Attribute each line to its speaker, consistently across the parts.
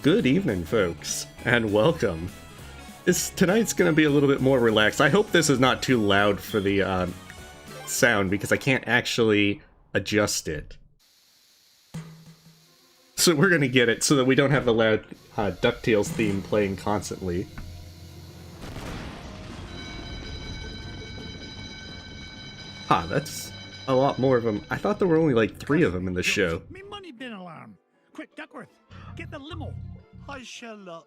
Speaker 1: Good evening, folks, and welcome. Tonight's gonna be a little bit more relaxed. I hope this is not too loud for the sound, because I can't actually adjust it. So we're gonna get it so that we don't have the loud DuckTales theme playing constantly. That's a lot more of them. I thought there were only like 3 of them in the show.
Speaker 2: Me money bin alarm. Quick, Duckworth, get the limo. I shall.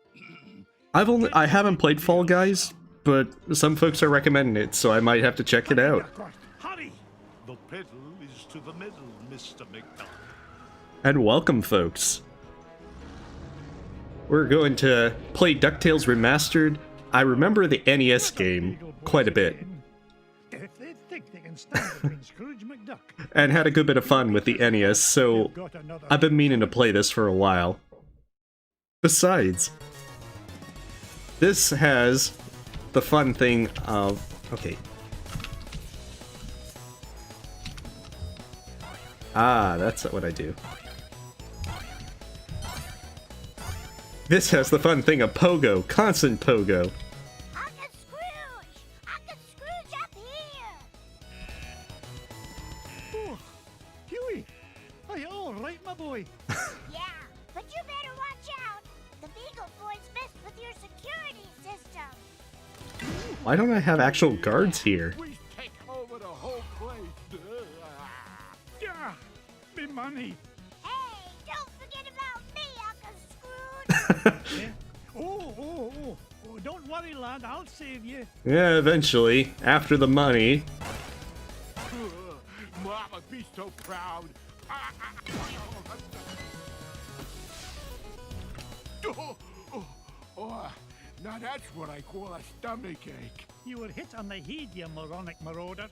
Speaker 1: I haven't played Fall Guys, but some folks are recommending it, so I might have to check it out.
Speaker 2: Hurry! The pedal is to the middle, Mr. McDuck.
Speaker 1: And welcome, folks. We're going to play DuckTales Remastered. I remember the NES game quite a bit.
Speaker 2: If they think they can stand between Scrooge McDuck
Speaker 1: And had a good bit of fun with the NES, so I've been meaning to play this for a while. Besides, this has the fun thing of... Okay. That's what I do. This has the fun thing of pogo, constant pogo.
Speaker 3: Uncle Scrooge! Uncle Scrooge up here!
Speaker 2: Oh, Huey! Are you all right, my boy?
Speaker 3: Yeah, but you better watch out! The Beagle Boys messed with your security system!
Speaker 1: Why don't I have actual guards here?
Speaker 2: We take over the whole place. Yeah, me money.
Speaker 3: Hey, don't forget about me, Uncle Scrooge!
Speaker 2: Yeah. Oh, don't worry, lad, I'll save you.
Speaker 1: Yeah, eventually, after the money.
Speaker 2: Mama, be so proud. Now that's what I call a stomach ache. You were hit on the head, you moronic marauder.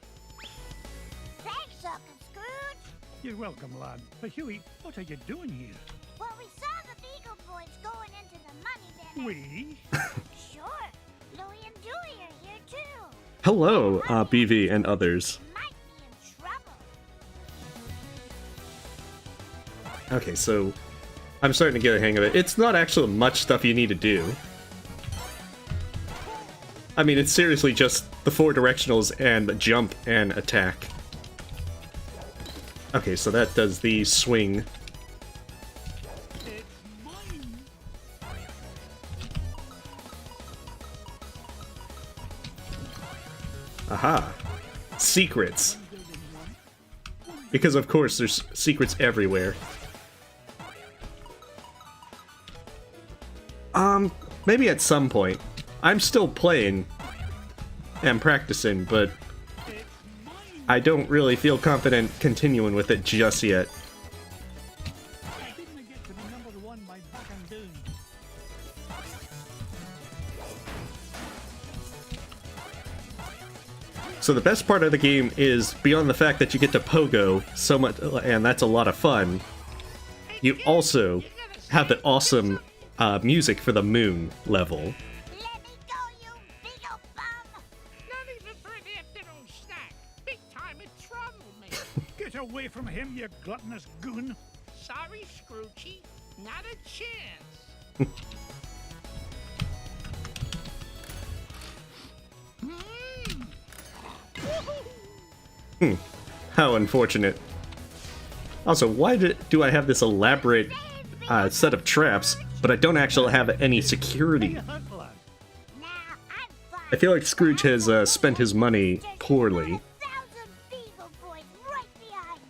Speaker 3: Thanks, Uncle Scrooge!
Speaker 2: You're welcome, lad. But Huey, what are you doing here?
Speaker 3: Well, we saw the Beagle Boys going into the money bin.
Speaker 2: We?
Speaker 3: Sure, Louie and Dewey are here too.
Speaker 1: Hello, BV and others.
Speaker 3: Might be in trouble.
Speaker 1: Okay, so I'm starting to get a hang of it. It's not actually much stuff you need to do. I mean, it's seriously just the 4 directionals and jump and attack. Okay, so that does the swing.
Speaker 2: It's mine.
Speaker 1: Aha! Secrets. Because of course there's secrets everywhere. Maybe at some point. I'm still playing and practicing, but I don't really feel confident continuing with it just yet.
Speaker 2: I didn't get to be number 1 by back and down.
Speaker 1: So the best part of the game is, beyond the fact that you get to pogo so much, and that's a lot of fun, you also have the awesome music for the moon level.
Speaker 3: Let me go, you Beagle bum!
Speaker 4: Not even for an afternoon snack. Big time in trouble, man.
Speaker 2: Get away from him, you gluttonous goon.
Speaker 4: Sorry, Scroochy. Not a chance.
Speaker 1: How unfortunate. Also, why do I have this elaborate set of traps, but I don't actually have any security?
Speaker 2: Hurt, lad.
Speaker 3: Now I'm fine.
Speaker 1: I feel like Scrooge has spent his money poorly.
Speaker 3: 1,000 Beagle Boys right behind him.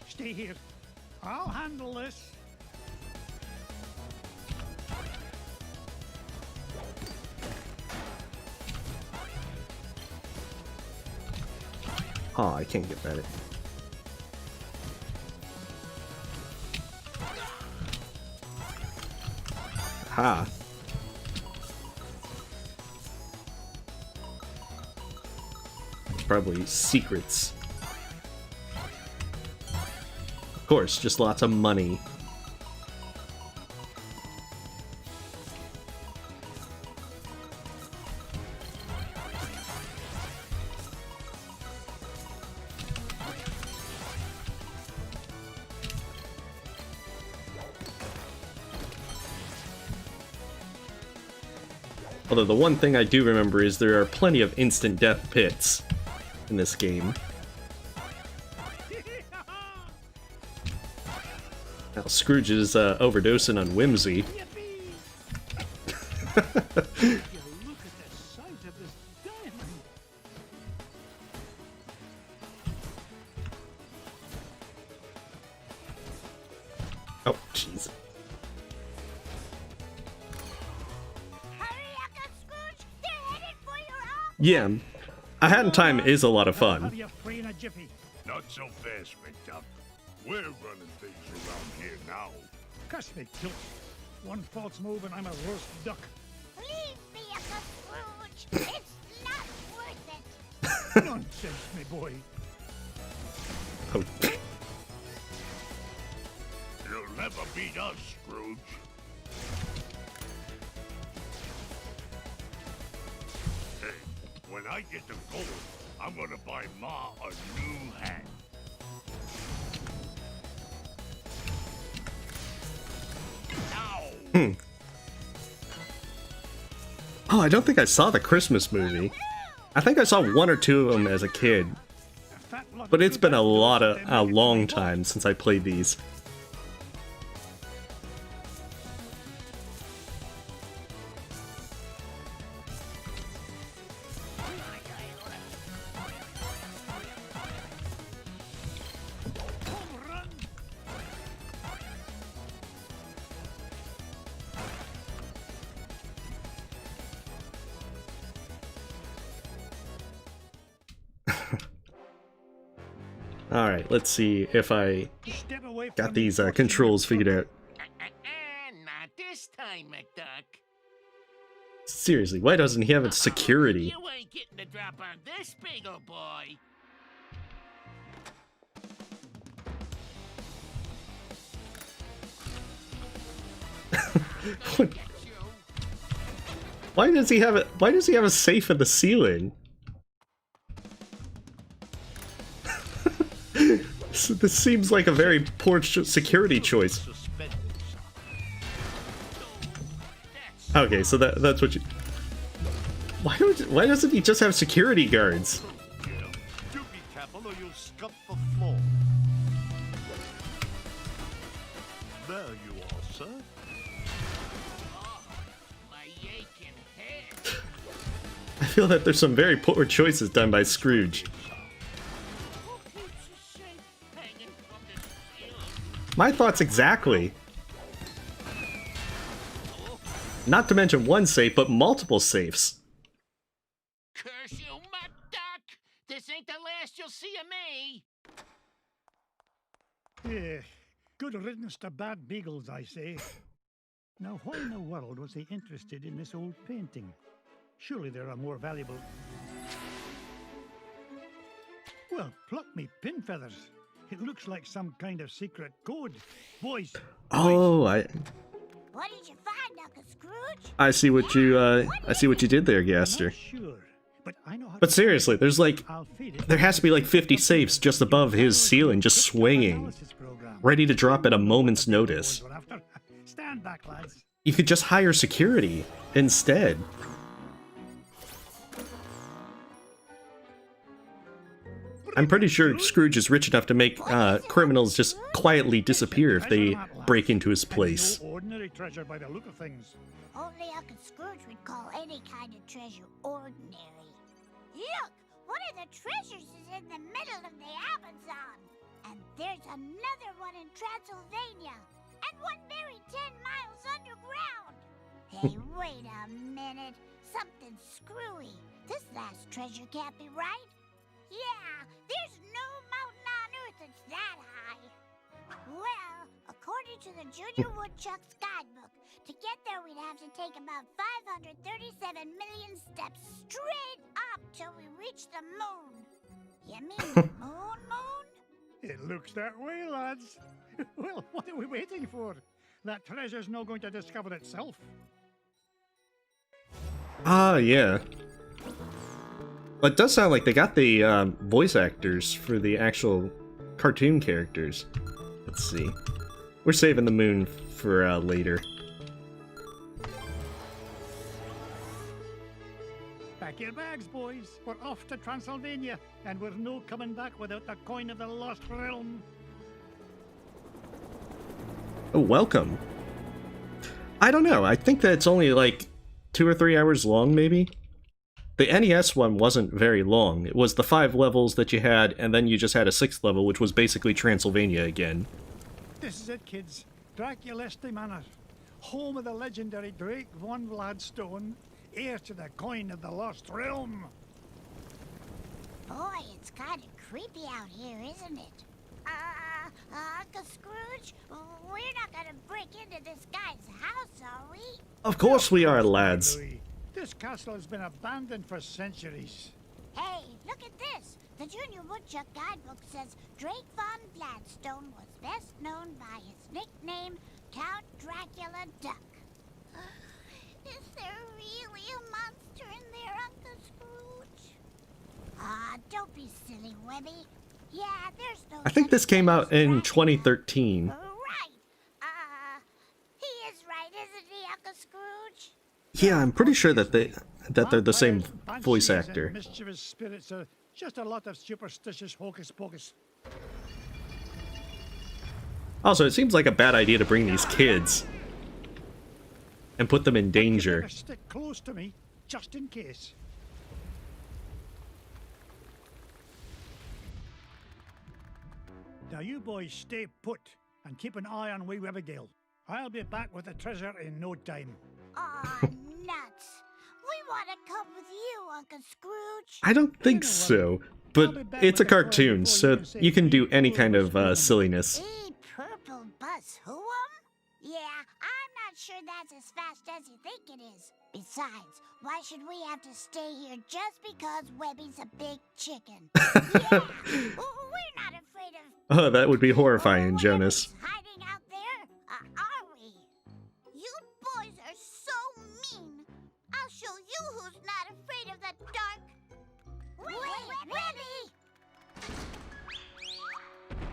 Speaker 2: Stay here. I'll handle this.
Speaker 1: Oh, I can't get that. Ha. Probably secrets. Of course, just lots of money. Although the one thing I do remember is there are plenty of instant death pits in this game. Now, Scrooge is overdosing on whimsy. Oh, jeez. Yeah, a Hat in Time is a lot of fun.
Speaker 2: Not so fast, McDuck. We're running things around here now. Cuss me, Tilt. One false move and I'm a roast duck.
Speaker 3: Leave me, Uncle Scrooge. It's not worth it.
Speaker 2: Nonsense, me boy.
Speaker 1: Oh.
Speaker 2: You'll never beat us, Scrooge. Hey, when I get the gold, I'm gonna buy Ma a new hat.
Speaker 1: Oh, I don't think I saw the Christmas movie. I think I saw one or two of them as a kid. But it's been a long time since I played these. Alright, let's see if I got these controls figured out.
Speaker 4: Not this time, McDuck.
Speaker 1: Seriously, why doesn't he have a security?
Speaker 4: You ain't getting the drop on this big ol' boy.
Speaker 1: Why does he have a safe in the ceiling? This seems like a very poor security choice. Okay, so that's what you... Why doesn't he just have security guards?
Speaker 2: You be careful or you'll scuff the floor. There you are, sir.
Speaker 4: My aching head.
Speaker 1: I feel that there's some very poor choices done by Scrooge. My thoughts exactly. Not to mention one safe, but multiple safes.
Speaker 4: Curse you, McDuck! This ain't the last you'll see of me!
Speaker 2: Yeah, good riddance to bad beagles, I say. Now, why in the world was he interested in this old painting? Surely there are more valuable... Well, pluck me pin feathers. It looks like some kind of secret code. Boys.
Speaker 1: Oh,
Speaker 3: What did you find, Uncle Scrooge?
Speaker 1: I see what you did there, Gaster.
Speaker 2: Sure, but I know how
Speaker 1: But
Speaker 2: to
Speaker 1: seriously, there's like,
Speaker 2: I'll feed it.
Speaker 1: there has to be like 50 safes just above his ceiling, just swinging, ready to drop at a moment's notice.
Speaker 2: Stand back, lads.
Speaker 1: You could just hire security instead. I'm pretty sure Scrooge is rich enough to make criminals just quietly disappear if they break into his place.
Speaker 2: No ordinary treasure by the look of things.
Speaker 3: Only Uncle Scrooge would call any kind of treasure ordinary. Look, one of the treasures is in the middle of the Amazon. And there's another one in Transylvania. And one buried 10 miles underground. Hey, wait a minute. Something's screwy. This last treasure can't be right. Yeah, there's no mountain on Earth that's that high. Well, according to the Junior Woodchuck's guidebook, to get there we'd have to take about 537 million steps straight up till we reach the moon. You mean the moon?
Speaker 2: It looks that way, lads. Well, what are we waiting for? That treasure's not going to discover itself.
Speaker 1: Ah, yeah. Well, it does sound like they got the voice actors for the actual cartoon characters. Let's see. We're saving the moon for later.
Speaker 2: Pack your bags, boys. We're off to Transylvania, and we're no coming back without the coin of the lost realm.
Speaker 1: Oh, welcome. I don't know. I think that it's only like 2 or 3 hours long, maybe? The NES one wasn't very long. It was the 5 levels that you had, and then you just had a 6th level, which was basically Transylvania again.
Speaker 2: This is it, kids. Dracula's Manor, home of the legendary Drake von Vladstone, heir to the coin of the lost realm.
Speaker 3: Boy, it's kind of creepy out here, isn't it? Uncle Scrooge, we're not gonna break into this guy's house, are we?
Speaker 1: Of course we are, lads.
Speaker 2: Louis, this castle has been abandoned for centuries.
Speaker 3: Hey, look at this. The Junior Woodchuck guidebook says Drake von Gladstone was best known by his nickname, Count Dracula Duck. Is there really a monster in there, Uncle Scrooge? Don't be silly, Webby. Yeah, there's no...
Speaker 1: I think this came out in 2013.
Speaker 3: Right. He is right, isn't he, Uncle Scrooge?
Speaker 1: Yeah, I'm pretty sure that they're the same voice
Speaker 2: Banshees
Speaker 1: actor.
Speaker 2: and mischievous spirits are just a lot of superstitious hocus pocus.
Speaker 1: Also, it seems like a bad idea to bring these kids and put them in
Speaker 2: You
Speaker 1: danger.
Speaker 2: better stick close to me, just in case. Now you boys stay put and keep an eye on wee Abigail. I'll be back with the treasure in no time.
Speaker 3: Aw, nuts. We want to come with you, Uncle Scrooge.
Speaker 1: I don't think so, but it's a cartoon, so you can do any kind of silliness.
Speaker 3: Purple bus who'em? Yeah, I'm not sure that's as fast as you think it is. Besides, why should we have to stay here just because Webby's a big chicken? Yeah, we're not afraid of...
Speaker 1: Oh, that would be horrifying, Jonas.
Speaker 3: hiding out there, are we? You boys are so mean. I'll show you who's not afraid of the dark. Wait, Webby!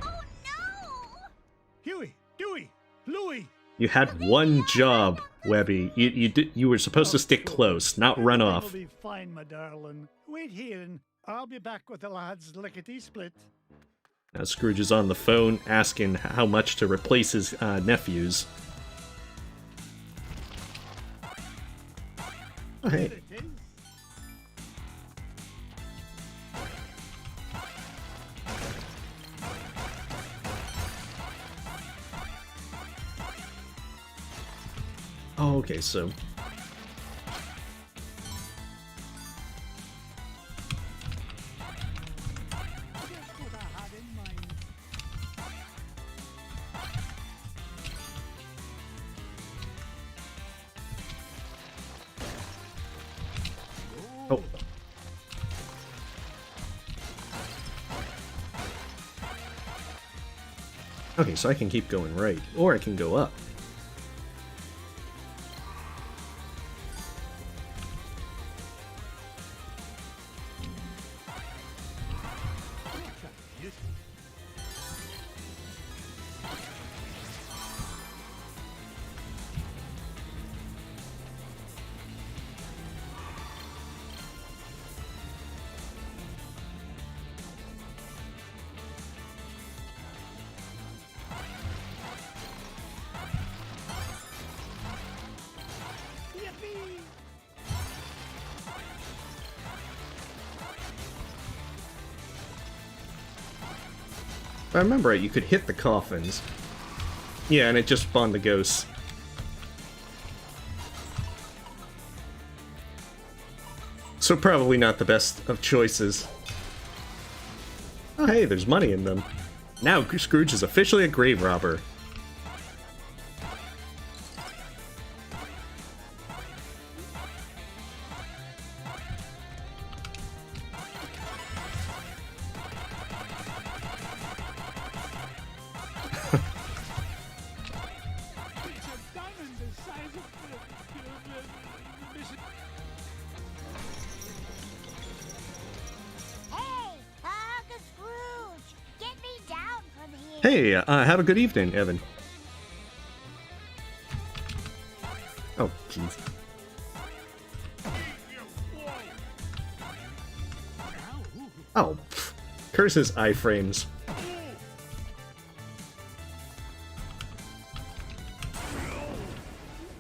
Speaker 3: Oh no!
Speaker 2: Huey, Dewey, Louie!
Speaker 1: You had one job, Webby. You were supposed to stick close, not run
Speaker 2: Everything
Speaker 1: off.
Speaker 2: will be fine, my darling. Wait here and I'll be back with the lads lickety-split.
Speaker 1: Now Scrooge is on the phone asking how much to replace his nephews. Oh, hey.
Speaker 2: It is.
Speaker 1: Oh, okay, so...
Speaker 2: Just what I had in mind.
Speaker 1: Oh. Okay, so I can keep going right, or I can go up. If I remember right, you could hit the coffins. Yeah, and it just spawned the ghosts. So probably not the best of choices. Oh hey, there's money in them. Now Scrooge is officially a grave robber.
Speaker 2: It's a diamond the size of
Speaker 3: Hey, Uncle Scrooge, get me down from here.
Speaker 1: Hey, have a good evening, Evan. Oh, jeez. Oh, pff, curse his iframes.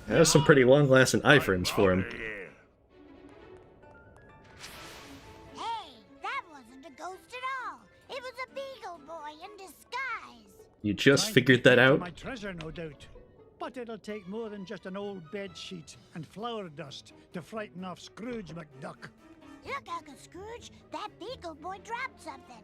Speaker 1: That was some pretty long-lasting iframes for him.
Speaker 3: Hey, that wasn't a ghost at all. It was a beagle boy in disguise.
Speaker 1: You just figured that out?
Speaker 2: My treasure, no doubt. But it'll take more than just an old bed sheet and flour dust to frighten off Scrooge McDuck.
Speaker 3: Look, Uncle Scrooge, that beagle boy dropped something.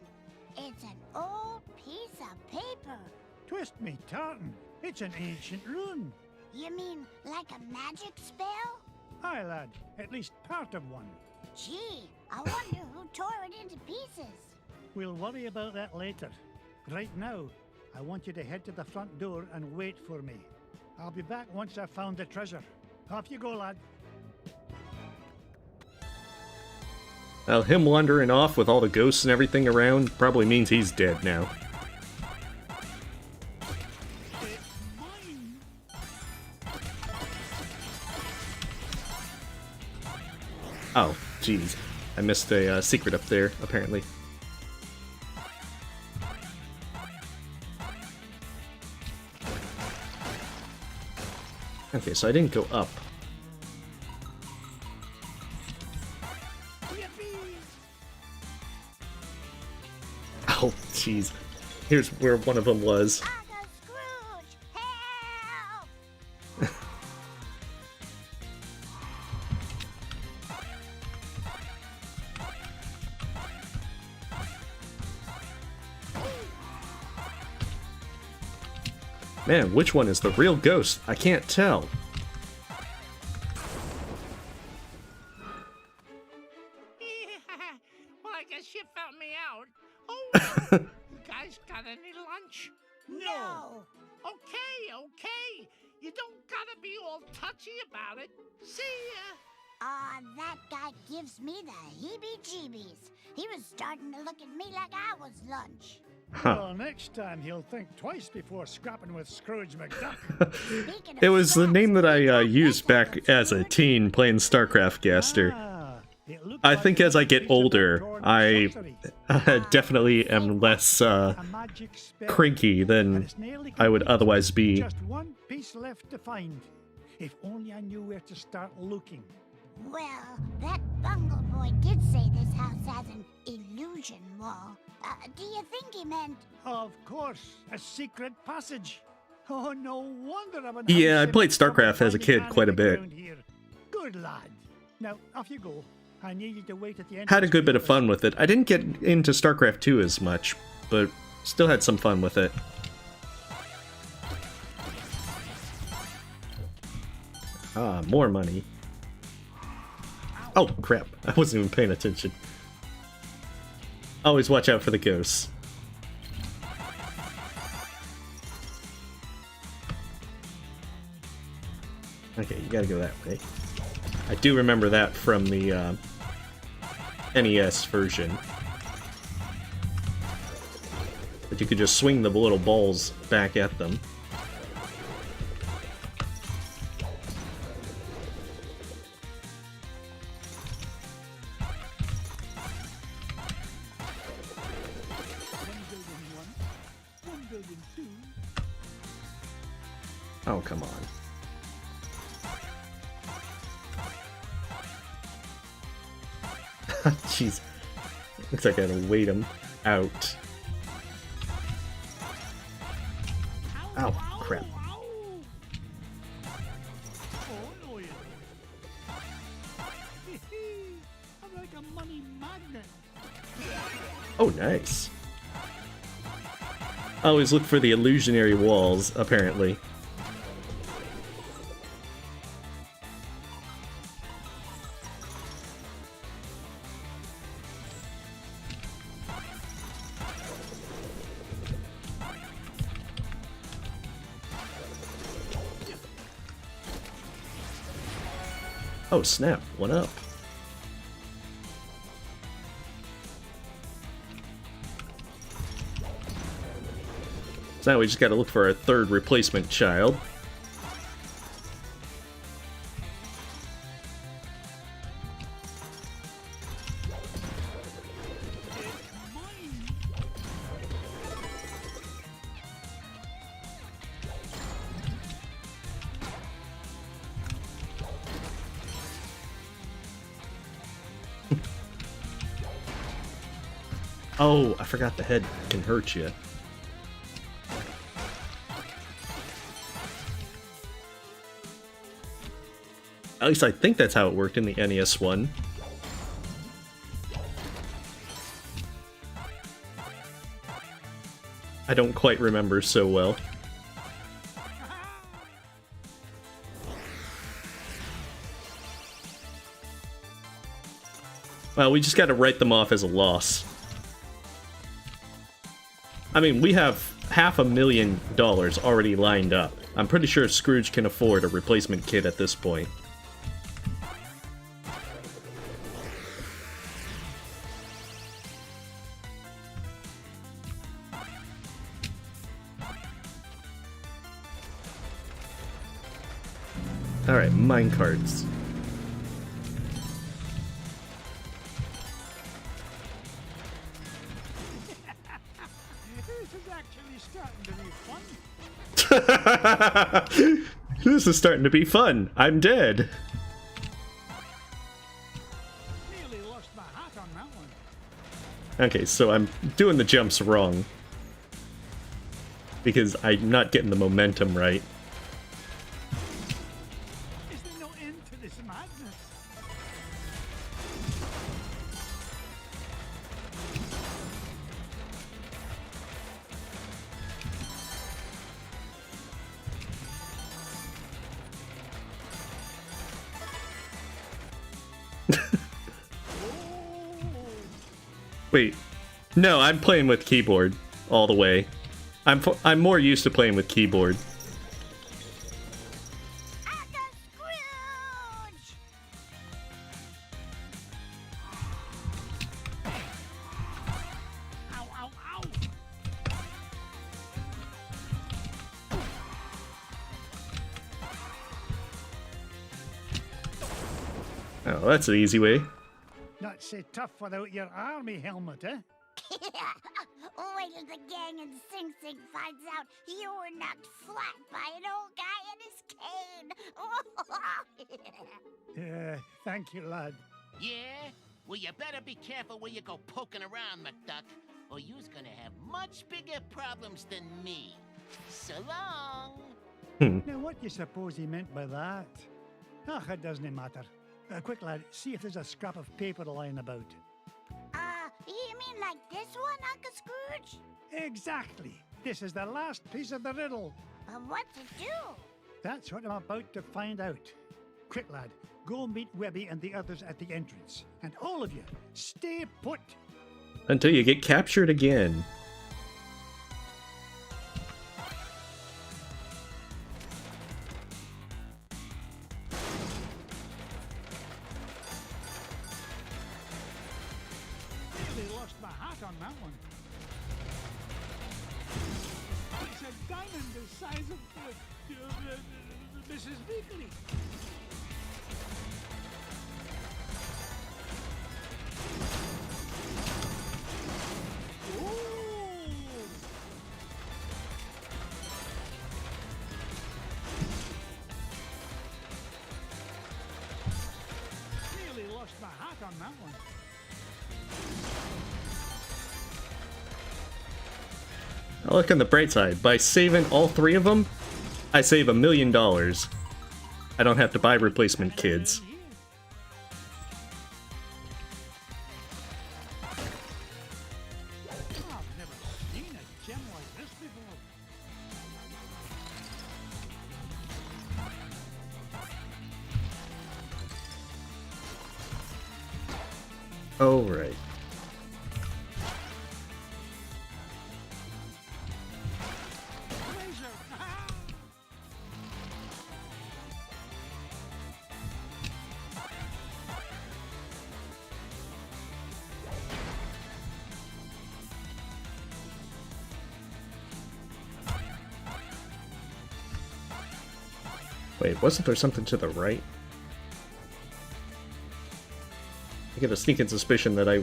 Speaker 3: It's an old piece of paper.
Speaker 2: Twist me tartan. It's an ancient rune.
Speaker 3: You mean like a magic spell?
Speaker 2: Aye, lad. At least part of one.
Speaker 3: Gee, I wonder who tore it into pieces.
Speaker 2: We'll worry about that later. Right now, I want you to head to the front door and wait for me. I'll be back once I've found the treasure. Off you go, lad.
Speaker 1: Well, him wandering off with all the ghosts and everything around probably means he's dead now. Oh, jeez. I missed a secret up there, apparently. Okay, so I didn't go up. Oh, jeez. Here's where one of them was.
Speaker 3: Uncle Scrooge, help!
Speaker 1: Man, which one is the real ghost? I can't tell.
Speaker 4: Well, I guess you found me out. Oh, well, you guys got any lunch?
Speaker 3: No.
Speaker 4: Okay. You don't gotta be all touchy about it. See ya.
Speaker 3: Aw, that guy gives me the heebie-jeebies. He was starting to look at me like I was lunch.
Speaker 1: Huh.
Speaker 2: Well, next time he'll think twice before scrapping with Scrooge McDuck.
Speaker 3: Speaking of
Speaker 1: It was the
Speaker 3: scraps,
Speaker 1: name that I
Speaker 3: this
Speaker 1: used back
Speaker 3: Uncle
Speaker 1: as a
Speaker 3: Scrooge.
Speaker 1: teen playing StarCraft Gaster.
Speaker 2: It looked
Speaker 1: I
Speaker 2: like
Speaker 1: think
Speaker 2: a
Speaker 1: as I get
Speaker 2: piece of
Speaker 1: older,
Speaker 2: untoward
Speaker 1: I
Speaker 2: sorcery.
Speaker 1: definitely am less
Speaker 2: A magic spell.
Speaker 1: cranky
Speaker 2: And
Speaker 1: than
Speaker 2: it's nearly
Speaker 1: I would
Speaker 2: complete.
Speaker 1: otherwise be.
Speaker 2: Just one piece left to find. If only I knew where to start looking.
Speaker 3: Well, that bungle boy did say this house has an illusion wall. Do you think he meant...
Speaker 2: Of course, a secret passage. Oh, no wonder I've been
Speaker 1: Yeah, I
Speaker 2: having
Speaker 1: played
Speaker 2: trouble
Speaker 1: StarCraft as a
Speaker 2: finding
Speaker 1: kid quite a bit.
Speaker 2: around here. Good lad. Now, off you go. I need you to wait at the end.
Speaker 1: Had a good bit of fun with it. I didn't get into StarCraft 2 as much, but still had some fun with it. Ah, more money. Oh, crap. I wasn't even paying attention. Always watch out for the ghosts. Okay, you gotta go that way. I do remember that from the NES version. But you could just swing the little balls back at them. Oh, come on. Jeez. Looks like I gotta wait him out. Ow, crap.
Speaker 2: Oh, no, you don't. I'm like a money magnet.
Speaker 1: Oh, nice. I always look for the illusionary walls, apparently. Oh, snap. One up. So now we just gotta look for our third replacement child. Oh, I forgot the head can hurt you. At least I think that's how it worked in the NES one. I don't quite remember so well. Well, we just gotta write them off as a loss. I mean, we have $500,000 already lined up. I'm pretty sure Scrooge can afford a replacement kit at this point. Alright, minecarts.
Speaker 2: This is actually starting to be fun.
Speaker 1: This is starting to be fun. I'm dead.
Speaker 2: Nearly lost my hat on that one.
Speaker 1: Okay, so I'm doing the jumps wrong. Because I'm not getting the momentum right.
Speaker 2: Is there no end to this madness?
Speaker 1: Wait. No, I'm playing with keyboard all the way. I'm more used to playing with keyboard.
Speaker 3: Uncle Scrooge!
Speaker 2: Ow, ow, ow!
Speaker 1: Oh, that's an easy way.
Speaker 2: Not so tough without your army helmet, eh?
Speaker 3: Wait till the gang in Sing Sing finds out you were knocked flat by an old guy and his cane.
Speaker 2: Thank you, lad.
Speaker 4: Yeah? Well, you better be careful where you go poking around, McDuck, or you's gonna have much bigger problems than me. So long!
Speaker 2: Now, what do you suppose he meant by that? Ah, it doesn't matter. Quick, lad, see if there's a scrap of paper lying about.
Speaker 3: You mean like this one, Uncle Scrooge?
Speaker 2: Exactly. This is the last piece of the riddle.
Speaker 3: What's it do?
Speaker 2: That's what I'm about to find out. Quick, lad, go meet Webby and the others at the entrance. And all of you, stay put.
Speaker 1: Until you get captured again.
Speaker 2: Nearly lost my hat on that one. It's a diamond the size of Mrs. Weekly. Nearly lost my hat on that one.
Speaker 1: I'll look on the bright side. By saving all three of them, I save $1 million. I don't have to buy replacement kids.
Speaker 2: Oh, I've never seen a gem like this before.
Speaker 1: Oh, right.
Speaker 2: Treasure!
Speaker 1: Wait, wasn't there something to the right? I get a sneaking suspicion that I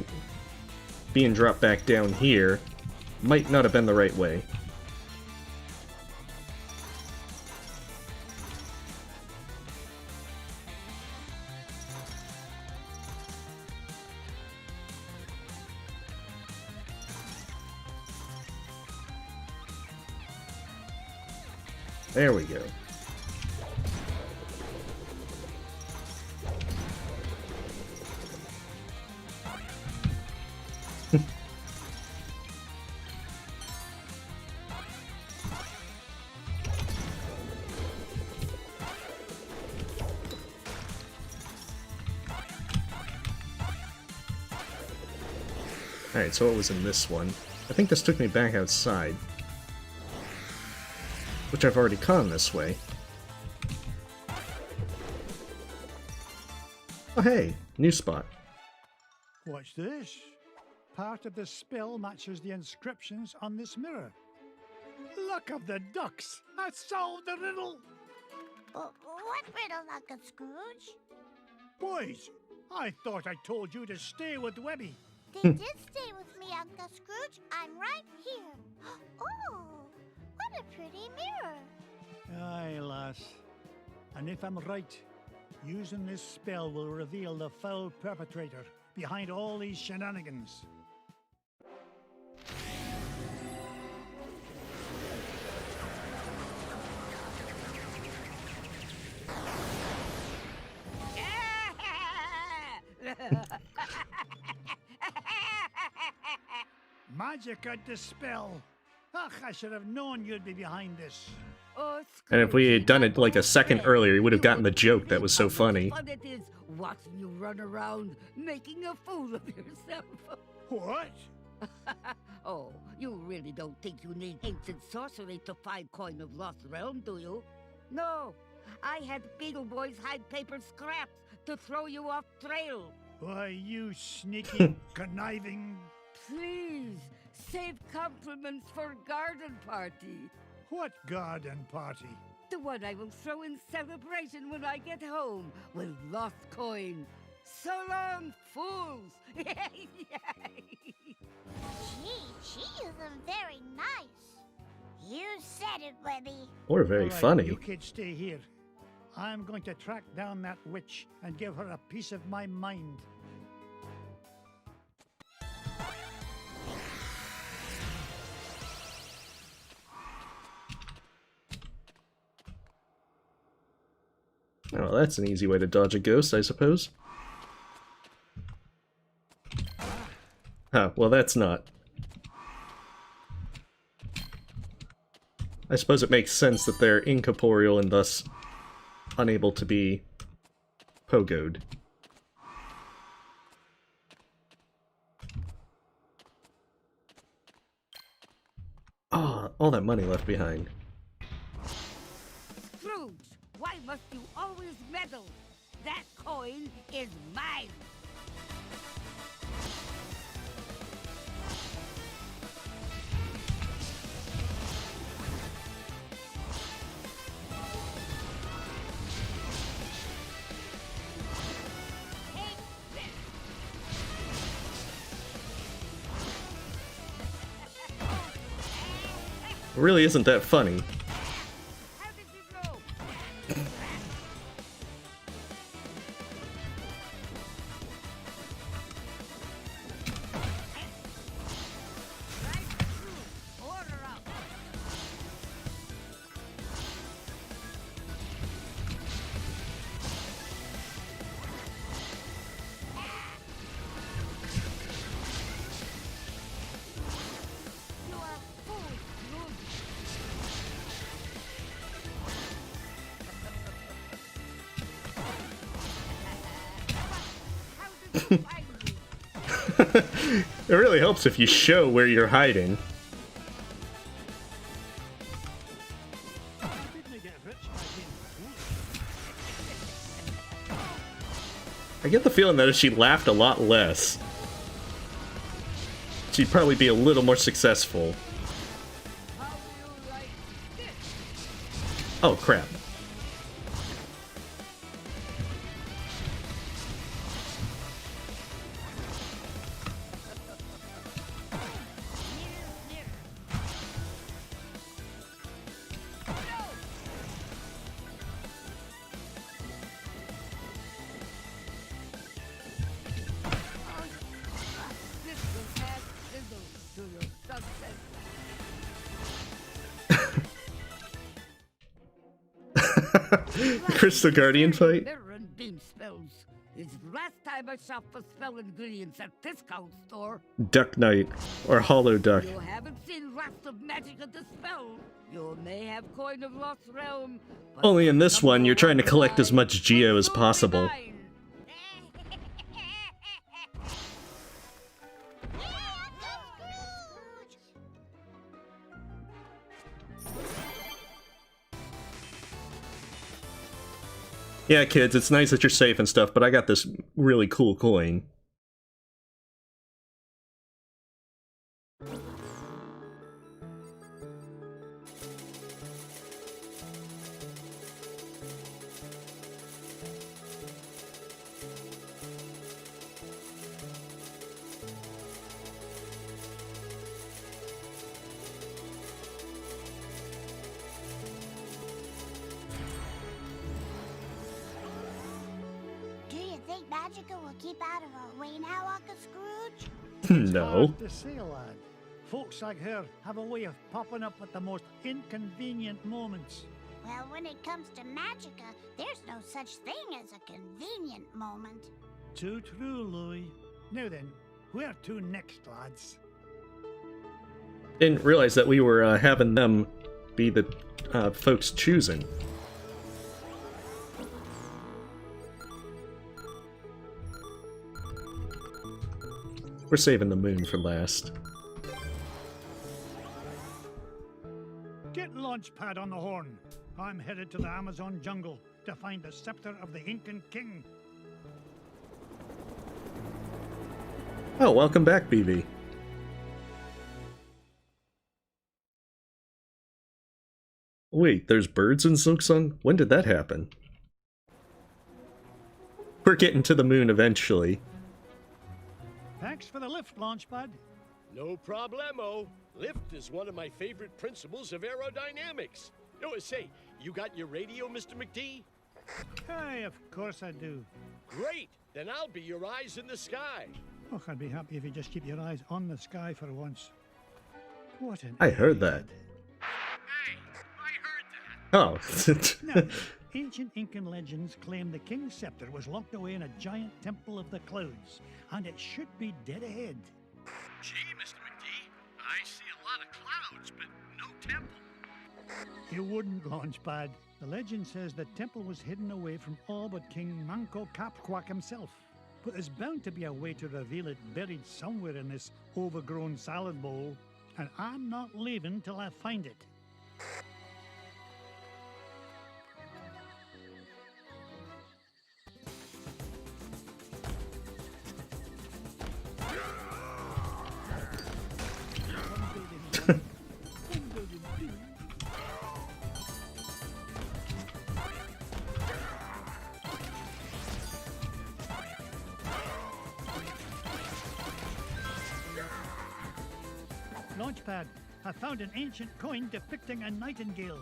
Speaker 1: being dropped back down here might not have been the right way. There we go. Alright, so what was in this one? I think this took me back outside. Which I've already come this way. Oh hey, new spot.
Speaker 2: What's this? Part of the spell matches the inscriptions on this mirror. Luck of the ducks! I solved the riddle!
Speaker 3: What riddle, Uncle Scrooge?
Speaker 2: Boys, I thought I told you to stay with Webby.
Speaker 3: They did stay with me, Uncle Scrooge. I'm right here. Oh, what a pretty mirror.
Speaker 2: Aye, lass. And if I'm right, using this spell will reveal the foul perpetrator behind all these shenanigans. Magica dispel. Ach, I should have known you'd be behind this.
Speaker 5: Oh,
Speaker 1: And if we had done it like a second earlier, we would have gotten the joke that was so funny.
Speaker 5: Fun it is watching you run around making a fool of yourself.
Speaker 2: What?
Speaker 5: Oh, you really don't think you need ancient sorcery to find coin of lost realm, do you? No, I had Beetle Boys hide paper scraps to throw you off trail.
Speaker 2: Why, you sneaky, conniving...
Speaker 5: Please, save compliments for garden party.
Speaker 2: What garden party?
Speaker 5: The one I will throw in celebration when I get home with lost coin. So long, fools!
Speaker 3: Gee, she isn't very nice. You said it, Webby.
Speaker 1: Or very
Speaker 2: All right,
Speaker 1: funny.
Speaker 2: You kids stay here. I'm going to track down that witch and give her a piece of my mind.
Speaker 1: Oh, well, that's an easy way to dodge a ghost, I suppose. Huh, well that's not. I suppose it makes sense that they're incorporeal and thus unable to be pogoed. Ah, all that money left behind.
Speaker 5: Scrooge, why must you always meddle? That coin is mine.
Speaker 1: It really isn't that funny.
Speaker 5: How did you know? Right through. Order up. You are fools, Scrooge. How did you find me?
Speaker 1: It really helps if you show where you're hiding.
Speaker 2: I didn't get rich by being foolish.
Speaker 1: I get the feeling that if she laughed a lot less, she'd probably be a little more successful.
Speaker 5: How do you like this?
Speaker 1: Oh crap.
Speaker 5: This will add sizzle to your success.
Speaker 1: Crystal Guardian fight?
Speaker 5: Mirror and beam spells. It's the last time I shop for spell ingredients at discount store.
Speaker 1: Duck Knight, or Hollow Duck.
Speaker 5: You haven't seen Wrath of Magica dispel. You may have Coin of Lost Realm. But
Speaker 1: Only in this one, you're trying to collect as much Geo as possible.
Speaker 3: Yeah, Uncle Scrooge!
Speaker 1: Yeah, kids, it's nice that you're safe and stuff, but I got this really cool coin.
Speaker 3: Do you think Magica will keep out of our way now, Uncle Scrooge?
Speaker 1: No.
Speaker 2: Hard to say, lad. Folks like her have a way of popping up at the most inconvenient moments.
Speaker 3: Well, when it comes to Magica, there's no such thing as a convenient moment.
Speaker 2: Too true, Louis. Now then, where to next, lads?
Speaker 1: Didn't realize that we were having them be the folks choosing. We're saving the moon for last.
Speaker 2: Get Launchpad on the horn. I'm headed to the Amazon jungle to find the scepter of the Incan king.
Speaker 1: Oh, welcome back, BB. Wait, there's birds in Silksong? When did that happen? We're getting to the moon eventually.
Speaker 2: Thanks for the lift, Launchpad.
Speaker 6: No problemo. Lift is one of my favorite principles of aerodynamics. Oh, say, you got your radio, Mr. McD?
Speaker 2: Aye, of course I do.
Speaker 6: Great. Then I'll be your eyes in the sky.
Speaker 2: Oh, I'd be happy if you just keep your eyes on the sky for once. What an
Speaker 1: I heard that.
Speaker 6: Hey, I heard that.
Speaker 1: Oh.
Speaker 2: Now, ancient Incan legends claim the king's scepter was locked away in a giant temple of the clouds, and it should be dead ahead.
Speaker 6: Gee, Mr. McD, I see a lot of clouds, but no temple.
Speaker 2: You wouldn't, Launchpad. The legend says the temple was hidden away from all but King Manco Capquack himself. But there's bound to be a way to reveal it buried somewhere in this overgrown salad bowl, and I'm not leaving till I find it. Launchpad, I found an ancient coin depicting a nightingale.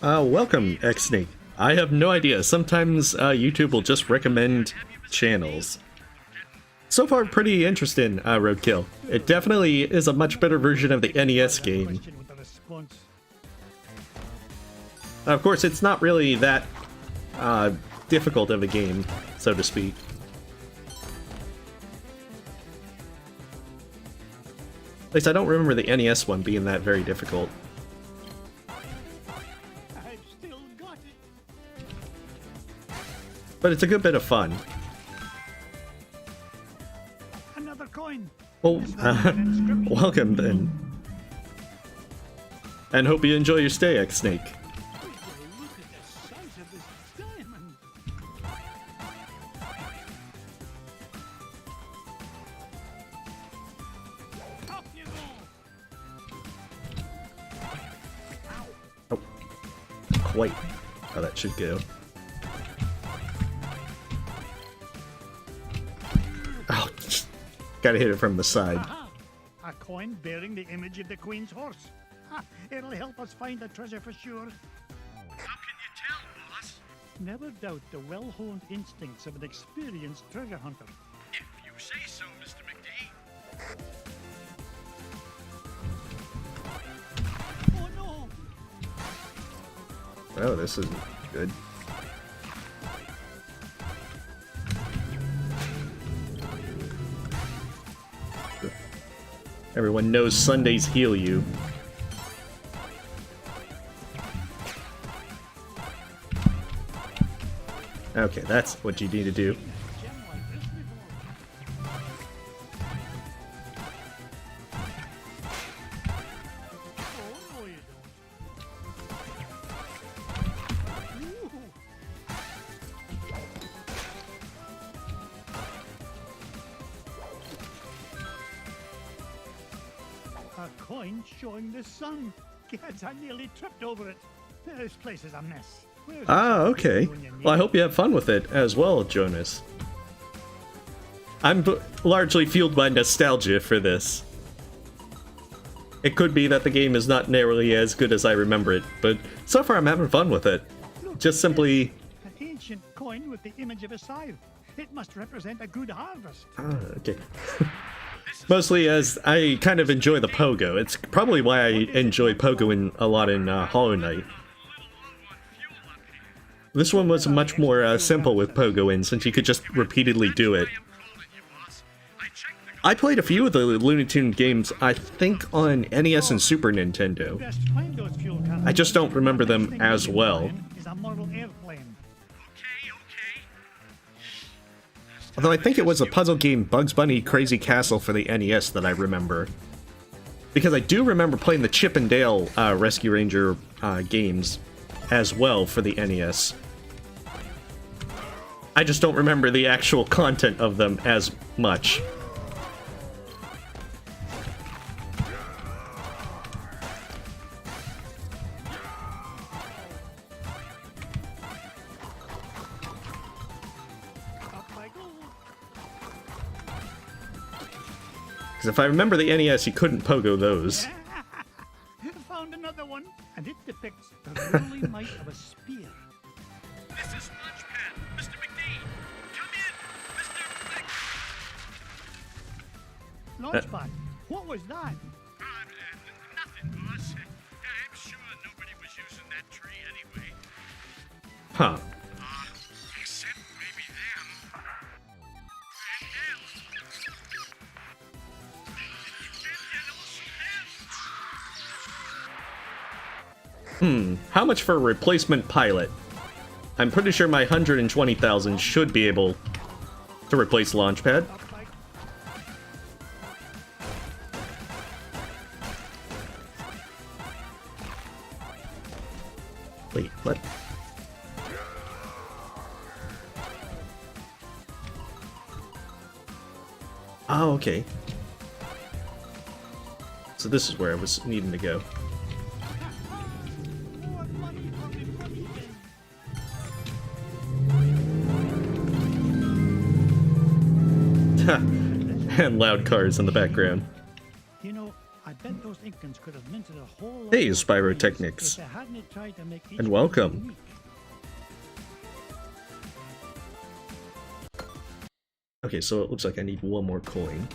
Speaker 1: Welcome, X-Snake. I have no idea. Sometimes YouTube will just recommend channels. So far, pretty interesting, Roadkill. It definitely is a much better version of the NES game.
Speaker 2: Question with the response.
Speaker 1: Of course, it's not really that difficult of a game, so to speak. At least I don't remember the NES one being that very difficult.
Speaker 2: I've still got it.
Speaker 1: But it's a good bit of fun.
Speaker 2: Another coin.
Speaker 1: Well, welcome then. And hope you enjoy your stay, X-Snake.
Speaker 2: Look at the size of this diamond. Up you go.
Speaker 1: Quite how that should go. Oh, just gotta hit it from the side.
Speaker 2: Aha! A coin bearing the image of the Queen's horse. Ha! It'll help us find the treasure for sure.
Speaker 6: How can you tell, boss?
Speaker 2: Never doubt the well-honed instincts of an experienced treasure hunter.
Speaker 6: If you say so, Mr. McD.
Speaker 2: Oh no!
Speaker 1: Oh, this good. Everyone knows Sundays heal you. Okay, that's what you need to do.
Speaker 2: A coin showing the sun. Gad, I nearly tripped over it. This place is a mess. Where's
Speaker 1: Ah,
Speaker 2: the
Speaker 1: okay.
Speaker 2: when you need
Speaker 1: Well, I
Speaker 2: it?
Speaker 1: hope you have fun with it as well, Jonas. I'm largely fueled by nostalgia for this. It could be that the game is not nearly as good as I remember it, but so far I'm having fun with it.
Speaker 2: Look,
Speaker 1: Just simply...
Speaker 2: an ancient coin with the image of a scythe. It must represent a good harvest.
Speaker 1: Ah, okay. Mostly as I kind of enjoy the pogo. It's probably why I enjoy pogoing a lot in Hollow Knight. This one was much more simple with pogoing, since you could just repeatedly do it. I played a few of the Looney Tunes games, I think on NES and Super Nintendo.
Speaker 2: Best find those fuel cannons.
Speaker 1: I just don't remember them
Speaker 2: Next thing
Speaker 1: as
Speaker 2: you'll be
Speaker 1: well.
Speaker 2: buying is a model airplane.
Speaker 1: Although I think it was a puzzle game Bugs Bunny Crazy Castle for the NES that I remember. Because I do remember playing the Chip and Dale Rescue Ranger games as well for the NES. I just don't remember the actual content of them as much.
Speaker 2: Up I go.
Speaker 1: Because if I remember the NES, you couldn't pogo those.
Speaker 2: Found another one, and it depicts the ruling might of a spear.
Speaker 6: This is Launchpad. Mr. McD, come in. Mr.
Speaker 2: Launchpad, what was that?
Speaker 6: Nothing, boss. I'm sure nobody was using that tree anyway.
Speaker 1: Huh.
Speaker 6: Except maybe them. And
Speaker 1: How much for a replacement pilot? I'm pretty sure my 120,000 should be able to replace Launchpad.
Speaker 2: Up I go.
Speaker 1: Wait, what? Oh, okay. So this is where I was needing to go.
Speaker 2: More money for the money bin.
Speaker 1: And loud cars in the background.
Speaker 2: You know, I bet those Incans could have minted a whole lot
Speaker 1: Hey,
Speaker 2: more
Speaker 1: Spyrotechnics.
Speaker 2: coins if they hadn't tried to make each
Speaker 1: And
Speaker 2: one
Speaker 1: welcome.
Speaker 2: unique.
Speaker 1: Okay, so it looks like I need one more coin.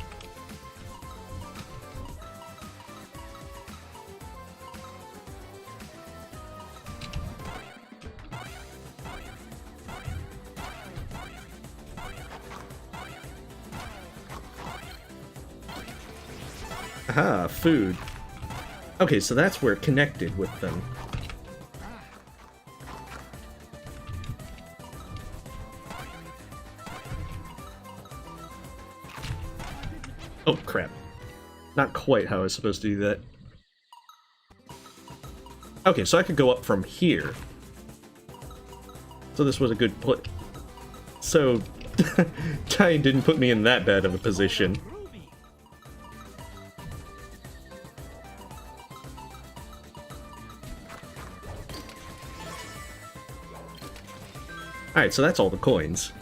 Speaker 1: Aha, food. Okay, so that's where it connected with them. Oh, crap. Not quite how I was supposed to do that. Okay, so I could go up from here. So this was a good put. So, Giant didn't put me in that bad of a position.
Speaker 2: Ruby.
Speaker 1: Alright, so that's all the coins.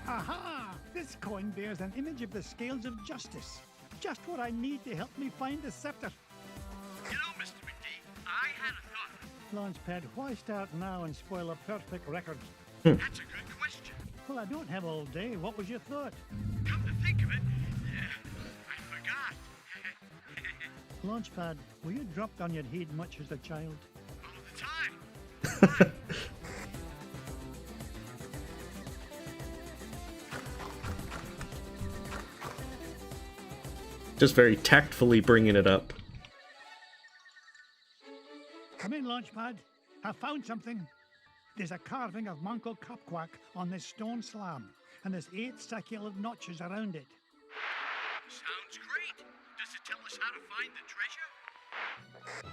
Speaker 2: Aha! This coin bears an image of the scales of justice. Just what I need to help me find the scepter.
Speaker 6: You know, Mr. McD, I had a thought.
Speaker 2: Launchpad, why start now and spoil a perfect record?
Speaker 6: That's a good question.
Speaker 2: Well, I don't have all day. What was your thought?
Speaker 6: Come to think of it, I forgot.
Speaker 2: Launchpad, were you dropped on your head much as a child?
Speaker 6: All the time.
Speaker 1: Just very tactfully bringing it up.
Speaker 2: Come in, Launchpad. I found something. There's a carving of Manco Capquack on this stone slab, and there's 8 succulent notches around it.
Speaker 6: Sounds great. Does it tell us how to find the treasure?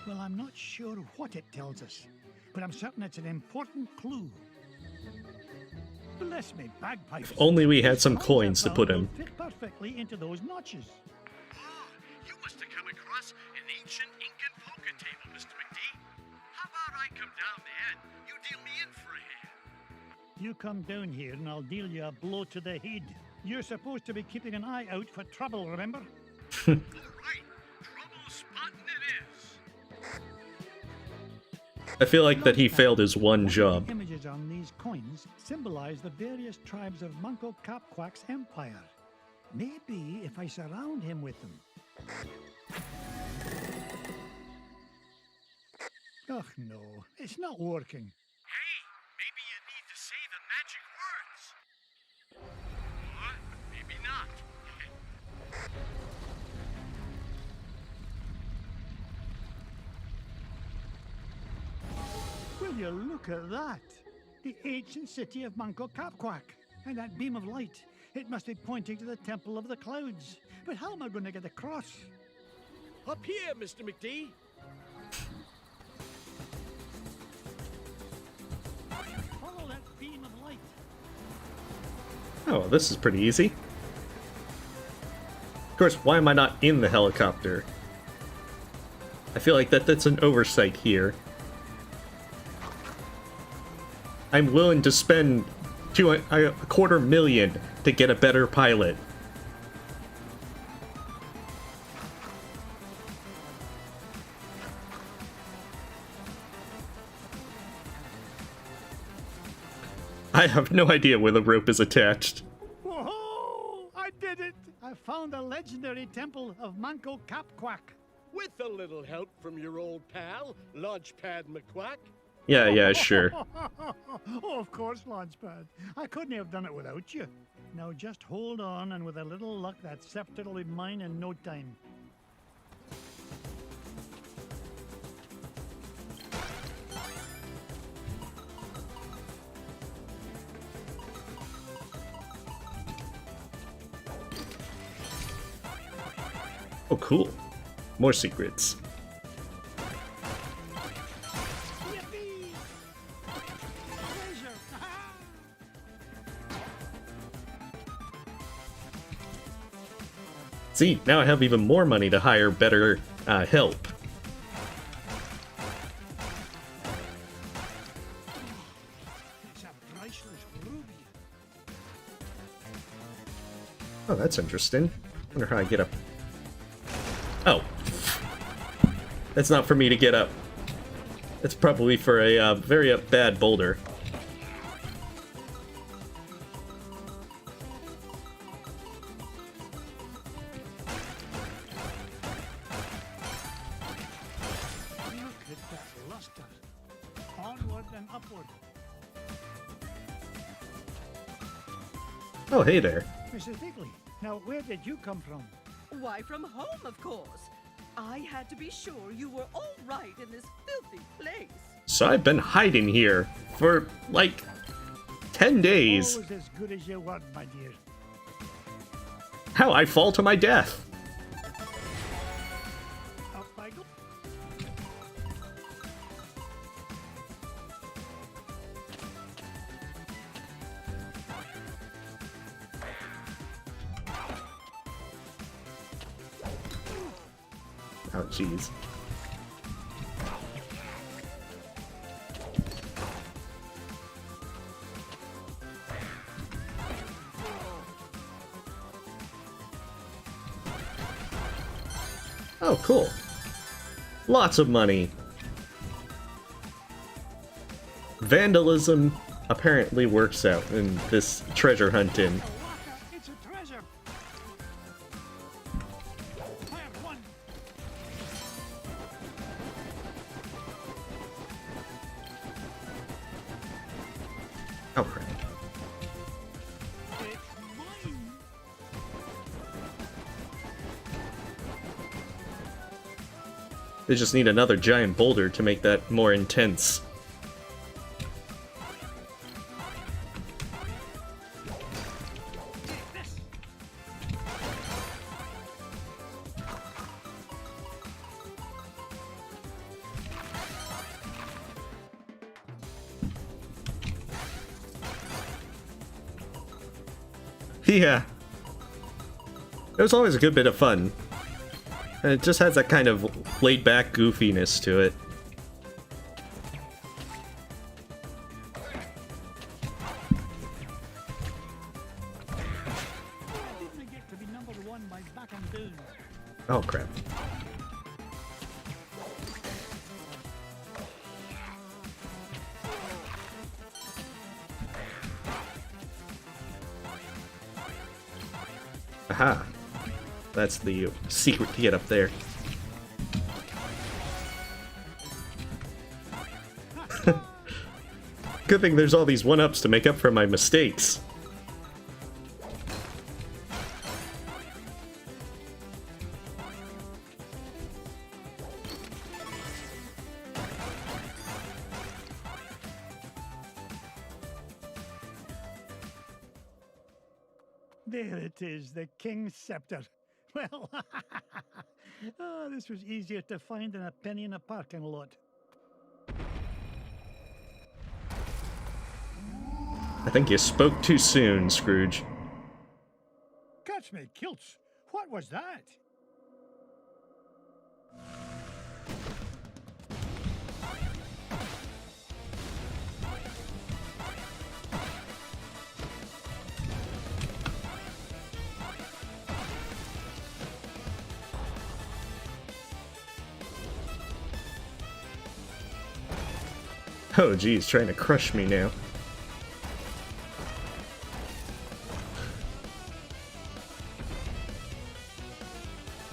Speaker 2: Well, I'm not sure what it tells us, but I'm certain it's an important clue. Bless me, bagpipes.
Speaker 1: If only we had some coins to put in.
Speaker 2: Fit perfectly into those notches.
Speaker 6: Oh, you must have come across an ancient Incan poker table, Mr. McD. How about I come down there and you deal me in for a hand?
Speaker 2: You come down here and I'll deal you a blow to the head. You're supposed to be keeping an eye out for trouble, remember?
Speaker 6: All right, trouble spotting it is.
Speaker 1: I feel like that he failed his one job.
Speaker 2: The images on these coins symbolize the various tribes of Manco Capquack's empire. Maybe if I surround him with them. Oh no, it's not working.
Speaker 6: Hey, maybe you need to say the magic words. Or maybe not.
Speaker 2: Will you look at that? The ancient city of Manco Capquack. And that beam of light. It must be pointing to the Temple of the Clouds. But how am I going to get across?
Speaker 6: Up here, Mr. McD.
Speaker 2: Follow that beam of light.
Speaker 1: Oh, this is pretty easy. Of course, why am I not in the helicopter? I feel like that's an oversight here. I'm willing to spend a $250,000 to get a better pilot. I have no idea where the rope is attached.
Speaker 2: Whoa! I did it! I found the legendary temple of Manco Capquack.
Speaker 6: With a little help from your old pal, Launchpad McQuack.
Speaker 1: Yeah, sure.
Speaker 2: Oh, of course, Launchpad. I couldn't have done it without you. Now just hold on, and with a little luck, that scepter will be mine in no time.
Speaker 1: Oh, cool. More secrets.
Speaker 2: Yippee! Treasure!
Speaker 1: See, now I have even more money to hire better help.
Speaker 2: It's a priceless ruby.
Speaker 1: Oh, that's interesting. Wonder how I get up. Oh. That's not for me to get up. It's probably for a very bad boulder.
Speaker 2: Look at that luster. Onward and upward.
Speaker 1: Oh, hey there.
Speaker 2: Mrs. Higley, now where did you come from?
Speaker 7: Why, from home, of course. I had to be sure you were all right in this filthy place.
Speaker 1: So I've been hiding here for, like, 10 days.
Speaker 2: Always as good as your word, my dear.
Speaker 1: How I fall to my death.
Speaker 2: Up I go.
Speaker 1: Oh, jeez. Oh, cool. Lots of money. Vandalism apparently works out in this treasure hunting.
Speaker 2: Oh, Waka, it's a treasure. Fire one.
Speaker 1: Oh, crap.
Speaker 2: It's mine.
Speaker 1: They just need another giant boulder to make that more intense. Yeah. It was always a good bit of fun. And it just has that kind of laid-back goofiness to it.
Speaker 2: Didn't get to be number one by back and down.
Speaker 1: Oh, crap. Aha. That's the secret to get up there. Good thing there's all these one-ups to make up for my mistakes.
Speaker 2: There it is, the king's scepter. Well, oh, this was easier to find than a penny in a parking lot.
Speaker 1: I think you spoke too soon, Scrooge.
Speaker 2: Catch me kilts. What was that?
Speaker 1: Oh geez, trying to crush me now.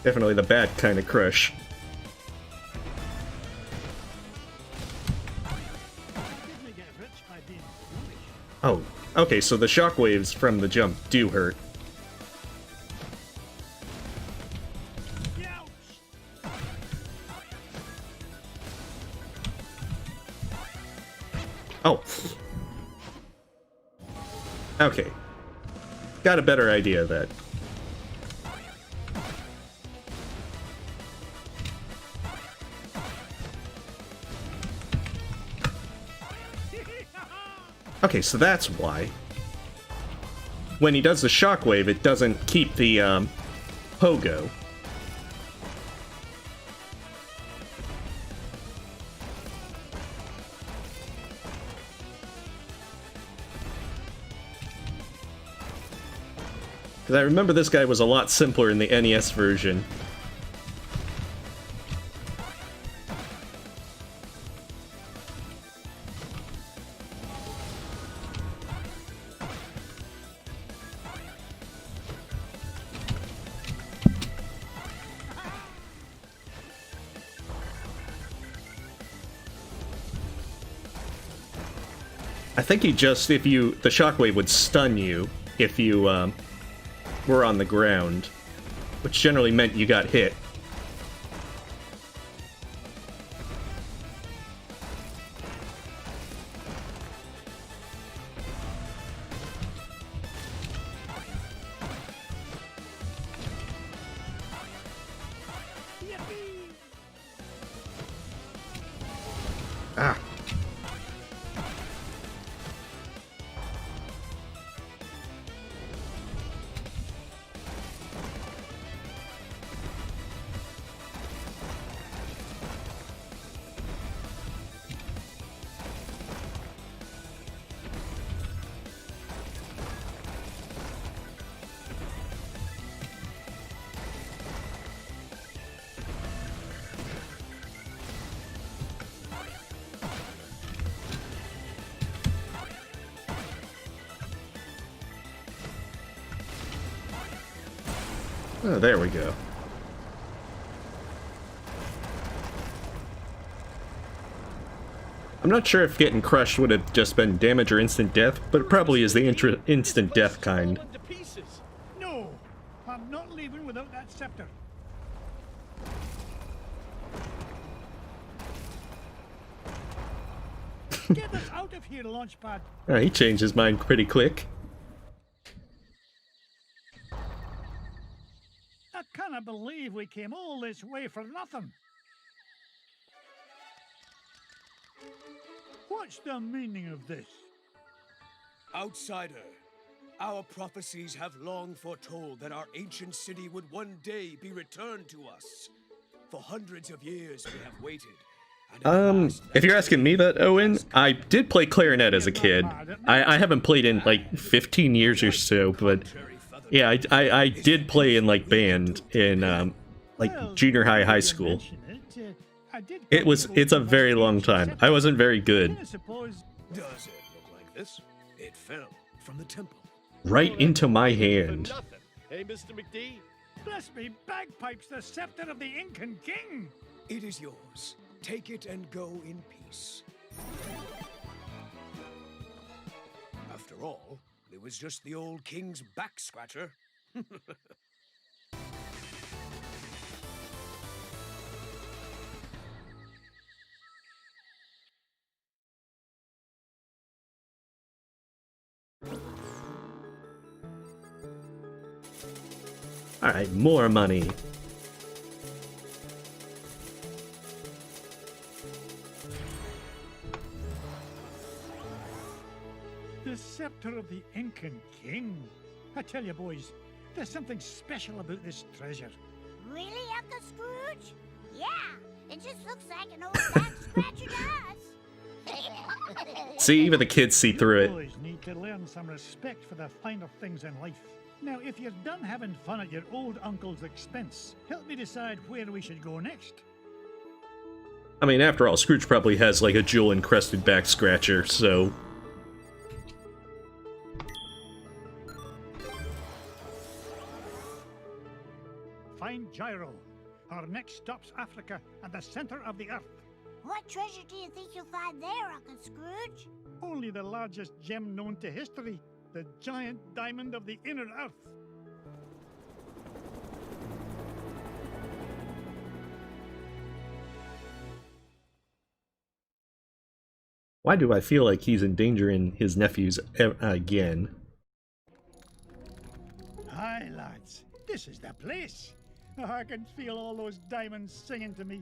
Speaker 1: Definitely the bad kind of crush.
Speaker 2: Didn't get rich by being foolish.
Speaker 1: Oh, okay, so the shockwaves from the jump do hurt.
Speaker 2: Ouch!
Speaker 1: Oh. Okay. Got a better idea of that. Okay, so that's why. When he does the shockwave, it doesn't keep the, pogo. Because I remember this guy was a lot simpler in the NES version. I think he just, the shockwave would stun you if you, were on the ground, which generally meant you got hit. Ah. Oh, there we go. I'm not sure if getting crushed would have just been damage or instant death, but it probably is the instant death kind.
Speaker 2: No, I'm not leaving without that scepter. Get us out of here, Launchpad.
Speaker 1: He changed his mind pretty quick.
Speaker 2: I cannot believe we came all this way for nothing. What's the meaning of this?
Speaker 8: Outsider, our prophecies have long foretold that our ancient city would one day be returned to us. For hundreds of years we have waited.
Speaker 1: If you're asking me that, Owen, I did play clarinet as a kid. I haven't played in like 15 years or so, but yeah, I did play in like band in like junior high school. It's a very long time. I wasn't very good.
Speaker 8: Does it look like this? It fell from the temple.
Speaker 1: Right into my hand.
Speaker 6: Hey, Mr. McD?
Speaker 2: Bless me, bagpipes, the scepter of the Incan king!
Speaker 8: It is yours. Take it and go in peace. After all, it was just the old king's back scratcher.
Speaker 1: Alright, more money.
Speaker 2: The scepter of the Incan king. I tell you, boys, there's something special about this treasure.
Speaker 3: Really, Uncle Scrooge? Yeah, it just looks like an old back scratcher to us.
Speaker 1: See, even the kids see through
Speaker 2: You
Speaker 1: it.
Speaker 2: boys need to learn some respect for the finer things in life. Now, if you're done having fun at your old uncle's expense, help me decide where we should go next.
Speaker 1: I mean, after all, Scrooge probably has like a jewel-encrusted back scratcher, so...
Speaker 2: Find Gyro. Our next stop's Africa and the center of the earth.
Speaker 3: What treasure do you think you'll find there, Uncle Scrooge?
Speaker 2: Only the largest gem known to history. The giant diamond of the inner earth.
Speaker 1: Why do I feel like he's endangering his nephews again?
Speaker 2: Aye, lads, this is the place. I can feel all those diamonds singing to me.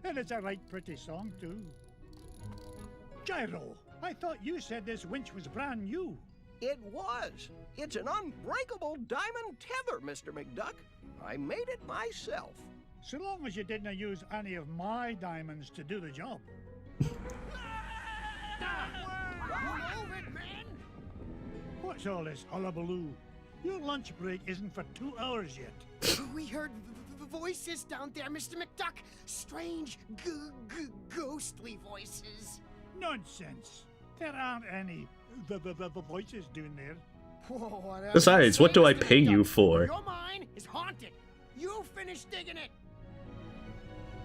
Speaker 2: And it's a right pretty song, too. Gyro, I thought you said this winch was brand new.
Speaker 9: It was. It's an unbreakable diamond tether, Mr. McDuck. I made it myself.
Speaker 2: So long as you didn't use any of my diamonds to do the job. What's all this hullabaloo? Your lunch break isn't for 2 hours yet.
Speaker 10: We heard voices down there, Mr. McDuck. Strange, ghostly voices.
Speaker 2: Nonsense. There aren't any the voices down there.
Speaker 10: Whatever
Speaker 1: Besides,
Speaker 10: you
Speaker 1: what
Speaker 10: say,
Speaker 1: do I
Speaker 10: Mr.
Speaker 1: pay you
Speaker 10: McDuck,
Speaker 1: for?
Speaker 10: Your mind is haunted. You finish digging it.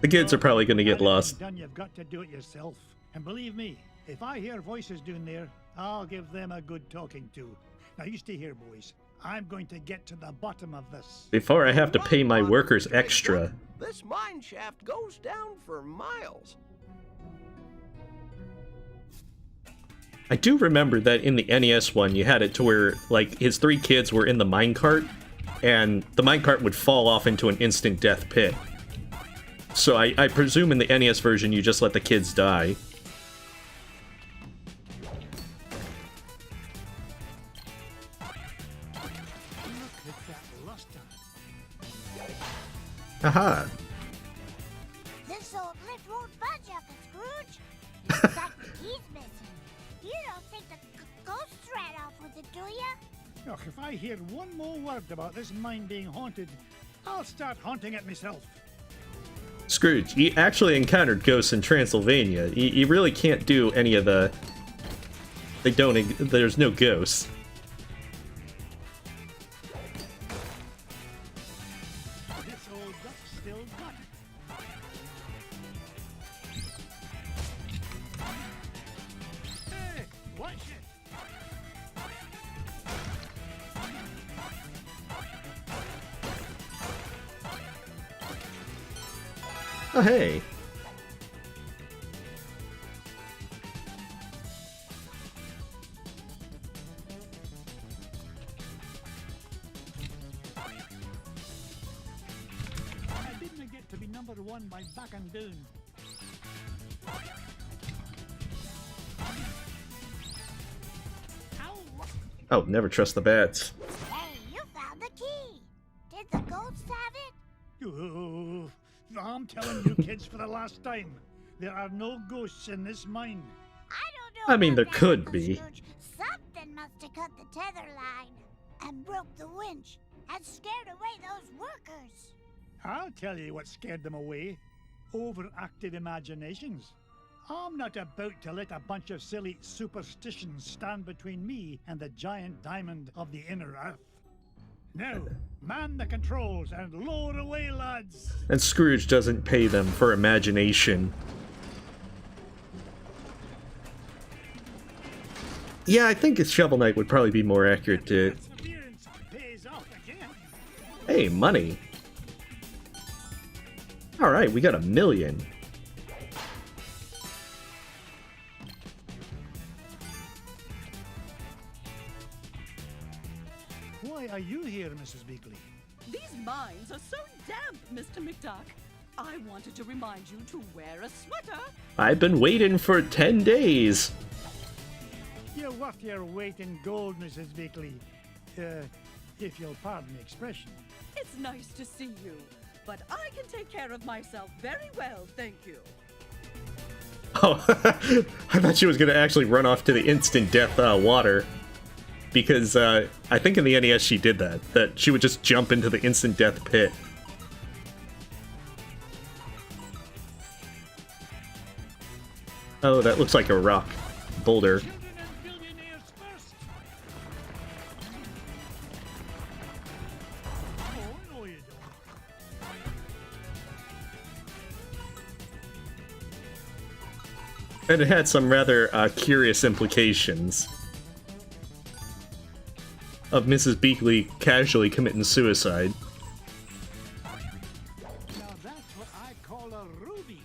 Speaker 1: The kids are probably gonna get
Speaker 2: Anything
Speaker 1: lost.
Speaker 2: done, you've got to do it yourself. And believe me, if I hear voices down there, I'll give them a good talking to. Now you stay here, boys. I'm going to get to the bottom of this.
Speaker 1: Before I have to pay my workers extra.
Speaker 9: This mine shaft goes down for miles.
Speaker 1: I do remember that in the NES one, you had it to where, like, his 3 kids were in the minecart, and the minecart would fall off into an instant death pit. So I presume in the NES version, you just let the kids die.
Speaker 2: Look at that luster.
Speaker 1: Aha!
Speaker 3: This old lift won't budge, Uncle Scrooge. Looks like the key's missing. You don't think the ghosts ran off with it, do ya?
Speaker 2: Look, if I hear one more word about this mine being haunted, I'll start haunting it myself.
Speaker 1: Scrooge, he actually encountered ghosts in Transylvania. He really can't do any of the... There's no ghosts.
Speaker 2: This old duck's still got it. Hey, watch it.
Speaker 1: Oh, hey.
Speaker 2: deserve to be #1 by backing down.
Speaker 1: Oh, never trust the bats.
Speaker 3: Hey, you found the key. Did the ghosts have it?
Speaker 2: Oh, I'm telling you kids for the last time, there are no ghosts in this mine.
Speaker 3: I don't know.
Speaker 1: I mean, there
Speaker 3: about that,
Speaker 1: could
Speaker 3: Uncle
Speaker 1: be.
Speaker 3: Scrooge. Something must have cut the tether line and broke the winch and scared away those workers.
Speaker 2: I'll tell you what scared them away. Overactive imaginations. I'm not about to let a bunch of silly superstitions stand between me and the giant diamond of the inner earth. Now, man the controls and lower away, lads!
Speaker 1: And Scrooge doesn't pay them for imagination. Yeah, I think Shovel Knight would probably be more accurate to...
Speaker 2: Perseverance pays off again.
Speaker 1: Hey, money! Alright, we got 1 million.
Speaker 2: Why are you here, Mrs. Beakley?
Speaker 7: These mines are so damp, Mr. McDuck. I wanted to remind you to wear a sweater.
Speaker 1: I've been waiting for 10 days.
Speaker 2: You're worth your weight in gold, Mrs. Beakley. If you'll pardon the expression.
Speaker 7: It's nice to see you, but I can take care of myself very well, thank you.
Speaker 1: Oh, I thought she was going to actually run off to the instant death water. Because I think in the NES she did that. That she would just jump into the instant death pit. Oh, that looks like a rock boulder.
Speaker 2: Children and billionaires first. Oh, no you don't.
Speaker 1: And it had some rather curious implications. Of Mrs. Beakley casually committing suicide.
Speaker 2: Now that's what I call a ruby.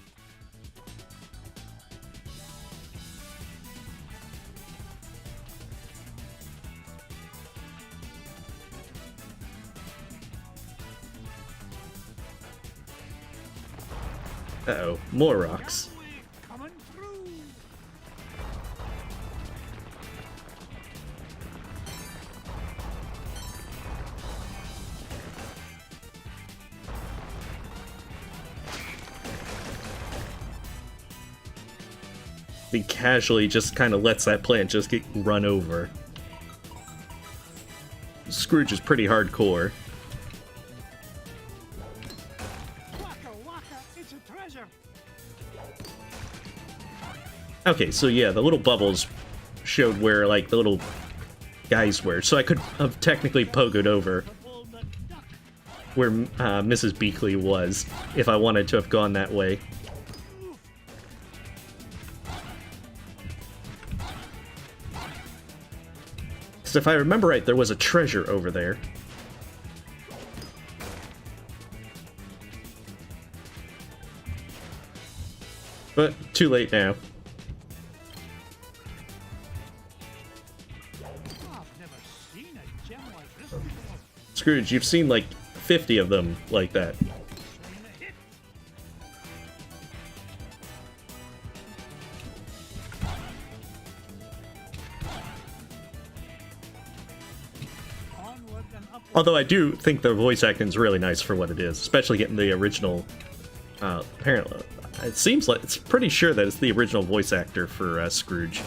Speaker 1: Uh-oh, more rocks.
Speaker 2: Coming through.
Speaker 1: He casually just kind of lets that plant just get run over. Scrooge is pretty hardcore.
Speaker 2: Waka waka, it's a treasure.
Speaker 1: Okay, so yeah, the little bubbles showed where, like, the little guys were. So I could have technically pogoed over where Mrs. Beakley was, if I wanted to have gone that way. Because if I remember right, there was a treasure over there. But too late now.
Speaker 2: I've never seen a gem like this before.
Speaker 1: Scrooge, you've seen like 50 of them like that.
Speaker 2: Swing a hit. Onward and upward.
Speaker 1: Although I do think the voice acting is really nice for what it is, especially getting the original. Apparently, it seems like it's pretty sure that it's the original voice actor for Scrooge.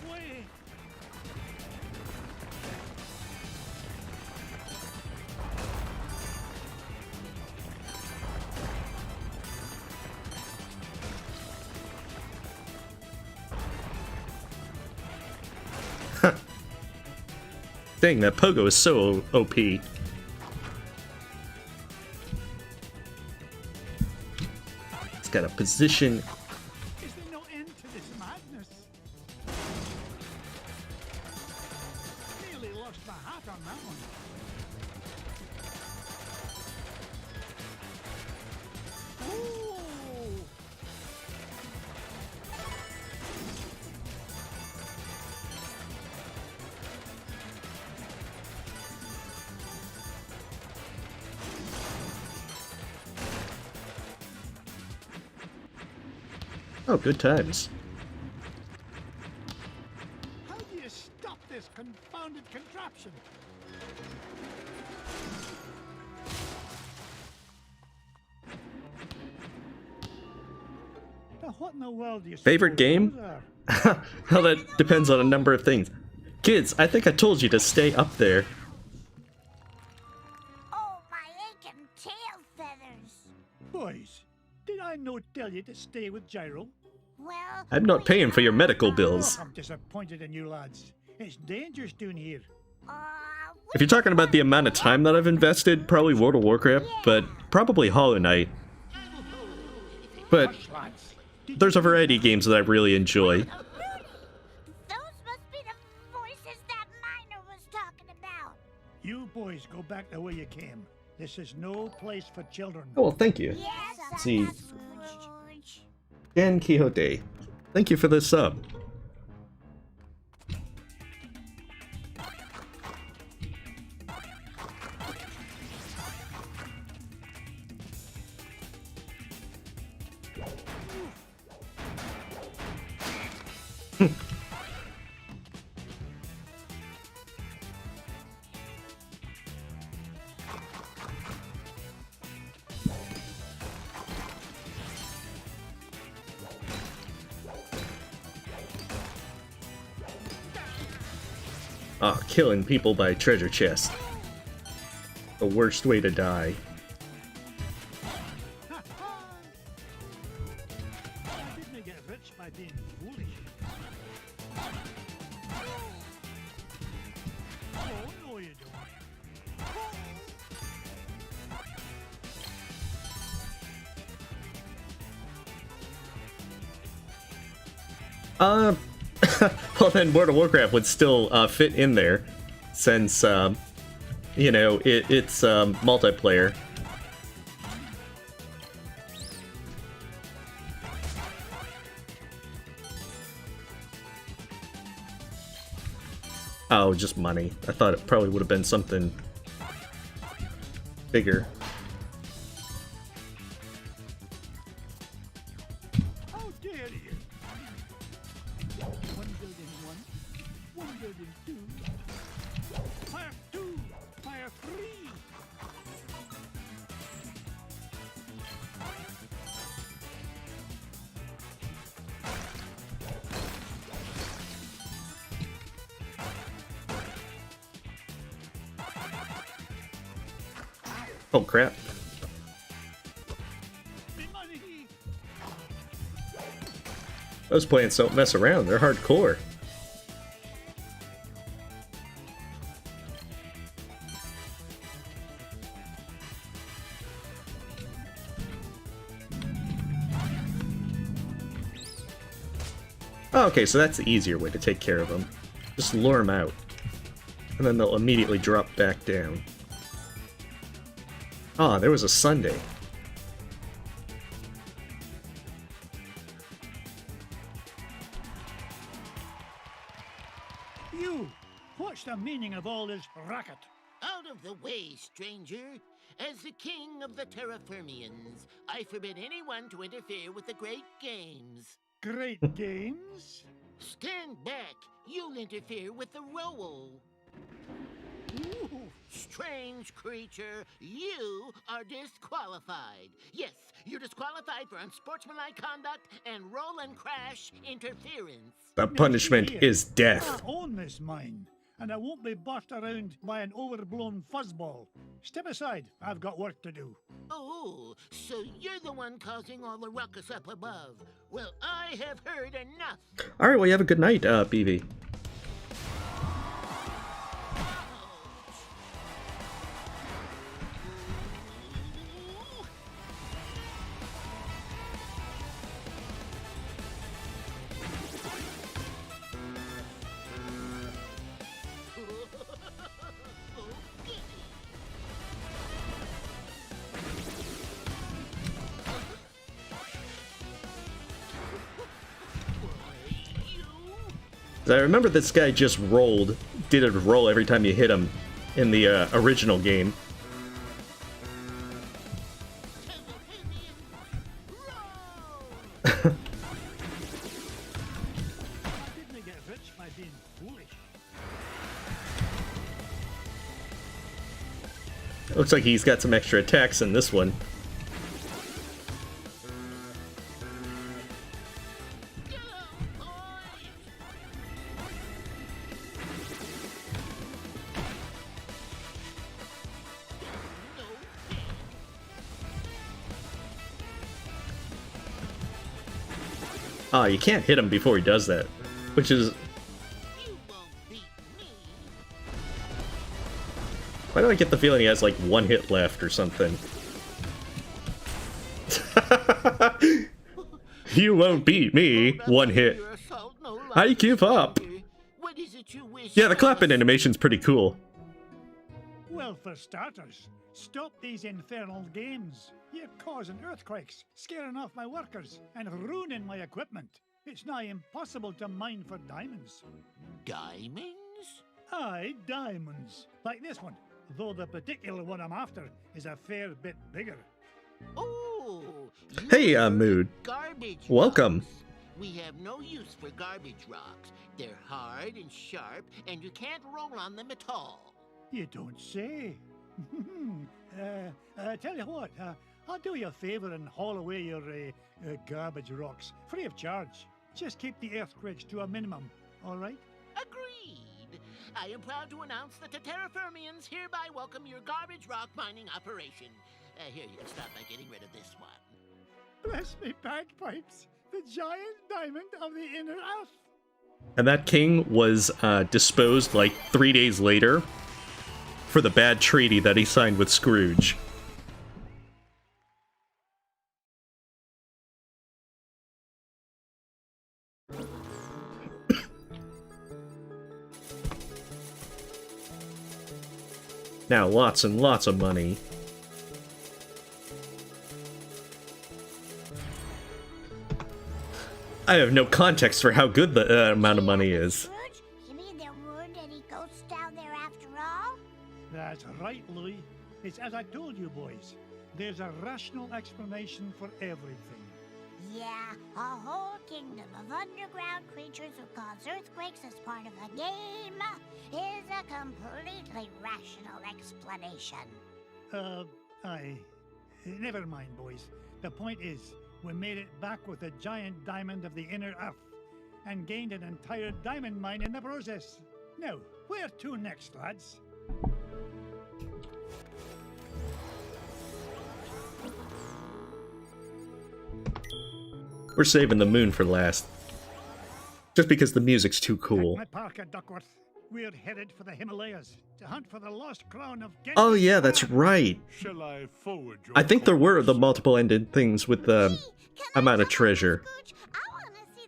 Speaker 2: Make way.
Speaker 1: Dang, that pogo is so OP. It's got a position.
Speaker 2: Is there no end to this madness? Nearly lost my hat on that one. Ooh.
Speaker 1: Oh, good times.
Speaker 2: How do you stop this confounded contraption? Now, what in the world do you
Speaker 1: Favorite
Speaker 2: suppose
Speaker 1: game?
Speaker 2: those are?
Speaker 1: Well, that depends on a number of things. Kids, I think I told you to stay up there.
Speaker 3: Oh, my aching tail feathers.
Speaker 2: Boys, did I not tell you to stay with Gyro?
Speaker 3: Well,
Speaker 1: I'm not paying for your medical bills.
Speaker 2: I'm disappointed in you lads. It's dangerous down here.
Speaker 1: If you're talking about the amount of time that I've invested, probably World of Warcraft, but probably Hollow Knight. But there's a variety of games that I really enjoy.
Speaker 3: those must be the voices that Miner was talking about.
Speaker 2: You boys go back the way you came. This is no place for children.
Speaker 1: Oh, well, thank you.
Speaker 3: Yes,
Speaker 1: Let's see.
Speaker 3: Scrooge.
Speaker 1: Dan Quixote, thank you for the sub. Ah, killing people by treasure chest. The worst way to die.
Speaker 2: I didn't get rich by being foolish. Oh, no you don't.
Speaker 1: Well then World of Warcraft would still fit in there, since, you know, it's multiplayer. Oh, just money. I thought it probably would have been something bigger.
Speaker 2: How dare you? One building one building two. Fire two, fire three.
Speaker 1: Oh crap.
Speaker 2: Me money.
Speaker 1: Those plants don't mess around, they're hardcore. Oh, okay, so that's the easier way to take care of them. Just lure them out. And then they'll immediately drop back down. Ah, there was a Sunday.
Speaker 2: You, what's the meaning of all this racket?
Speaker 4: Out of the way, stranger. As the king of the Terraformians, I forbid anyone to interfere with the great games.
Speaker 2: Great games?
Speaker 4: Stand back. You'll interfere with the role.
Speaker 2: Ooh.
Speaker 4: Strange creature, you are disqualified. Yes, you're disqualified for unsportsmanlike conduct and roll and crash interference.
Speaker 1: The punishment is death.
Speaker 2: I own this mine, and I won't be bossed around by an overblown fuzzball. Step aside, I've got work to do.
Speaker 4: Oh, so you're the one causing all the ruckus up above. Well, I have heard enough.
Speaker 1: Alright, well you have a good night, BV. I remember this guy just did a roll every time you hit him in the original game.
Speaker 2: rich by being foolish.
Speaker 1: Looks like he's got some extra attacks in this one. Ah, you can't hit him before he does that, which is... Why do I get the feeling he has like one hit left or something? You won't beat me. One hit. I give up. Yeah, the clapping animation's pretty cool.
Speaker 2: Well, for starters, stop these infernal games. You're causing earthquakes, scaring off my workers, and ruining my equipment. It's nigh impossible to mine for diamonds.
Speaker 4: Diamonds?
Speaker 2: Aye, diamonds. Like this one, though the particular one I'm after is a fair bit bigger.
Speaker 4: Oh!
Speaker 1: Hey, Mood.
Speaker 4: Garbage
Speaker 1: Welcome.
Speaker 4: rocks. We have no use for garbage rocks. They're hard and sharp, and you can't roll on them at all.
Speaker 2: You don't say. Tell you what, I'll do you a favor and haul away your garbage rocks, free of charge. Just keep the earthquakes to a minimum, all right?
Speaker 4: Agreed. I am proud to announce that the Terraformians hereby welcome your garbage rock mining operation. Here, you can start by getting rid of this one.
Speaker 2: Bless me bagpipes, the giant diamond of the inner earth.
Speaker 1: And that king was disposed like 3 days later for the bad treaty that he signed with Scrooge. Now lots and lots of money. I have no context for how good the amount of money is.
Speaker 3: Scrooge, you mean there weren't any ghosts down there after all?
Speaker 2: That's right, Louis. It's as I told you, boys. There's a rational explanation for everything.
Speaker 3: Yeah, a whole kingdom of underground creatures who cause earthquakes as part of a game is a completely rational explanation.
Speaker 2: Never mind, boys. The point is, we made it back with a giant diamond of the inner earth, and gained an entire diamond mine in the process. Now, where to next, lads?
Speaker 1: We're saving the moon for last. Just because the music's too cool.
Speaker 2: My parka, Duckworth. We're headed for the Himalayas to hunt for the lost crown of Genghis
Speaker 1: Oh yeah, that's right.
Speaker 6: Shall I forward your
Speaker 1: I think there were the multiple-ended things with the amount of treasure.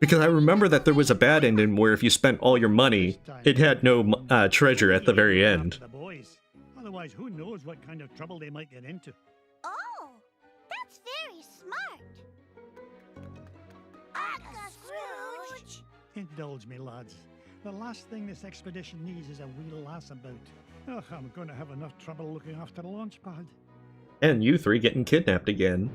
Speaker 1: Because I remember that there was a bad ending where if you spent all your money, it had no treasure at the very end.
Speaker 2: The boys. Otherwise, who knows what kind of trouble they might get into.
Speaker 3: Oh, that's very smart. Uncle Scrooge!
Speaker 2: Indulge me, lads. The last thing this expedition needs is a wee lass about. Ugh, I'm going to have enough trouble looking after the launch pad.
Speaker 1: And you three getting kidnapped again.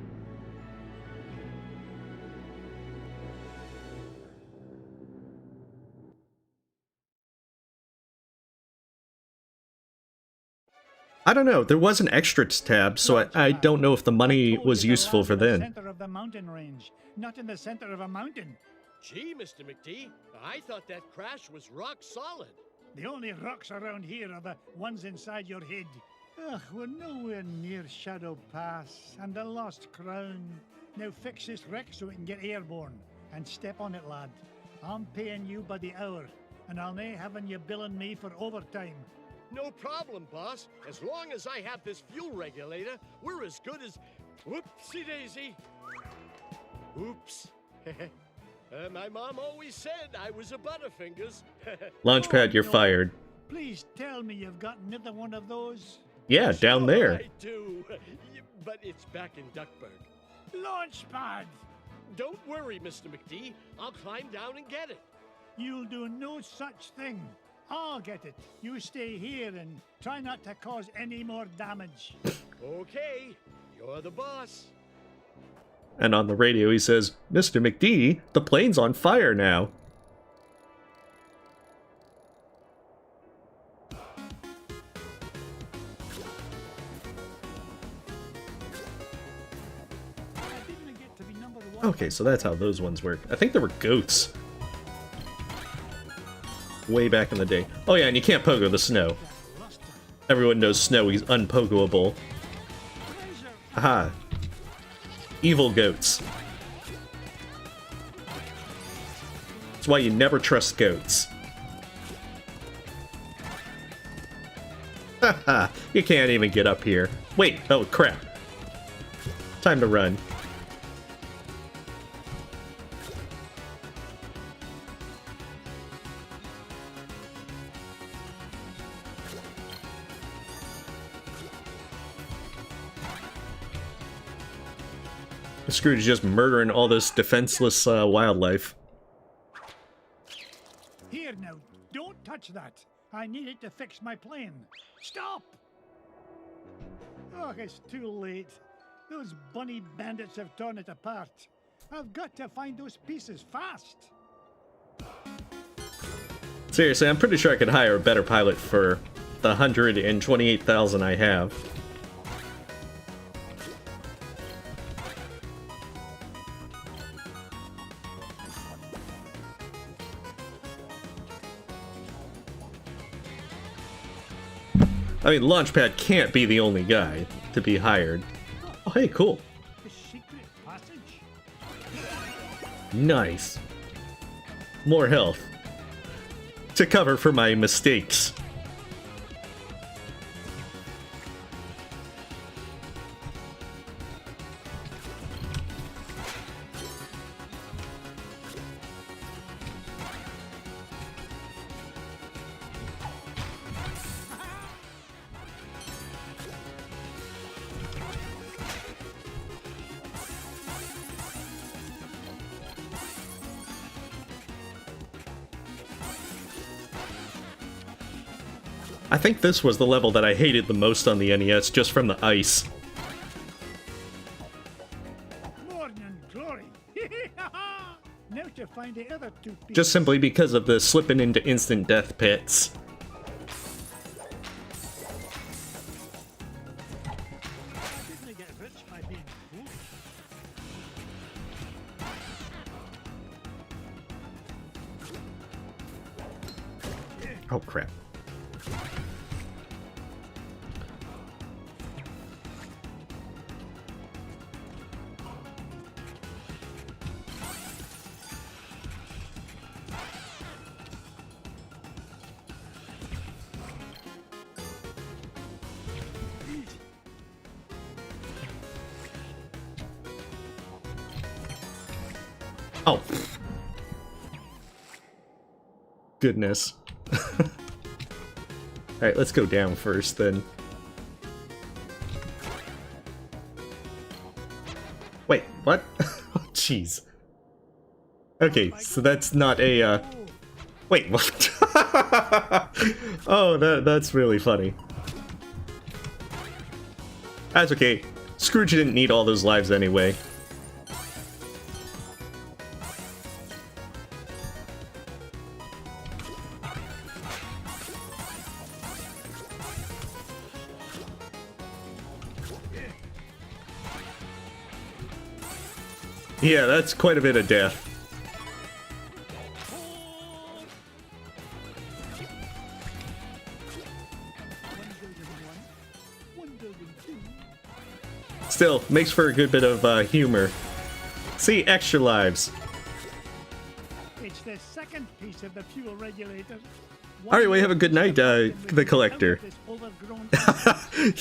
Speaker 1: I don't know, there was an extras tab, so I don't know if the money was useful for
Speaker 2: the
Speaker 1: then.
Speaker 2: center of the mountain range, not in the center of a mountain.
Speaker 8: Gee, Mr. McD, I thought that crash was rock solid.
Speaker 2: The only rocks around here are the ones inside your head. Ugh, we're nowhere near Shadow Pass and the Lost Crown. Now fix this wreck so we can get airborne. And step on it, lad. I'm paying you by the hour, and I'll nae having you billing me for overtime.
Speaker 8: No problem, boss. As long as I have this fuel regulator, we're as good as... Whoopsie-daisy. Oops. My mom always said I was a Butterfingers.
Speaker 1: Launchpad, you're fired.
Speaker 2: Please tell me you've got another one of those.
Speaker 1: Yeah, down there.
Speaker 8: I do, but it's back in Duckburg.
Speaker 2: Launchpad!
Speaker 8: Don't worry, Mr. McD. I'll climb down and get it.
Speaker 2: You'll do no such thing. I'll get it. You stay here and try not to cause any more damage.
Speaker 8: Okay, you're the boss.
Speaker 1: And on the radio he says, Mr. McD, the plane's on fire now. Okay, so that's how those ones work. I think there were goats. Way back in the day. Oh yeah, and you can't pogo the snow. Everyone knows snow is unpogoable. Aha. Evil goats. That's why you never trust goats. Haha, you can't even get up here. Wait, oh crap. Time to run. Scrooge is just murdering all this defenseless wildlife.
Speaker 2: Here now, don't touch that. I need it to fix my plane. Stop! Oh, it's too late. Those bunny bandits have torn it apart. I've got to find those pieces fast.
Speaker 1: Seriously, I'm pretty sure I could hire a better pilot for the 128,000 I have. I mean, Launchpad can't be the only guy to be hired. Oh, hey, cool.
Speaker 2: The secret passage?
Speaker 1: Nice. More health. To cover for my mistakes. I think this was the level that I hated the most on the NES, just from the ice.
Speaker 2: Morning glory! Now to find the other two pieces.
Speaker 1: Just simply because of the slipping into instant death pits.
Speaker 2: Didn't they get rich by being foolish?
Speaker 1: Oh crap. Oh. Goodness. Alright, let's go down first then. Wait, what? Oh, jeez. Okay, so that's not a, Wait, what? Oh, that's really funny. That's okay. Scrooge didn't need all those lives anyway. Yeah, that's quite a bit of death. Still, makes for a good bit of humor. See, extra lives.
Speaker 2: It's the second piece of the fuel regulator.
Speaker 1: Alright, well, have a good night, the collector.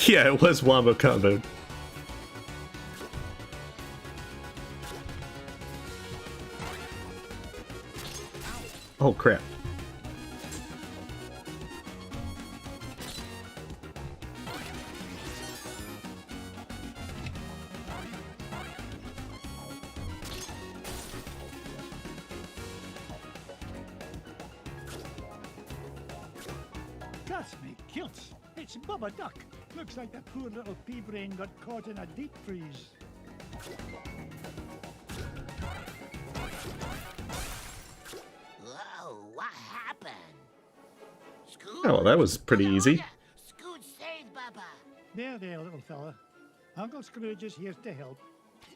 Speaker 1: Yeah, it was Wombo Combo. Oh crap.
Speaker 2: Gus me kilts. It's Bubba Duck. Looks like that poor little pea brain got caught in a deep freeze.
Speaker 4: Whoa, what happened? Scooch?
Speaker 1: Oh, well, that was pretty easy.
Speaker 4: Scooch saved Bubba.
Speaker 2: There, little fella. Uncle Scrooge is here to help.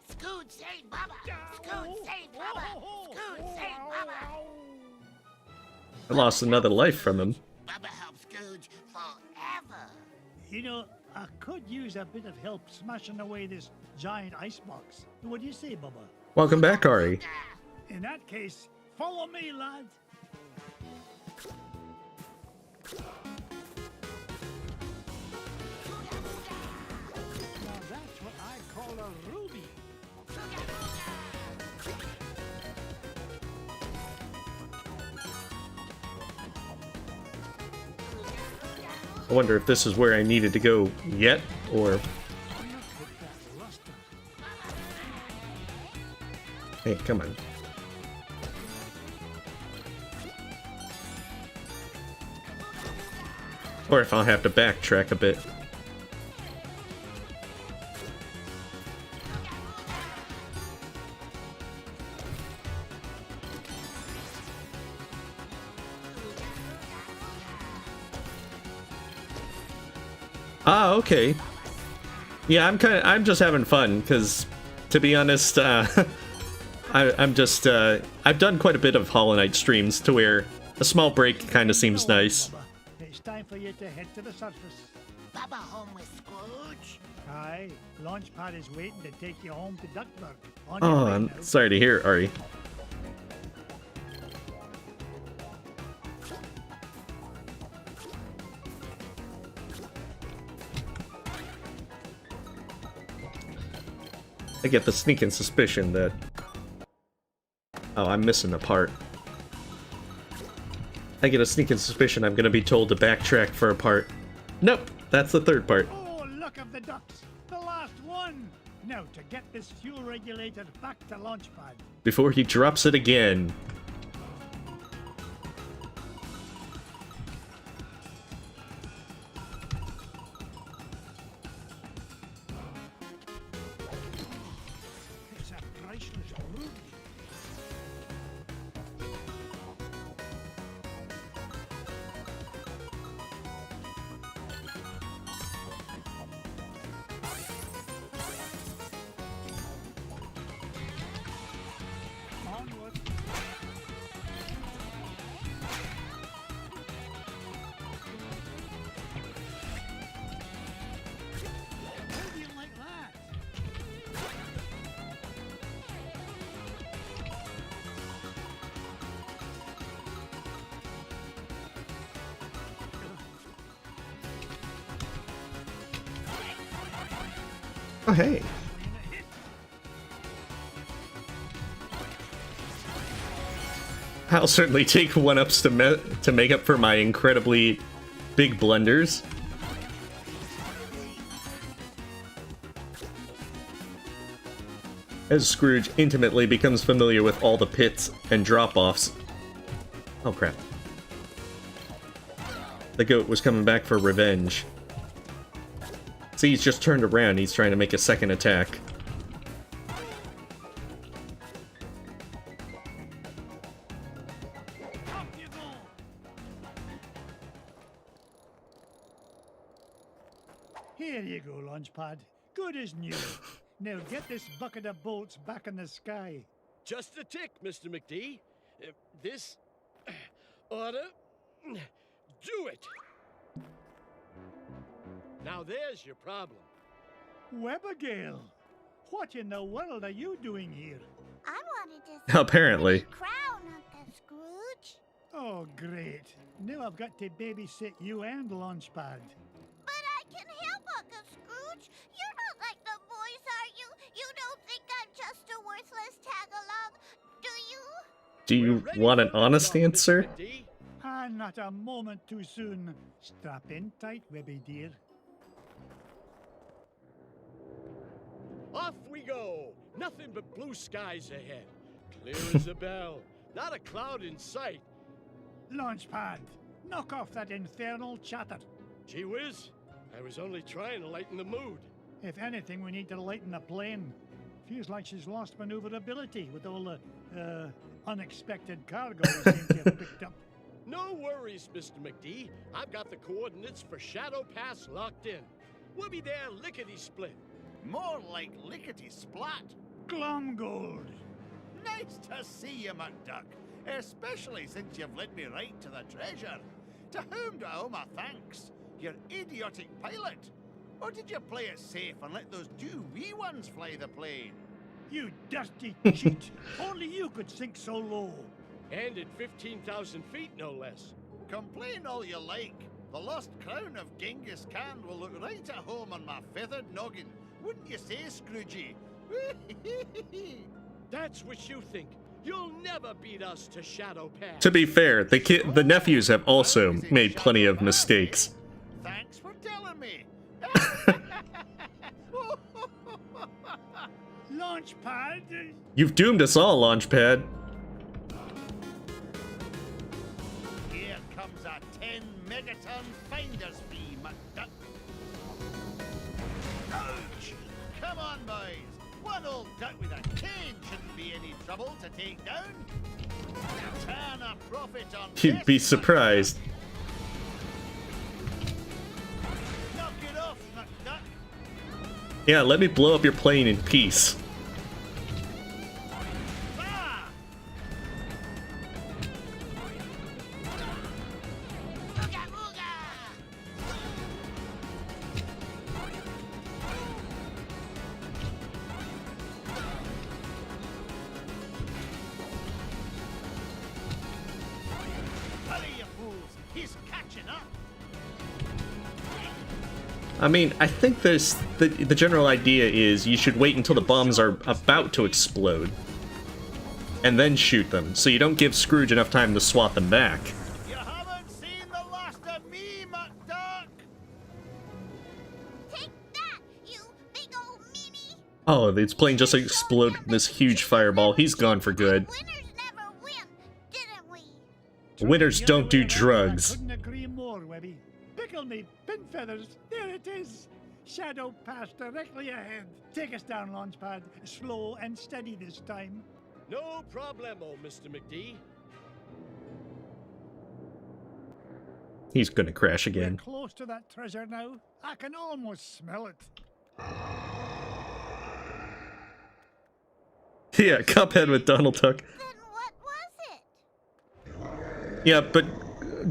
Speaker 4: Scoot, save Bubba! Scoot, save Bubba! Scoot, save Bubba!
Speaker 1: I lost another life from him.
Speaker 4: Bubba helps Scooge forever.
Speaker 2: You know, I could use a bit of help smashing away this giant icebox. What do you say, Bubba?
Speaker 1: Welcome back, Ari.
Speaker 2: In that case, follow me, lad. Now that's what I call a ruby.
Speaker 1: I wonder if this is where I needed to go yet, or... Hey, come on. Or if I'll have to backtrack a bit. Ah, okay. Yeah, I'm just having fun, because, to be honest, I've done quite a bit of Hollow Knight streams, to where a small break kind of seems nice.
Speaker 2: It's time for you to head to the surface.
Speaker 4: Bubba home with Scrooge?
Speaker 2: Aye, Launchpad is waiting to take you home to Duckburg. On
Speaker 1: Oh,
Speaker 2: your way
Speaker 1: I'm
Speaker 2: now.
Speaker 1: sorry to hear, Ari. I get the sneaking suspicion that... Oh, I'm missing a part. I get a sneaking suspicion I'm gonna be told to backtrack for a part. Nope, that's the third part.
Speaker 2: Oh, look of the ducks! The last one! Now, to get this fuel regulator back to Launchpad.
Speaker 1: Before he drops it again.
Speaker 2: It's a priceless ruby. Onward. How do you like that?
Speaker 1: Oh, hey. I'll certainly take one-ups to make up for my incredibly big blunders. As Scrooge intimately becomes familiar with all the pits and drop-offs. Oh crap. The goat was coming back for revenge. See, he's just turned around, he's trying to make a second attack.
Speaker 2: Up you go! Here you go, Launchpad. Good as new. Now get this bucket of bolts back in the sky.
Speaker 8: Just a tick, Mr. McD. This oughta do it. Now there's your problem.
Speaker 2: Webigail, what in the world are you doing here?
Speaker 3: I wanted to see
Speaker 1: Apparently.
Speaker 3: the crown, Uncle Scrooge.
Speaker 2: Oh, great. Now I've got to babysit you and Launchpad.
Speaker 3: But I can help, Uncle Scrooge. You're not like the boys, are you? You don't think I'm just a worthless tag-along, do you?
Speaker 1: Do you want an honest answer?
Speaker 8: McD.
Speaker 2: Ah, not a moment too soon. Strap in tight, Webby dear.
Speaker 8: Off we go. Nothing but blue skies ahead. Clear as a bell. Not a cloud in sight.
Speaker 2: Launchpad, knock off that infernal chatter.
Speaker 8: Gee whiz. I was only trying to lighten the mood.
Speaker 2: If anything, we need to lighten the plane. Feels like she's lost maneuverability with all the, unexpected cargo we seem to have picked up.
Speaker 8: No worries, Mr. McD. I've got the coordinates for Shadow Pass locked in. We'll be there lickety-split.
Speaker 6: More like lickety-splat.
Speaker 2: Glomgold.
Speaker 11: Nice to see you, McDuck. Especially since you've led me right to the treasure. To whom do I owe my thanks? Your idiotic pilot? Or did you play it safe and let those two wee ones fly the plane?
Speaker 2: You dusty cheat. Only you could sink so low.
Speaker 8: And at 15,000 feet, no less.
Speaker 11: Complain all you like. The lost crown of Genghis Khan will look right at home on my feathered noggin. Wouldn't you say, Scroogey?
Speaker 8: That's what you think. You'll never beat us to Shadow Pass.
Speaker 1: To be fair, the nephews have also made plenty of mistakes.
Speaker 11: Thanks for telling me.
Speaker 2: Launchpad.
Speaker 1: You've doomed us all, Launchpad.
Speaker 11: Here comes a 10 megaton finder's fee, McDuck. Ouch! Come on, boys. One old duck with a cane shouldn't be any trouble to take down. Turn a profit on
Speaker 1: You'd be surprised.
Speaker 11: Knock it off, McDuck.
Speaker 1: Yeah, let me blow up your plane in peace. I mean, I think there's the general idea is you should wait until the bombs are about to explode and then shoot them, so you don't give Scrooge enough time to swat them back.
Speaker 11: You haven't seen the last of me, McDuck.
Speaker 3: Take that, you big old meanie.
Speaker 1: Oh, its plane just exploded in this huge fireball. He's gone for good.
Speaker 3: Winners never win, didn't we?
Speaker 1: Winners don't do drugs.
Speaker 2: I couldn't agree more, Webby. Pickle me, pin feathers. There it is. Shadow Pass directly ahead. Take us down, Launchpad. Slow and steady this time.
Speaker 8: No problemo, Mr. McD.
Speaker 1: He's gonna crash
Speaker 2: We're
Speaker 1: again.
Speaker 2: close to that treasure now. I can almost smell it.
Speaker 1: Yeah, Cuphead with Donald Duck.
Speaker 3: Then what was it?
Speaker 1: Yeah, but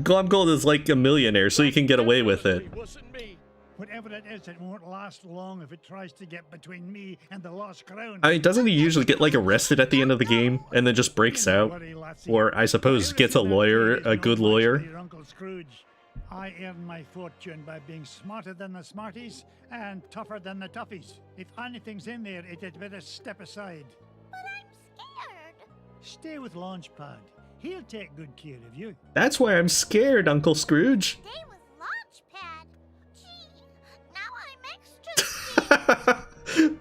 Speaker 1: Glomgold is like a millionaire, so he can get away with it.
Speaker 8: It wasn't me.
Speaker 2: Whatever it is, it won't last long if it tries to get between me and the lost crown.
Speaker 1: I mean, doesn't he usually get, like, arrested at the end of the game and then just breaks out? Or, I suppose, gets a lawyer, a good lawyer?
Speaker 2: Your Uncle Scrooge. I earn my fortune by being smarter than the smarties and tougher than the toughies. If anything's in there, it had better step aside.
Speaker 3: But I'm scared.
Speaker 2: Stay with Launchpad. He'll take good care of you.
Speaker 1: That's why I'm scared, Uncle Scrooge.
Speaker 3: Stay with Launchpad. Gee, now I'm extra scared.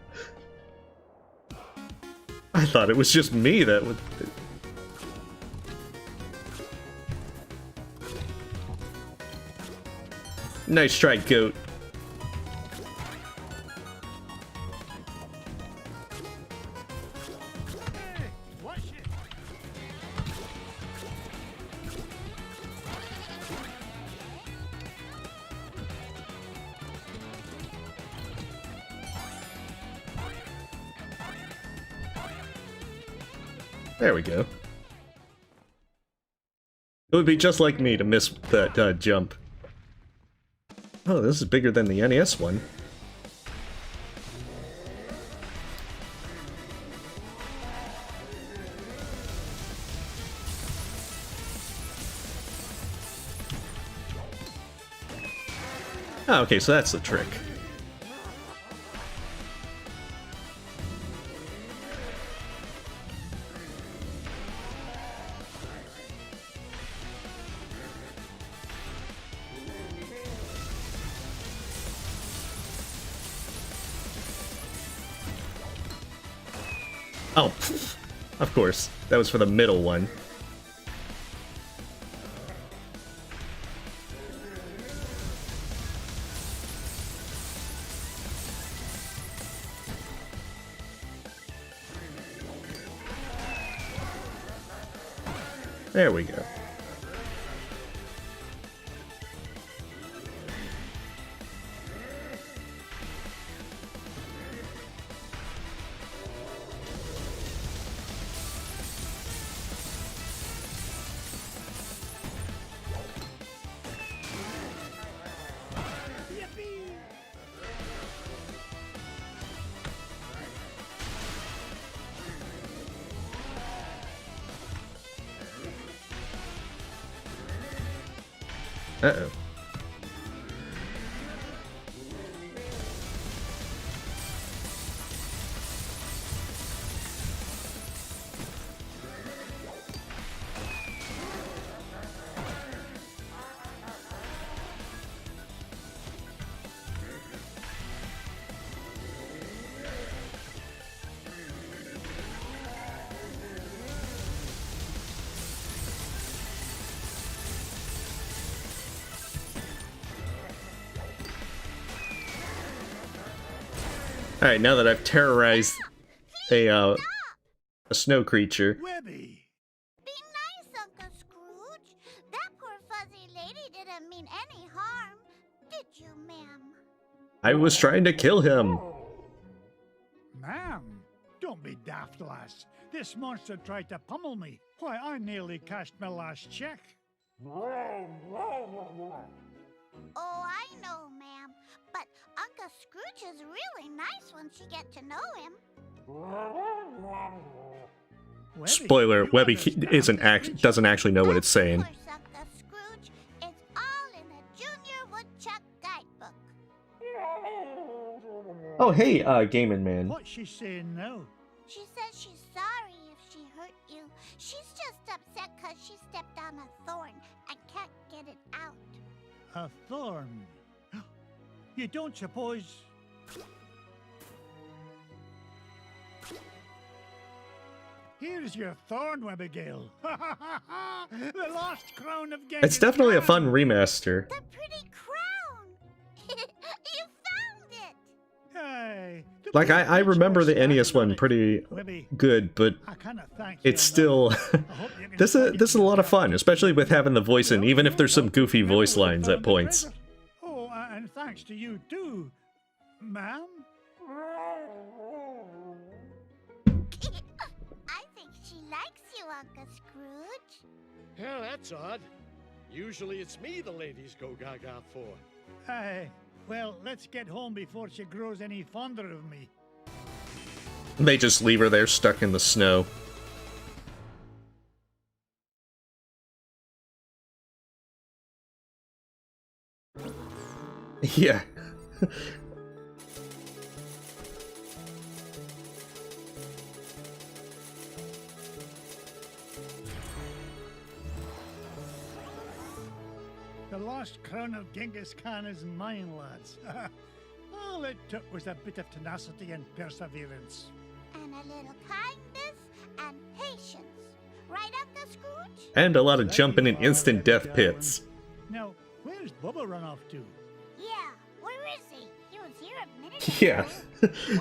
Speaker 1: I thought it was just me that would... Nice try, goat.
Speaker 2: Hey, watch it.
Speaker 1: There we go. It would be just like me to miss that jump. Oh, this is bigger than the NES one. Oh, okay, so that's the trick. Oh, of course. That was for the middle one. There we go. Uh-oh. Alright, now that I've terrorized a snow creature.
Speaker 3: Webby! Be nice, Uncle Scrooge. That poor fuzzy lady didn't mean any harm. Did you, ma'am?
Speaker 1: I was trying to kill him.
Speaker 2: Ma'am, don't be daft, lass. This monster tried to pummel me. Why, I nearly cashed my last check.
Speaker 3: Oh, I know, ma'am. But Uncle Scrooge is really nice once you get to know him.
Speaker 2: Webby,
Speaker 1: Spoiler:
Speaker 2: you
Speaker 1: Webby
Speaker 2: understand
Speaker 1: doesn't actually know what it's saying.
Speaker 3: Of course, Uncle Scrooge. It's all in the Junior Woodchuck Guidebook.
Speaker 1: Oh, hey, Gaming Man.
Speaker 2: What's she saying now?
Speaker 3: She says she's sorry if she hurt you. She's just upset because she stepped on a thorn and can't get it out.
Speaker 2: A thorn? You don't suppose... Here's your thorn, Webigail. The lost crown of Genghis
Speaker 1: It's definitely a
Speaker 2: Khan.
Speaker 1: fun remaster.
Speaker 3: The pretty crown! You found it!
Speaker 2: Hey, the
Speaker 1: Like, I
Speaker 2: privilege
Speaker 1: remember
Speaker 2: was
Speaker 1: the NES
Speaker 2: standing on
Speaker 1: one
Speaker 2: it.
Speaker 1: pretty
Speaker 2: Webby,
Speaker 1: good, but
Speaker 2: I cannot thank you
Speaker 1: it's
Speaker 2: enough.
Speaker 1: still...
Speaker 2: I hope you can
Speaker 1: this is a lot of fun, especially with having the voice in, even if there's some goofy
Speaker 2: Remember
Speaker 1: voice
Speaker 2: we
Speaker 1: lines
Speaker 2: found
Speaker 1: at
Speaker 2: the
Speaker 1: points.
Speaker 2: treasure. Oh, and thanks to you too, ma'am.
Speaker 3: I think she likes you, Uncle Scrooge.
Speaker 8: Yeah, that's odd. Usually it's me the ladies go gaga for.
Speaker 2: Aye. Well, let's get home before she grows any fonder of me.
Speaker 1: They just leave her there stuck in the snow. Yeah.
Speaker 2: The lost crown of Genghis Khan is mine, lads. All it took was a bit of tenacity and perseverance.
Speaker 3: And a little kindness and patience. Right, Uncle Scrooge?
Speaker 1: And a lot of jumping in instant death pits.
Speaker 2: Now, where's Bubba run off to?
Speaker 3: Yeah, where is he? He was here a minute ago.
Speaker 1: Yeah.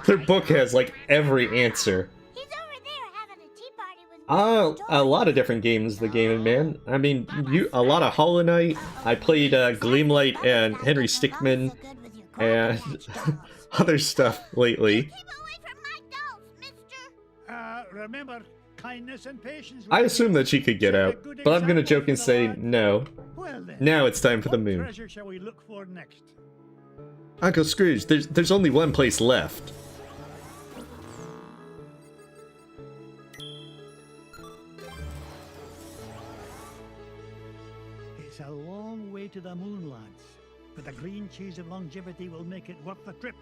Speaker 1: Their book has, like, every answer.
Speaker 3: He's over there having a tea party with
Speaker 1: A lot of different games, the Gaming Man. I mean, a lot of Hollow Knight. I played Gleamlight and Henry Stickmin and other stuff lately.
Speaker 3: Keep away from my dolls, mister.
Speaker 2: Remember, kindness and patience.
Speaker 1: I assume that she could get out, but I'm gonna joke and say no.
Speaker 2: Well then,
Speaker 1: Now it's time for the
Speaker 2: what
Speaker 1: moon.
Speaker 2: treasure shall we look for next?
Speaker 1: Uncle Scrooge, there's only one place left.
Speaker 2: It's a long way to the moon, lads. But the green cheese of longevity will make it worth the trip.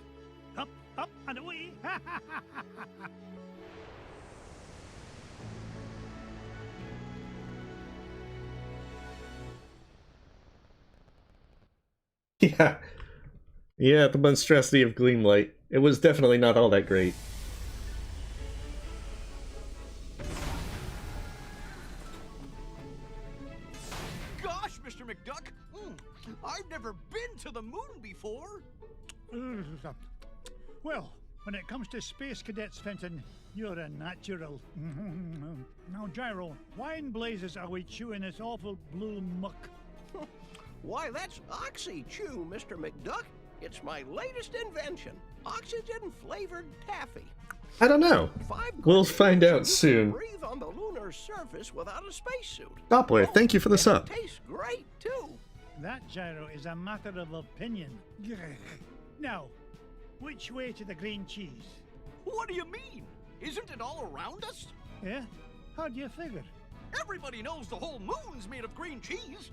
Speaker 2: Up, up, and away!
Speaker 1: Yeah. Yeah, the monstrosity of Gleamlight. It was definitely not all that great.
Speaker 6: Gosh, Mr. McDuck! I've never been to the moon before!
Speaker 2: Well, when it comes to space cadets, Fenton, you're a natural. Now, Gyro, why in blazes are we chewing this awful blue muck?
Speaker 9: Why, that's Oxy Chew, Mr. McDuck. It's my latest invention. Oxygen-flavored taffy.
Speaker 1: I don't know. We'll find out soon.
Speaker 9: Breathe on the lunar surface without a spacesuit.
Speaker 1: Doppler, thank you for the sub.
Speaker 9: Tastes great, too.
Speaker 2: That, Gyro, is a matter of opinion. Now, which way to the green cheese?
Speaker 6: What do you mean? Isn't it all around us?
Speaker 2: Yeah? How do you figure?
Speaker 6: Everybody knows the whole moon's made of green cheese.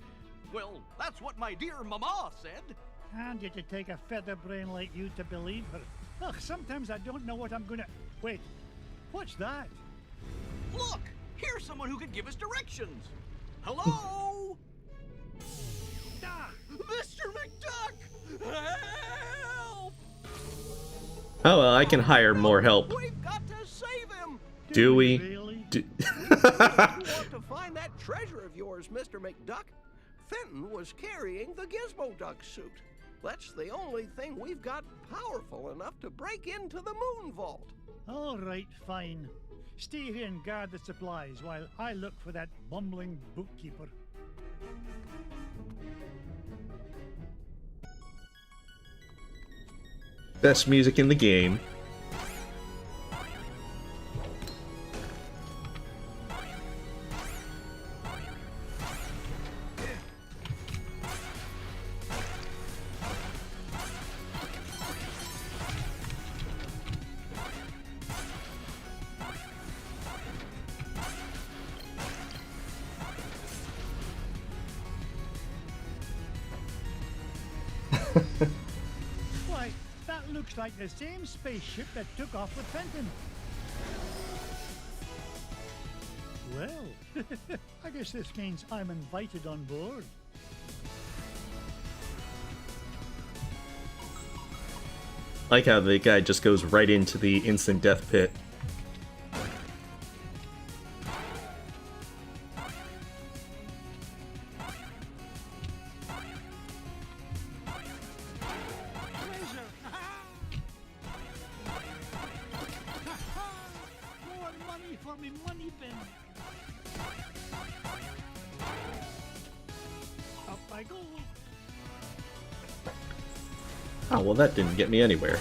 Speaker 6: Well, that's what my dear mama said.
Speaker 2: And you to take a feather brain like you to believe her. Ugh, sometimes I don't know what I'm gonna... Wait, what's that?
Speaker 6: Look, here's someone who can give us directions. Hello?
Speaker 2: Ah!
Speaker 6: Mr. McDuck! Help!
Speaker 1: Oh well, I can hire more help.
Speaker 9: We've got to save him.
Speaker 1: Do we?
Speaker 2: Really?
Speaker 1: Do
Speaker 9: You want to find that treasure of yours, Mr. McDuck? Fenton was carrying the Gizmo Duck suit. That's the only thing we've got powerful enough to break into the moon vault.
Speaker 2: All right, fine. Stay here and guard the supplies while I look for that bumbling bookkeeper.
Speaker 1: Best music in the game.
Speaker 2: Why, that looks like the same spaceship that took off with Fenton. Well, I guess this means I'm invited on board.
Speaker 1: Like how the guy just goes right into the instant death pit.
Speaker 2: More money for me money bin. Up I go.
Speaker 1: Oh, well that didn't get me anywhere.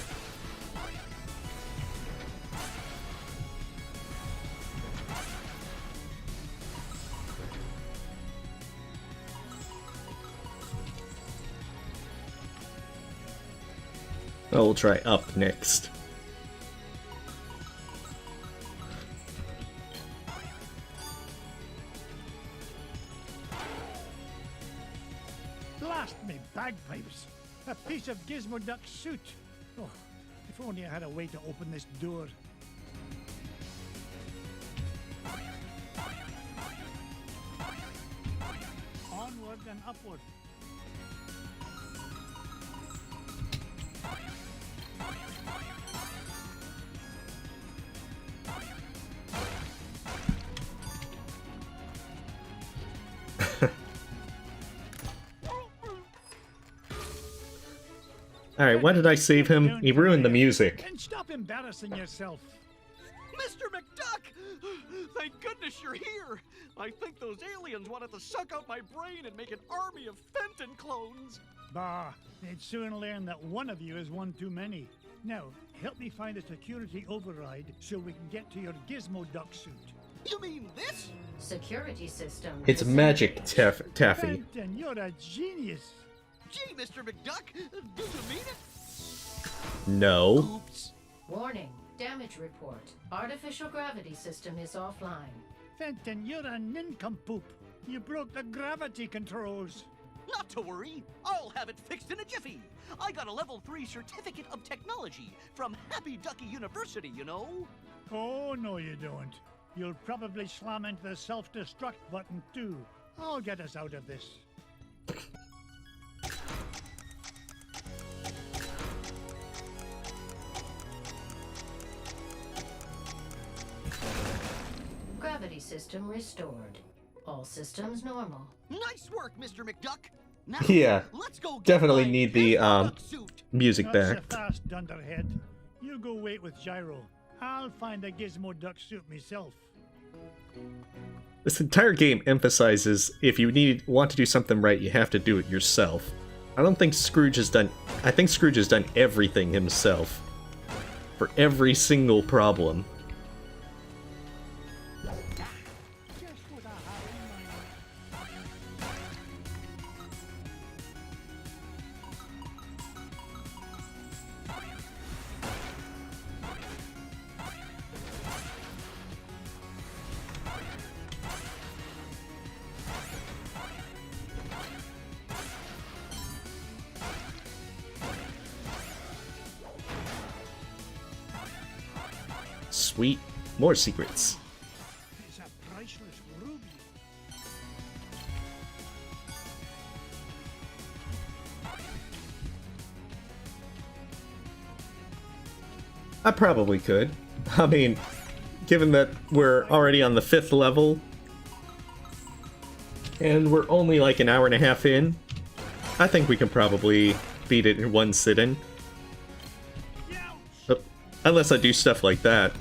Speaker 1: Oh, we'll try up next.
Speaker 2: Blast me bagpipes! A piece of Gizmo Duck suit! Oh, if only I had a way to open this door. Onward and upward.
Speaker 1: Alright, why did I save him? He ruined the music.
Speaker 2: And stop embarrassing yourself.
Speaker 6: Mr. McDuck! Thank goodness you're here! I think those aliens wanted to suck out my brain and make an army of Fenton clones!
Speaker 2: Bah, they'd soon learn that one of you is one too many. Now, help me find a security override so we can get to your Gizmo Duck suit.
Speaker 6: You mean this?
Speaker 12: Security system.
Speaker 1: It's magic, Taffy.
Speaker 2: Fenton, you're a genius.
Speaker 6: Gee, Mr. McDuck, do you mean it?
Speaker 1: No.
Speaker 6: Oops.
Speaker 12: Warning. Damage report. Artificial gravity system is offline.
Speaker 2: Fenton, you're a nincompoop. You broke the gravity controls.
Speaker 6: Not to worry, I'll have it fixed in a jiffy. I got a level 3 certificate of technology from Happy Ducky University, you know.
Speaker 2: Oh, no you don't. You'll probably slam into the self-destruct button too. I'll get us out of this.
Speaker 12: Gravity system restored. All systems normal.
Speaker 6: Nice work, Mr. McDuck. Now,
Speaker 1: Yeah,
Speaker 6: let's go get
Speaker 1: definitely
Speaker 6: my
Speaker 1: need the
Speaker 6: Duck suit.
Speaker 1: music
Speaker 2: Not
Speaker 1: back.
Speaker 2: so fast, dunderhead. You go wait with Gyro. I'll find a Gizmo Duck suit myself.
Speaker 1: This entire game emphasizes if you want to do something right, you have to do it yourself. I don't think Scrooge has done... I think Scrooge has done everything himself. For every single problem.
Speaker 2: Just what I have in mind.
Speaker 1: sweet. More secrets.
Speaker 2: It's a priceless ruby.
Speaker 1: I probably could. I mean, given that we're already on the 5th level, and we're only like an hour and a half in, I think we can probably beat it in one sitting. Unless I do stuff like that.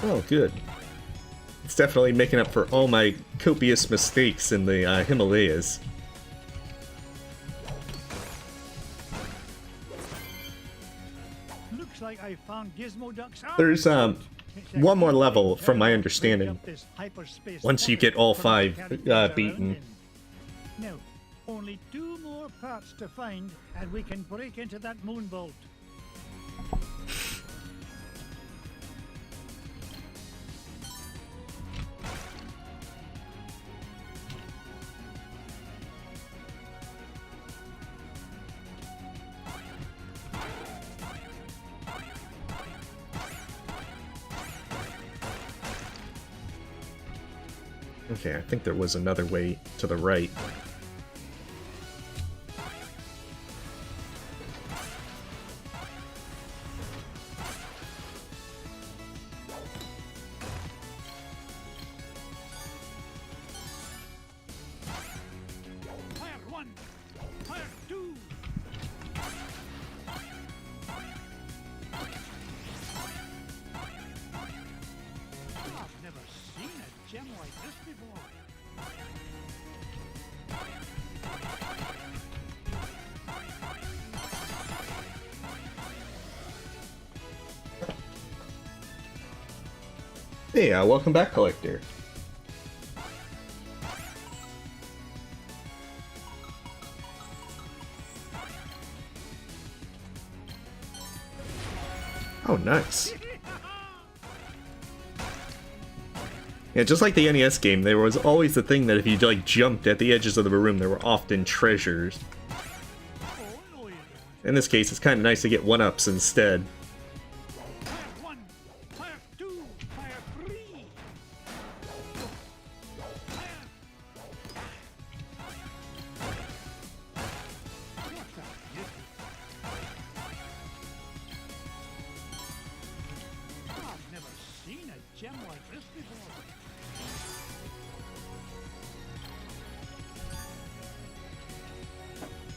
Speaker 1: Oh, good. It's definitely making up for all my copious mistakes in the Himalayas.
Speaker 2: Looks like I found Gizmo Duck's
Speaker 1: There's one more level, from my understanding, once you get all 5 beaten.
Speaker 2: Now, only 2 more parts to find, and we can break into that moonbolt.
Speaker 1: Okay, I think there was another way to the right.
Speaker 2: Fire 1! Fire 2! I've never seen a gem like this before.
Speaker 1: Hey, welcome back, Collector. Oh, nice. Yeah, just like the NES game, there was always the thing that if you like jumped at the edges of the room, there were often treasures. In this case, it's kind of nice to get 1-ups instead.
Speaker 2: Fire 1! Fire 2! Fire 3! Fire! What a beauty! I've never seen a gem like this before.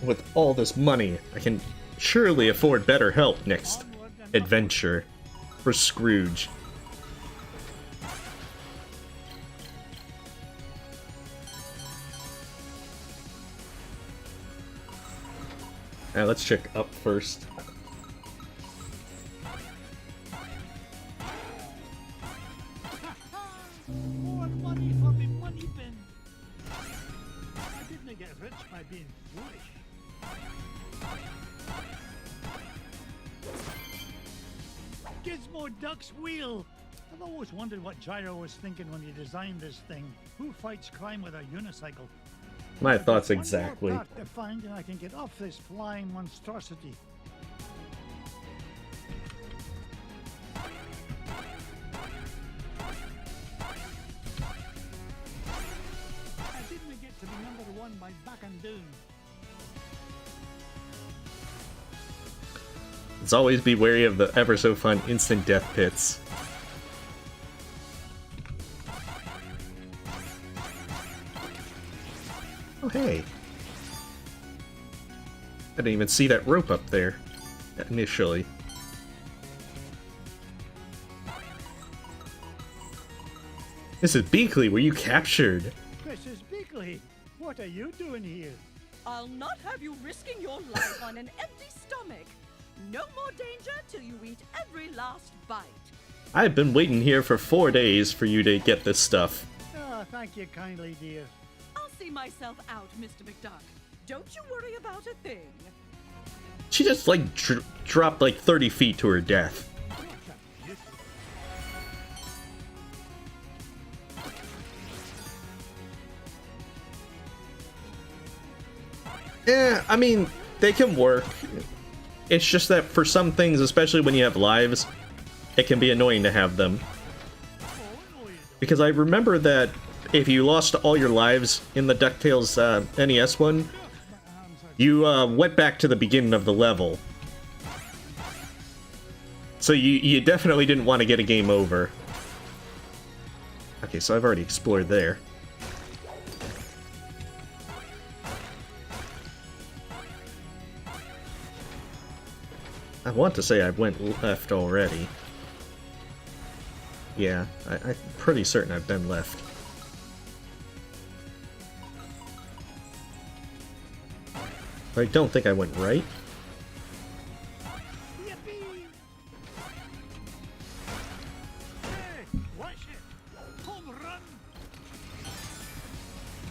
Speaker 1: With all this money, I can surely afford better help next adventure for Scrooge. Now let's check up first.
Speaker 2: More money for the money bin. I didn't get rich by being foolish. Gizmo Duck's wheel. I've always wondered what Gyro was thinking when he designed this thing. Who fights crime with a unicycle?
Speaker 1: My thoughts
Speaker 2: One more
Speaker 1: exactly.
Speaker 2: part to find and I can get off this flying monstrosity. I didn't get to be number 1 by back and down.
Speaker 1: Let's always be wary of the ever so fun instant death pits. Oh hey. I didn't even see that rope up there initially. Mrs. Beakley, were you captured?
Speaker 2: Mrs. Beakley, what are you doing here?
Speaker 7: I'll not have you risking your life on an empty stomach. No more danger till you eat every last bite.
Speaker 1: I've been waiting here for 4 days for you to get this stuff.
Speaker 2: Oh, Thank you kindly, dear.
Speaker 7: I'll see myself out, Mr. McDuck. Don't you worry about a thing.
Speaker 1: She just, like, dropped, like, 30 feet to her death. Yeah, I mean, they can work. It's just that for some things, especially when you have lives, it can be annoying to have them. Because I remember that if you lost all your lives in the DuckTales NES one, you went back to the beginning of the level. So you definitely didn't want to get a game over. Okay, so I've already explored there. I want to say I went left already. Yeah, I'm pretty certain I've been left. But I don't think I went right.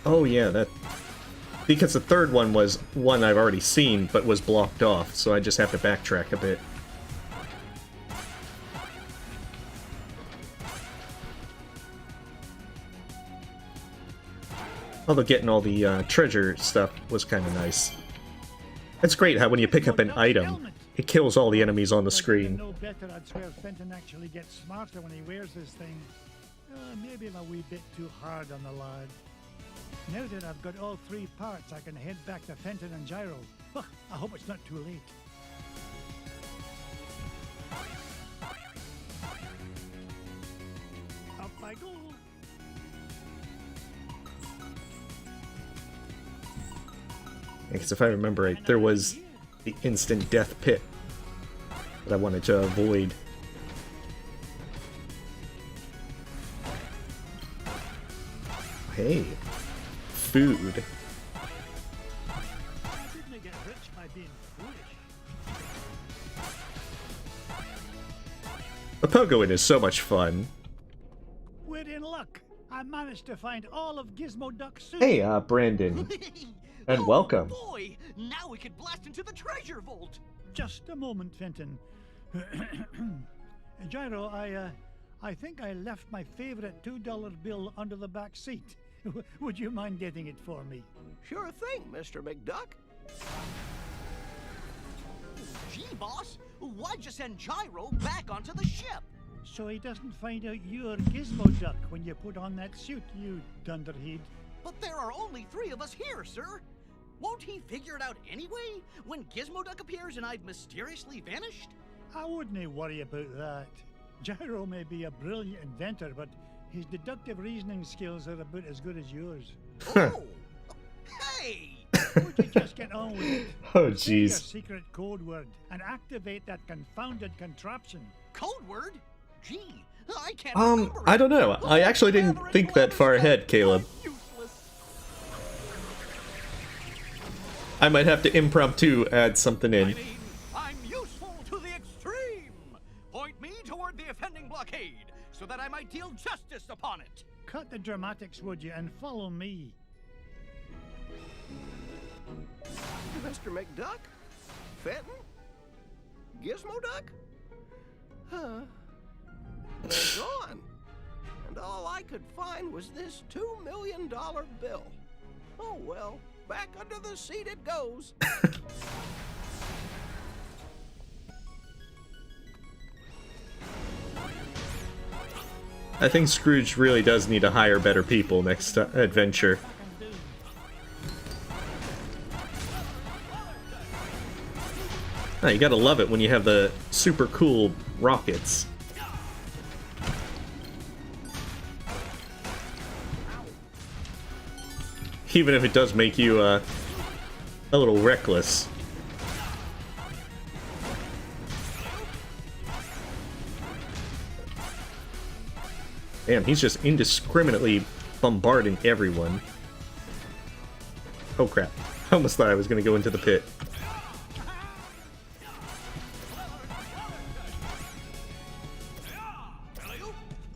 Speaker 1: Oh yeah, that... Because the third one was one I've already seen, but was blocked off, so I just have to backtrack a bit. Although getting all the treasure stuff was kind of nice. It's great how when you pick up an item, it kills all the enemies on the screen.
Speaker 2: No better, I'd swear Fenton actually gets smarter when he wears this thing. Maybe I'm a wee bit too hard on the lad. Now that I've got all three parts, I can head back to Fenton and Gyro. I hope it's not too late. Up I go.
Speaker 1: Because if I remember right, there was the instant death pit that I wanted to avoid. Hey, food. The pogoing is so much fun.
Speaker 2: We're in luck. I managed to find all of Gizmo Duck's suit.
Speaker 1: Hey, Brandon. And welcome.
Speaker 6: Boy, now we can blast into the treasure vault.
Speaker 2: Just a moment, Fenton. Gyro, I think I left my favorite $2 bill under the back seat. Would you mind getting it for me?
Speaker 9: Sure thing, Mr. McDuck.
Speaker 6: Gee, boss, why'd you send Gyro back onto the ship?
Speaker 2: So he doesn't find out you're Gizmo Duck when you put on that suit, you dunderhead.
Speaker 6: But there are only 3 of us here, sir. Won't he figure it out anyway, when Gizmo Duck appears and I've mysteriously vanished?
Speaker 2: I wouldn't worry about that. Gyro may be a brilliant inventor, but his deductive reasoning skills are about as good as yours.
Speaker 6: Oh! Hey!
Speaker 2: Would you just get on with it?
Speaker 1: Oh,
Speaker 2: Say your
Speaker 1: jeez.
Speaker 2: secret code word and activate that confounded contraption.
Speaker 6: Code word? Gee, I can't remember.
Speaker 1: I don't know. I actually didn't think that far ahead, Caleb. I might have to impromptu add something in.
Speaker 6: I mean, I'm useful to the extreme. Point me toward the offending blockade, so that I might deal justice upon it.
Speaker 2: Cut the dramatics, would you, and follow me.
Speaker 9: Mr. McDuck? Fenton? Gizmo Duck? They're gone. And all I could find was this $2 million bill. Oh well, back under the seat it goes.
Speaker 1: I think Scrooge really does need to hire better people next adventure. Oh, you gotta love it when you have the super cool rockets. Even if it does make you a little reckless. Damn, he's just indiscriminately bombarding everyone. Oh crap. I almost thought I was gonna go into the pit.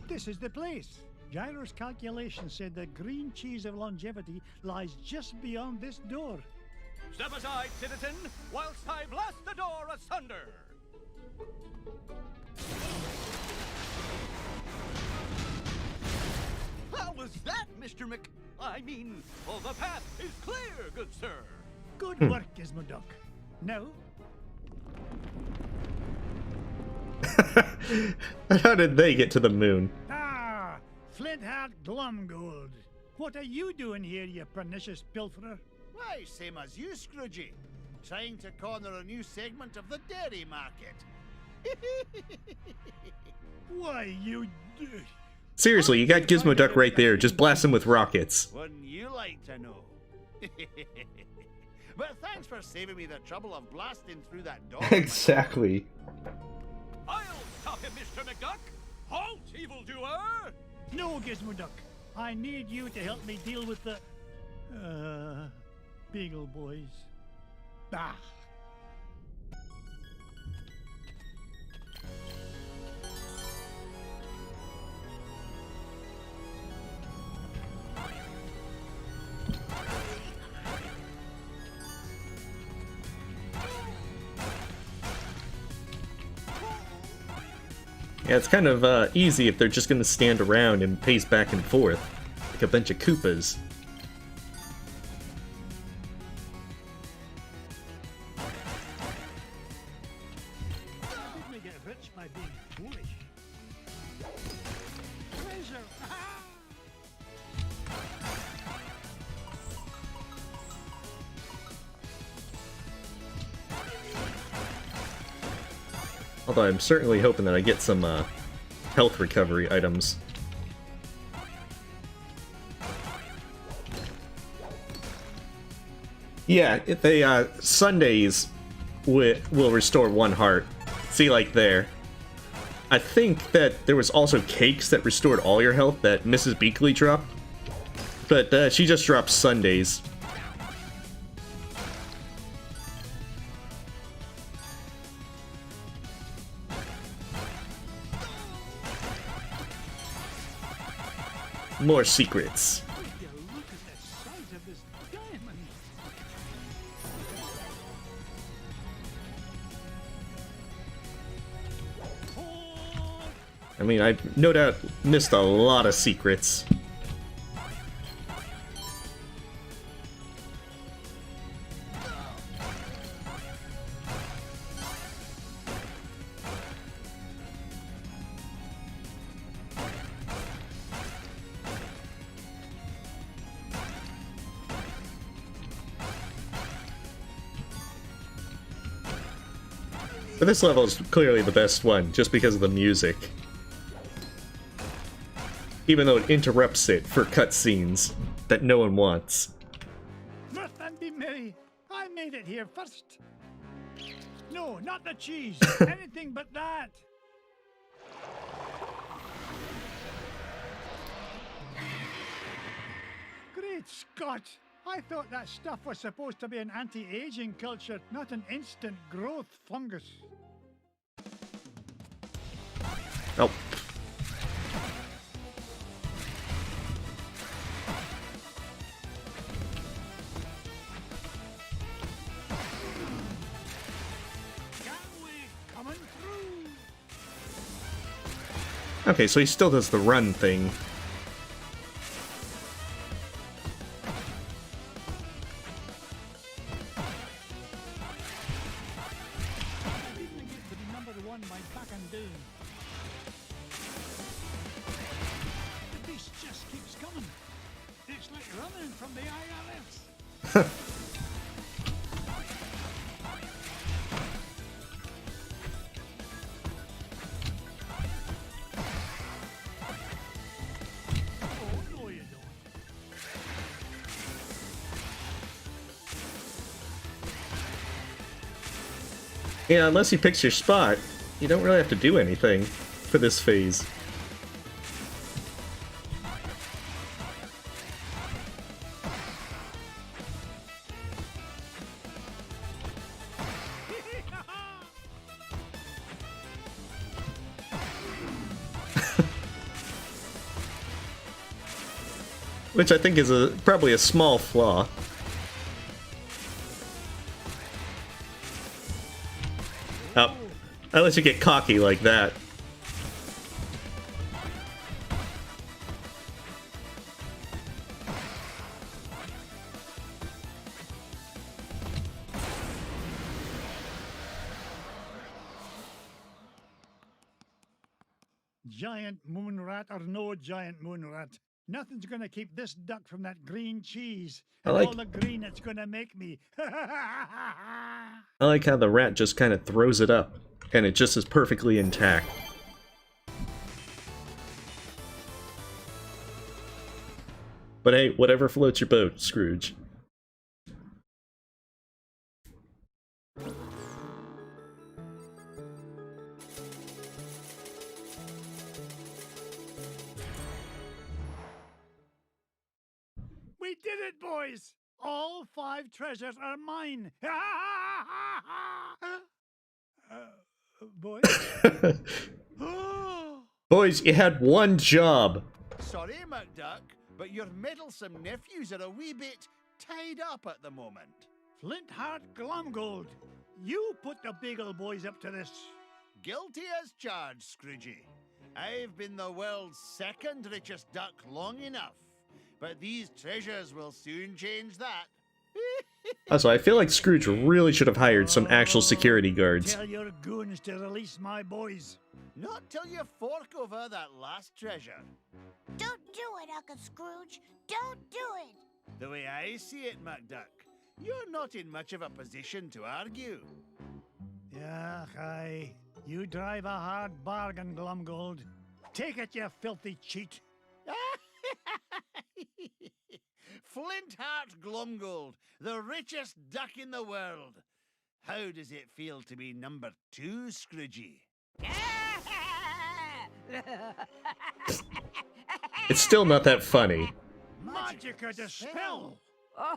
Speaker 2: This is the place. Gyro's calculation said the green cheese of longevity lies just beyond this door.
Speaker 6: Step aside, citizen, whilst I blast the door asunder. How was that, Mr. I mean, oh, the path is clear, good sir.
Speaker 2: Good work, Gizmoduck. Now,
Speaker 1: How did they get to the moon?
Speaker 2: Flintheart Glumgold. What are you doing here, you pernicious pilferer?
Speaker 11: Why, same as you, Scroogey. Trying to corner a new segment of the dairy market.
Speaker 2: Why, you...
Speaker 1: Seriously, you got Gizmoduck right there. Just blast him with rockets.
Speaker 11: Wouldn't you like to know? But thanks for saving me the trouble of blasting through that door.
Speaker 1: Exactly.
Speaker 6: I'll stop him, Mr. McDuck. Halt, evildoer!
Speaker 2: No, Gizmoduck. I need you to help me deal with the... Beagle Boys. Bah!
Speaker 1: Yeah, it's kind of easy if they're just gonna stand around and pace back and forth, like a bunch of Koopas.
Speaker 2: Didn't get rich by being foolish. Treasure!
Speaker 1: Although I'm certainly hoping that I get some health recovery items. Yeah, if they Sundays will restore 1 heart. See, like there. I think that there was also cakes that restored all your health that Mrs. Beakley dropped, but she just dropped Sundays. More secrets.
Speaker 2: Would you look at the size of this diamond?
Speaker 1: I mean, I've no doubt missed a lot of secrets. But this level is clearly the best one, just because of the music. Even though it interrupts it for cutscenes that no one wants.
Speaker 2: Mirth and be merry. I made it here first. No, not the cheese. Anything but that. Great Scott! I thought that stuff was supposed to be an anti-aging culture, not an instant growth fungus.
Speaker 1: Oh.
Speaker 2: Coming through.
Speaker 1: Okay, so he still does the run thing. Yeah, unless he picks your spot, you don't really have to do anything for this phase. Which I think is probably a small flaw. Oh, I let you get cocky like that.
Speaker 2: Giant moon rat or no giant moon rat, nothing's gonna keep this duck from that green cheese and all the green it's gonna make me.
Speaker 1: I like how the rat just kind of throws it up, and it just is perfectly intact. But hey, whatever floats your boat, Scrooge.
Speaker 2: We did it, boys! All 5 treasures are mine! Boys?
Speaker 1: Boys, you had one job.
Speaker 11: Sorry, McDuck, but your meddlesome nephews are a wee bit tied up at the moment.
Speaker 2: Flintheart Glomgold, you put the Beagle boys up to this.
Speaker 11: Guilty as charged, Scroogey. I've been the world's 2nd richest duck long enough, but these treasures will soon change that.
Speaker 1: Also, I feel like Scrooge really should have hired some actual security guards.
Speaker 2: Tell your goons to release my boys.
Speaker 11: Not till you fork over that last treasure.
Speaker 3: Don't do it, Uncle Scrooge. Don't do it.
Speaker 11: The way I see it, McDuck, you're not in much of a position to argue.
Speaker 2: Yeah, aye. You drive a hard bargain, Glomgold. Take it, you filthy cheat.
Speaker 11: Flintheart Glomgold, the richest duck in the world. How does it feel to be number 2, Scroogey?
Speaker 1: It's still not that funny.
Speaker 2: Magica dispel!
Speaker 5: Oh,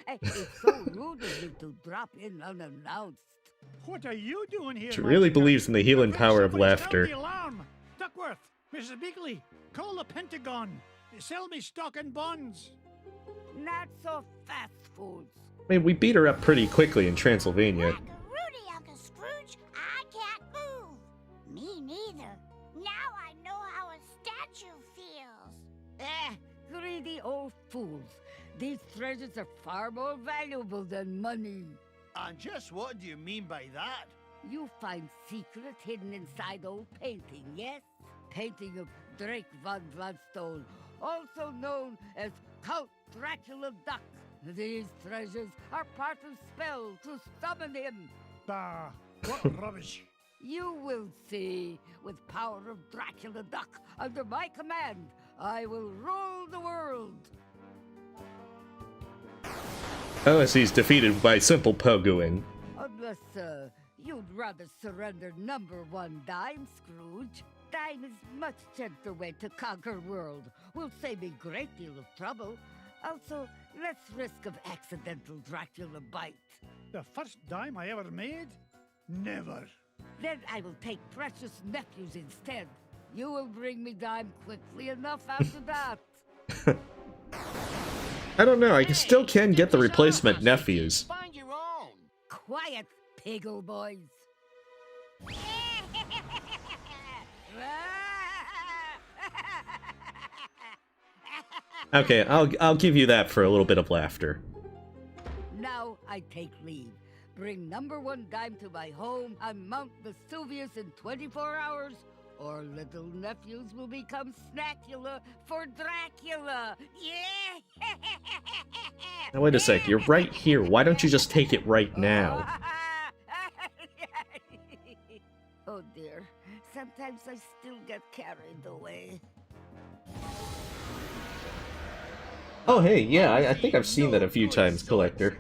Speaker 5: it's so rude of you to drop in unannounced.
Speaker 2: What are you doing here,
Speaker 1: She really
Speaker 2: Magica?
Speaker 1: believes in the healing power of
Speaker 2: Somebody sound
Speaker 1: laughter.
Speaker 2: the alarm. Duckworth, Mrs. Beakley, call the Pentagon. Sell me stock and bonds.
Speaker 5: Not so fast, fools.
Speaker 1: I mean, we beat her up pretty quickly in Transylvania.
Speaker 3: Rudy, Uncle Scrooge, I can't move. Me neither. Now I know how a statue feels.
Speaker 5: Greedy old fools. These treasures are far more valuable than money.
Speaker 11: And just what do you mean by that?
Speaker 5: You find secret hidden inside old painting, yes? Painting of Drake von Gladstone, also known as Count Dracula Duck. These treasures are part of spell to summon him.
Speaker 2: Bah, what rubbish.
Speaker 5: You will see. With power of Dracula Duck under my command, I will rule the world.
Speaker 1: Unless he's defeated by simple pogoing.
Speaker 5: Unless, you'd rather surrender number 1 dime, Scrooge. Dime is much gentler way to conquer world. Will save me great deal of trouble. Also, less risk of accidental Dracula bite.
Speaker 2: The first dime I ever made? Never.
Speaker 5: Then I will take precious nephews instead. You will bring me dime quickly enough after that.
Speaker 1: I don't know, I still can get the replacement nephews.
Speaker 4: Find your own.
Speaker 5: Quiet, piggle boys.
Speaker 1: Okay, I'll give you that for a little bit of laughter.
Speaker 5: Now I take leave. Bring number 1 dime to my home on Mount Vesuvius in 24 hours, or little nephews will become snackula for Dracula. Yeah!
Speaker 1: Now wait a sec, you're right here. Why don't you just take it right now?
Speaker 5: Oh dear, sometimes I still get carried away.
Speaker 1: Oh hey, yeah, I think I've seen that a few times, Collector.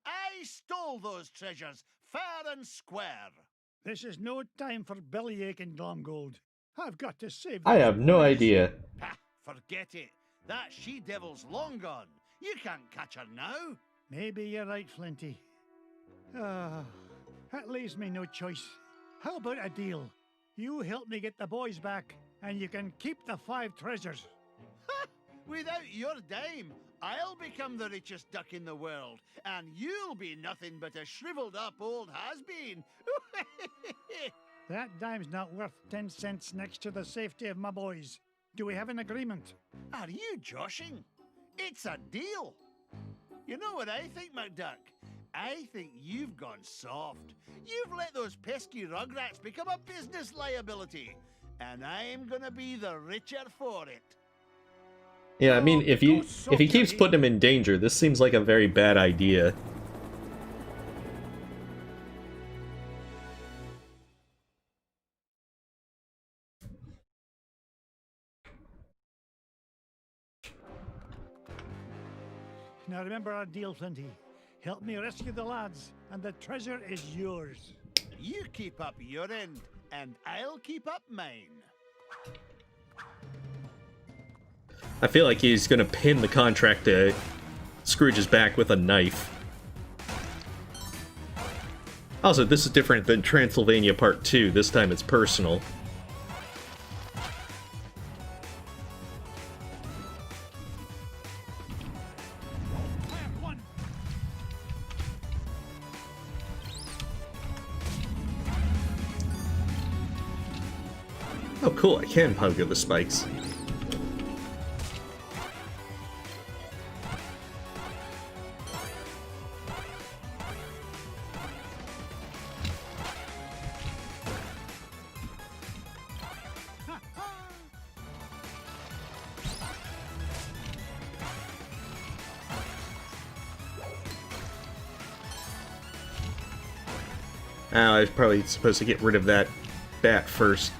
Speaker 11: I stole those treasures fair and square.
Speaker 2: This is no time for bellyache and Glomgold. I've got to save
Speaker 1: I have no idea.
Speaker 11: Ha, forget it. That she-devil's long gone. You can't catch her now.
Speaker 2: Maybe you're right, Flinty. That leaves me no choice. How about a deal? You help me get the boys back, and you can keep the 5 treasures.
Speaker 11: Ha! Without your dime, I'll become the richest duck in the world, and you'll be nothing but a shriveled up old has-been.
Speaker 2: That dime's not worth 10 cents next to the safety of my boys. Do we have an agreement?
Speaker 11: Are you joshing? It's a deal. You know what I think, McDuck? I think you've gone soft. You've let those pesky rugrats become a business liability, and I'm gonna be the richer for it.
Speaker 1: Yeah, I mean, if he keeps putting him in danger, this seems like a very bad idea.
Speaker 2: Now remember our deal, Flinty. Help me rescue the lads, and the treasure is yours.
Speaker 11: You keep up your end, and I'll keep up mine.
Speaker 1: I feel like he's gonna pin the contract to Scrooge's back with a knife. Also, this is different than Transylvania Part 2. This time it's personal. Oh cool, I can pogo the spikes. I was probably supposed to get rid of that bat first.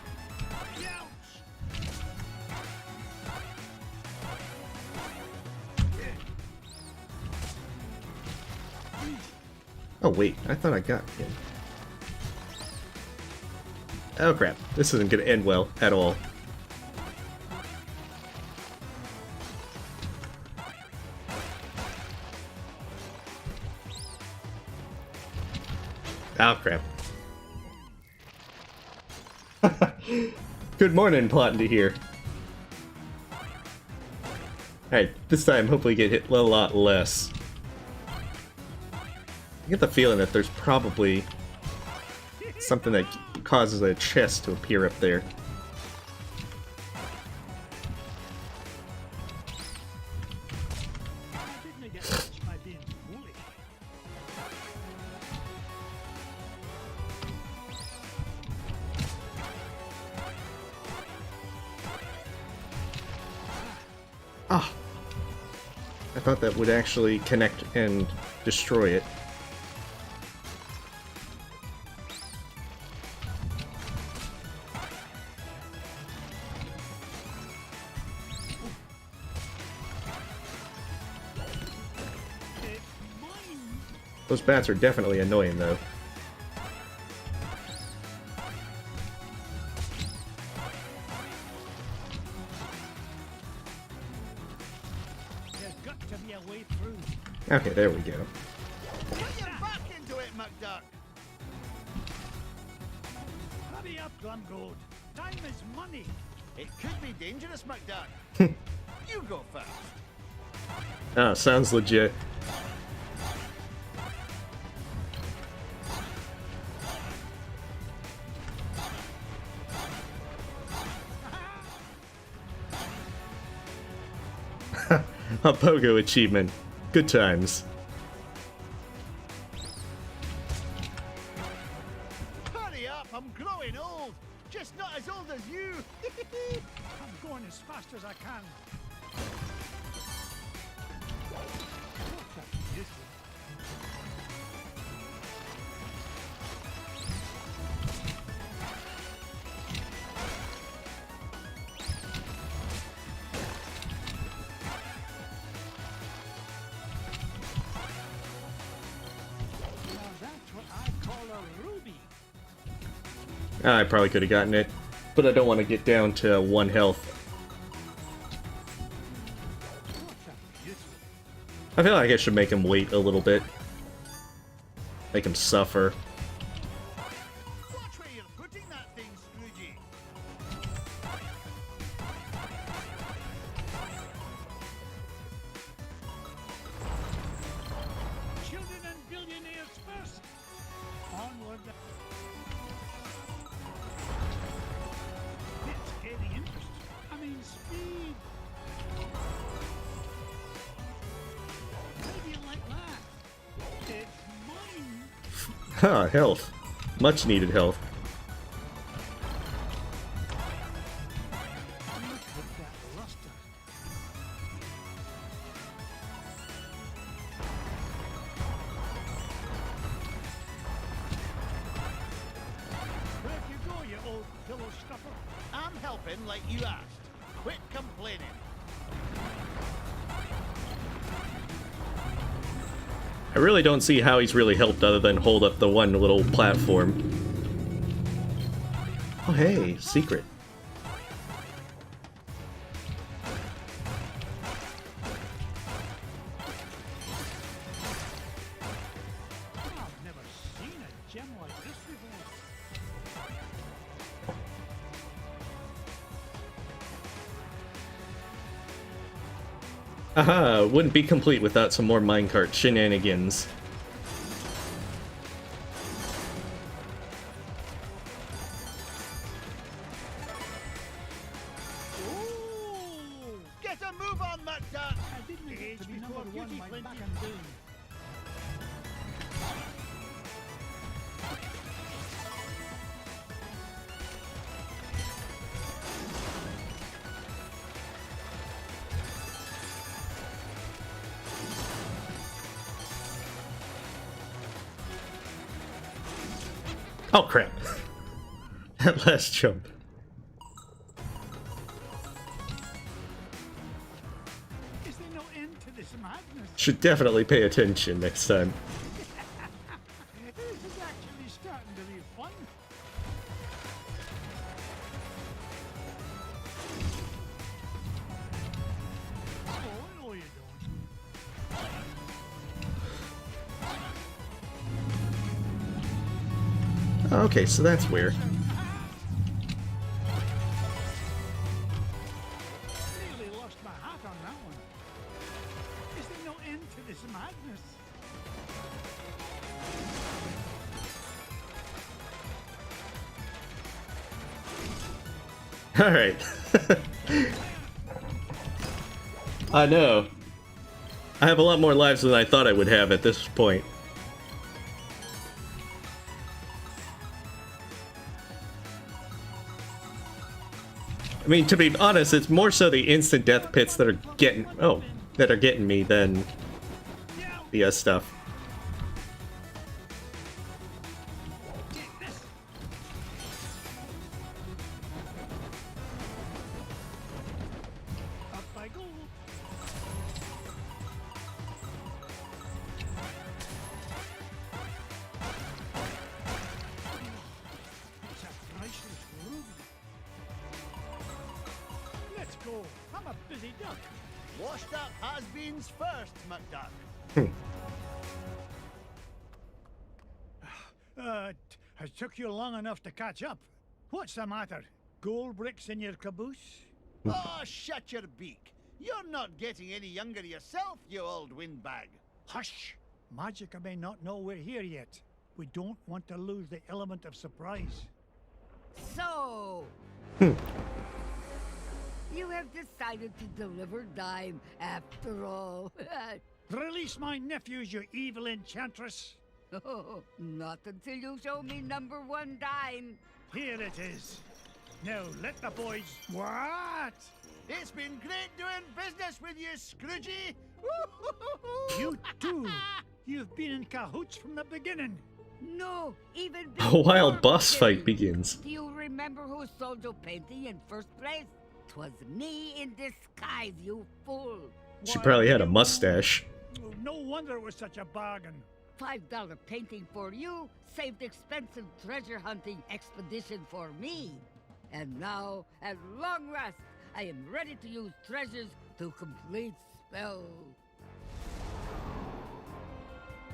Speaker 1: Oh wait, I thought I got him. Oh crap, this isn't gonna end well at all. Oh crap. Good morning, plotting to here. Alright, this time hopefully get hit a lot less. I get the feeling that there's probably something that causes a chest to appear up there. Ah! I thought that would actually connect and destroy it. Those bats are definitely annoying, though.
Speaker 2: There's got to be a way through.
Speaker 1: Okay, there we go.
Speaker 11: Put your back into it, McDuck!
Speaker 2: Hurry up, Glumgold. Time is money.
Speaker 11: It could be dangerous, McDuck. You go first.
Speaker 1: Ah, sounds legit. A pogo achievement. Good times.
Speaker 11: Hurry up, I'm growing old. Just not as old as you.
Speaker 2: I'm going as fast as I can.
Speaker 1: I probably could have gotten it, but I don't want to get down to 1 health. I feel like I should make him wait a little bit. Make him suffer.
Speaker 11: Watch where you're putting that thing, Scroogey.
Speaker 1: Huh, health. Much needed health.
Speaker 11: I'm helping like you asked. Quit complaining.
Speaker 1: I really don't see how he's really helped other than hold up the one little platform. Oh hey, secret.
Speaker 2: I've never seen a gem like this before.
Speaker 1: Aha, wouldn't be complete without some more minecart shenanigans.
Speaker 11: Ooh, get a move on, McDuck.
Speaker 2: I didn't age
Speaker 11: to be
Speaker 2: before
Speaker 11: number
Speaker 2: beauty
Speaker 11: one, my
Speaker 2: back
Speaker 11: back
Speaker 2: and down.
Speaker 1: Oh crap. That last jump.
Speaker 2: Is there no end to this madness?
Speaker 1: Should definitely pay attention next time.
Speaker 2: This is actually starting to be fun. Oh, no you don't.
Speaker 1: Okay, so that's weird.
Speaker 2: Nearly lost my hat on that one. Is there no end to this madness?
Speaker 1: Alright. I know. I have a lot more lives than I thought I would have at this point. I mean, to be honest, it's more so the instant death pits that are getting me than the stuff.
Speaker 2: Up I go. It's a priceless ruby. Let's go. I'm a busy duck.
Speaker 11: Washed up has-beens first, McDuck.
Speaker 2: Has took you long enough to catch up. What's the matter? Gold bricks in your caboose?
Speaker 11: Oh, shut your beak. You're not getting any younger yourself, you old windbag.
Speaker 2: Hush! Magica may not know we're here yet. We don't want to lose the element of surprise.
Speaker 5: So, you have decided to deliver dime after all.
Speaker 2: Release my nephews, you evil enchantress!
Speaker 5: Oh, not until you show me number one dime.
Speaker 2: Here it is. Now let the boys... What?
Speaker 11: It's been great doing business with you, Scroogey.
Speaker 2: You too. You've been in cahoots from the beginning.
Speaker 5: No, even
Speaker 1: A wild
Speaker 5: before
Speaker 1: boss
Speaker 5: the
Speaker 1: fight
Speaker 5: beginning.
Speaker 1: begins.
Speaker 5: Do you remember who sold your painting in first place? 'Twas me in disguise, you fool.
Speaker 1: She probably had a mustache.
Speaker 2: No wonder it was such a bargain.
Speaker 5: $5 painting for you saved expensive treasure hunting expedition for me. And now, at long last, I am ready to use treasures to complete spell.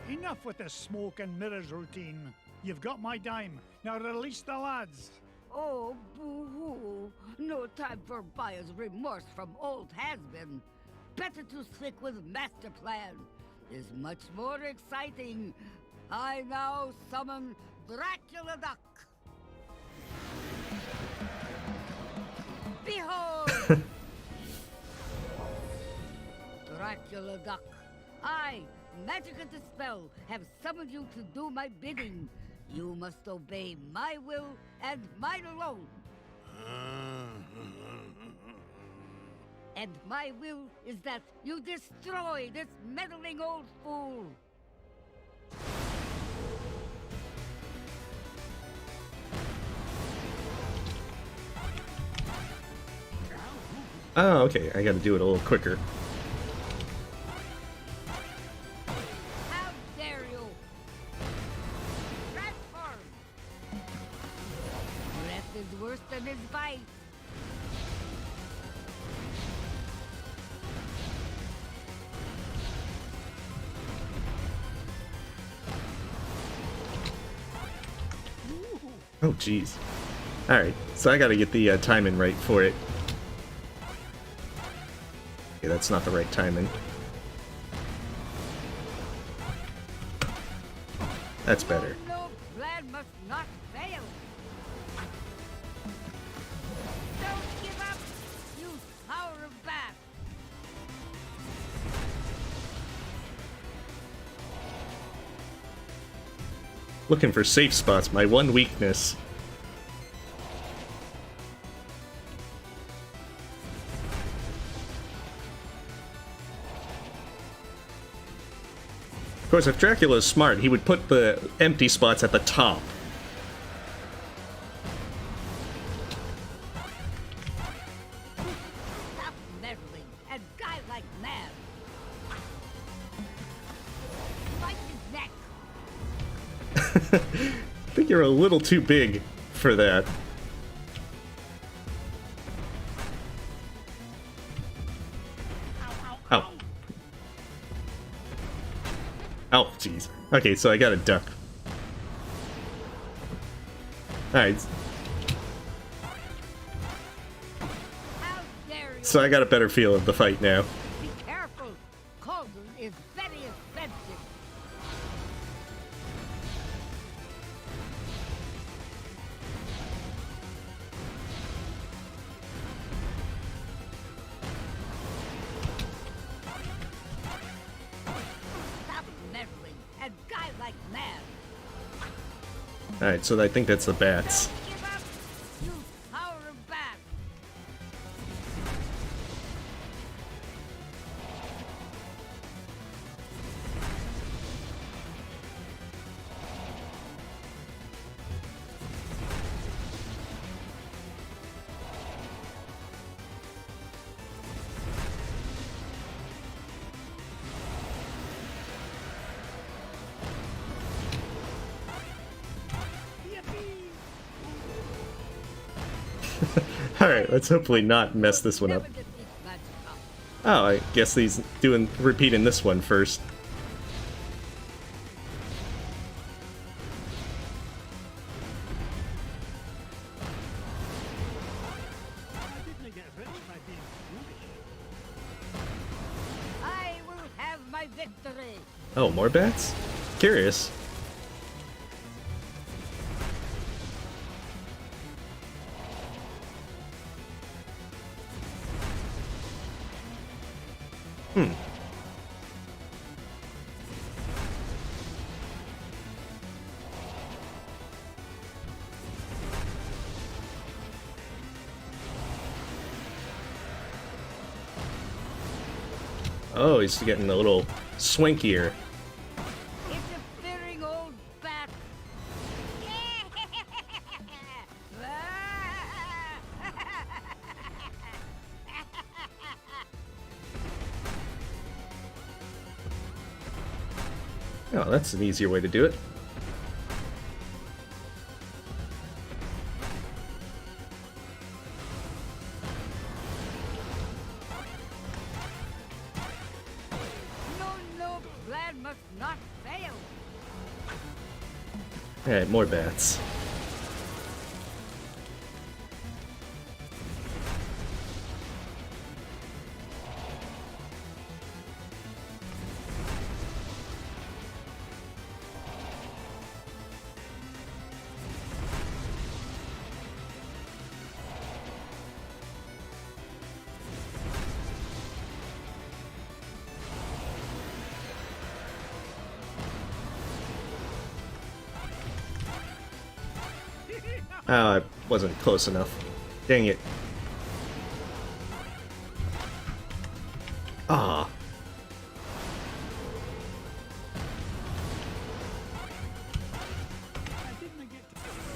Speaker 2: Enough with the smoke and mirrors routine. You've got my dime. Now release the lads.
Speaker 5: Oh, boo-hoo. No time for buyer's remorse from old has-been. Better to stick with master plan. Is much more exciting. I now summon Dracula Duck. Behold! Dracula Duck. I, Magica the spell have summoned you to do my bidding. You must obey my will and mine alone. And my will is that you destroy this meddling old fool.
Speaker 1: Oh, okay. I gotta do it a little quicker.
Speaker 5: How dare you! Transform! Breath is worse than his bite.
Speaker 1: Oh, jeez. Alright, so I gotta get the timing right for it. Okay, that's not the right timing. That's better.
Speaker 5: No plan must not fail. Don't give up, you power of bat.
Speaker 1: Looking for safe spots, my one weakness. Of course, if Dracula is smart, he would put the empty spots at the top.
Speaker 5: Stop meddling and guy like mad. Bite his neck.
Speaker 1: I think you're a little too big for that. Ow. Oh, jeez. Okay, so I got a duck. Alright.
Speaker 5: How dare you!
Speaker 1: So I got a better feel of the fight now.
Speaker 5: Be careful. Cauldron is very expensive. Stop meddling and guy like mad.
Speaker 1: Alright, so I think that's the bats.
Speaker 5: Don't give up, you power of bat.
Speaker 1: Alright, let's hopefully not mess this one up.
Speaker 5: Never defeat Magica.
Speaker 1: Oh, I guess he's repeating this one first.
Speaker 2: I didn't get rich by being foolish.
Speaker 5: I will have my victory.
Speaker 1: Oh, more bats? Curious. Hmm. Oh, he's getting a little swankier.
Speaker 5: Interfering old bat.
Speaker 1: Oh, that's an easier way to do it.
Speaker 5: No plan must not fail.
Speaker 1: Alright, more bats. Oh, I wasn't close enough. Dang it. Ah.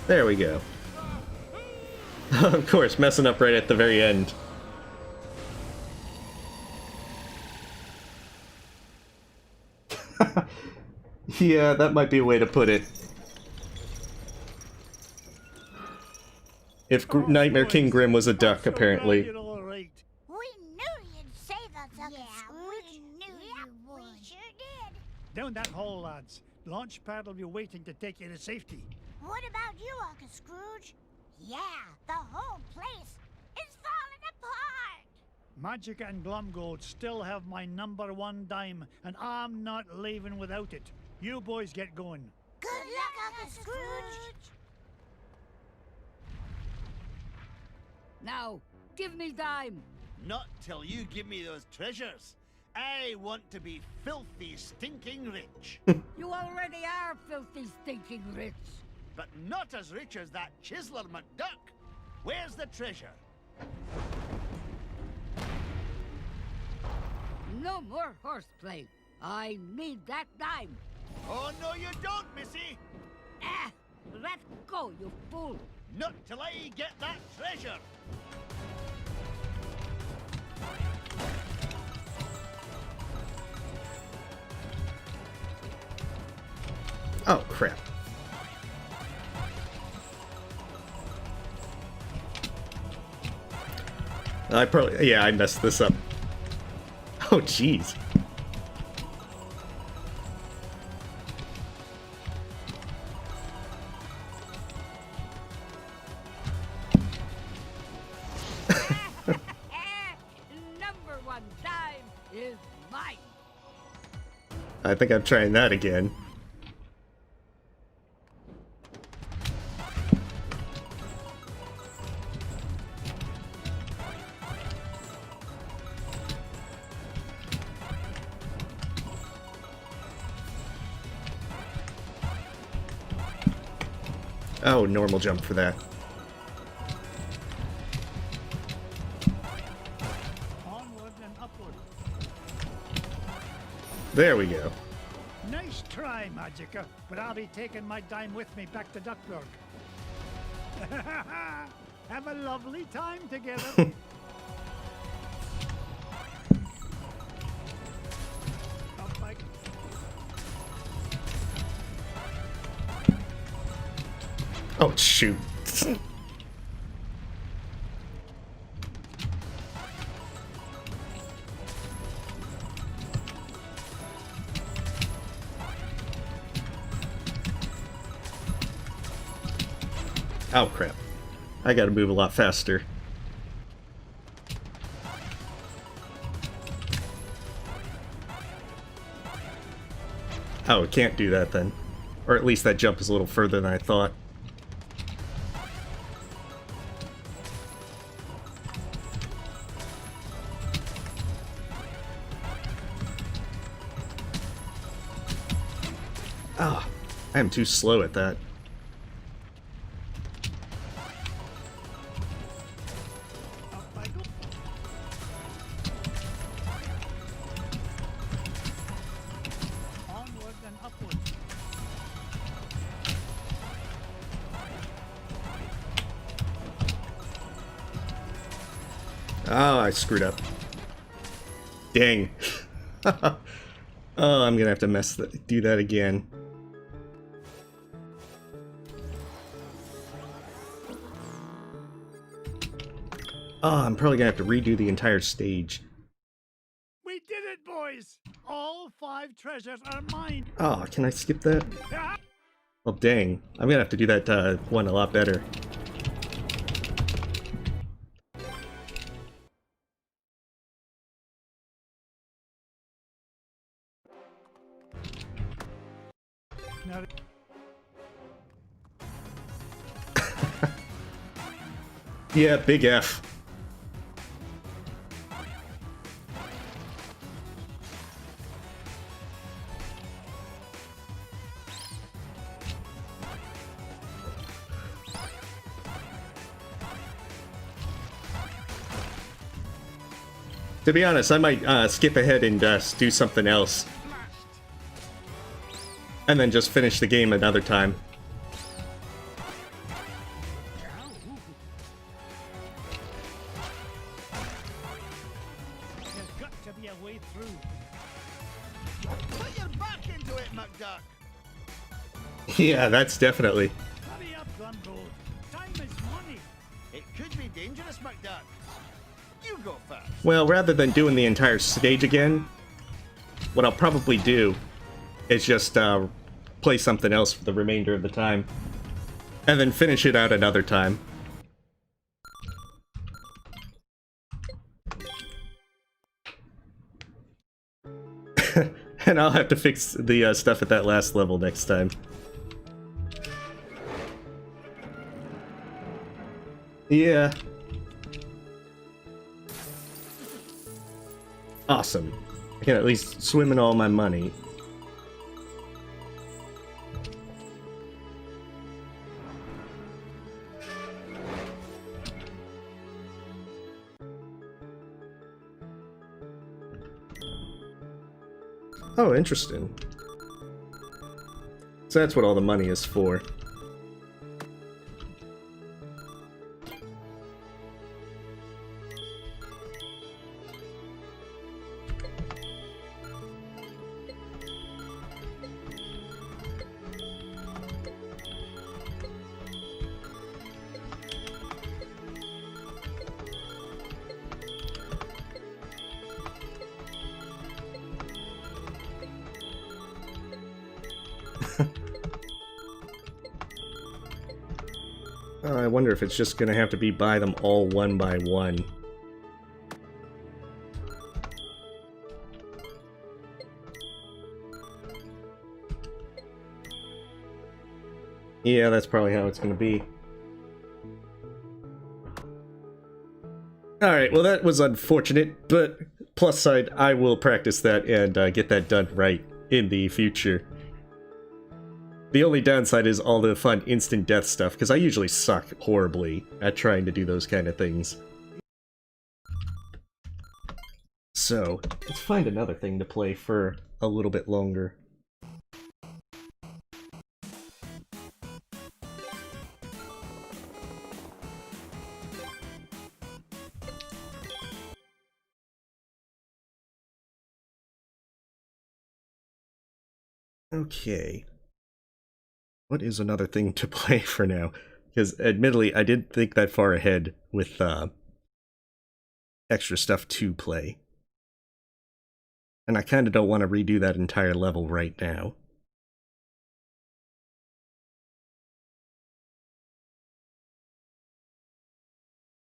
Speaker 1: There we go. Of course, messing up right at the very end. Yeah, that might be a way to put it. If Nightmare King Grim was a duck, apparently.
Speaker 3: We knew you'd save us, Uncle Scrooge. We knew you would. We sure did.
Speaker 2: Down that hole, lads. Launchpad will be waiting to take you to safety.
Speaker 3: What about you, Uncle Scrooge? Yeah, the whole place is falling apart.
Speaker 2: Magica and Glumgold still have my #1 dime, and I'm not leaving without it. You boys get going.
Speaker 3: Good luck, Uncle Scrooge.
Speaker 5: Now, give me dime.
Speaker 11: Not till you give me those treasures. I want to be filthy, stinking rich.
Speaker 5: You already are filthy, stinking rich.
Speaker 11: But not as rich as that chiseler McDuck. Where's the treasure?
Speaker 5: No more horseplay. I need that dime.
Speaker 11: Oh, no you don't, missy.
Speaker 5: Ah, let go, you fool.
Speaker 11: Not till I get that treasure.
Speaker 1: Oh, crap. I messed this up. Oh, jeez.
Speaker 5: #1 dime is mine.
Speaker 1: I think I'm trying that again. Oh, normal jump for that.
Speaker 2: Onward and upward.
Speaker 1: There we go.
Speaker 2: Nice try, Magica, but I'll be taking my dime with me back to Duckburg. Have a lovely time together. Up I go.
Speaker 1: Oh, shoot. Oh, crap. I gotta move a lot faster. Oh, it can't do that then. Or at least that jump is a little further than I thought. Ah, I am too slow at that.
Speaker 2: Up I go. Onward and upward.
Speaker 1: Oh, I screwed up. Dang. Oh, I'm gonna have to do that again. Oh, I'm probably gonna have to redo the entire stage.
Speaker 2: We did it, boys! All 5 treasures are mine!
Speaker 1: Oh, can I skip that? Well, dang. I'm gonna have to do that one a lot better.
Speaker 2: Now,
Speaker 1: Yeah, big F. To be honest, I might skip ahead and do something else. And then just finish the game another time.
Speaker 2: There's got to be a way through.
Speaker 11: Put your back into it, McDuck.
Speaker 1: Yeah, that's definitely.
Speaker 2: Hurry up, Gunboat. Time is money.
Speaker 11: It could be dangerous, McDuck. You go first.
Speaker 1: Well, rather than doing the entire stage again, what I'll probably do is just play something else for the remainder of the time. And then finish it out another time. And I'll have to fix the stuff at that last level next time. Yeah. Awesome. I can at least swim in all my money. Oh, interesting. So that's what all the money is for. I wonder if it's just gonna have to be buy them all one by one. Yeah, that's probably how it's gonna be. Alright, well that was unfortunate, but plus side, I will practice that and get that done right in the future. The only downside is all the fun instant death stuff, because I usually suck horribly at trying to do those kind of things. So, let's find another thing to play for a little bit longer. Okay. What is another thing to play for now? Because admittedly, I didn't think that far ahead with extra stuff to play. And I kind of don't want to redo that entire level right now.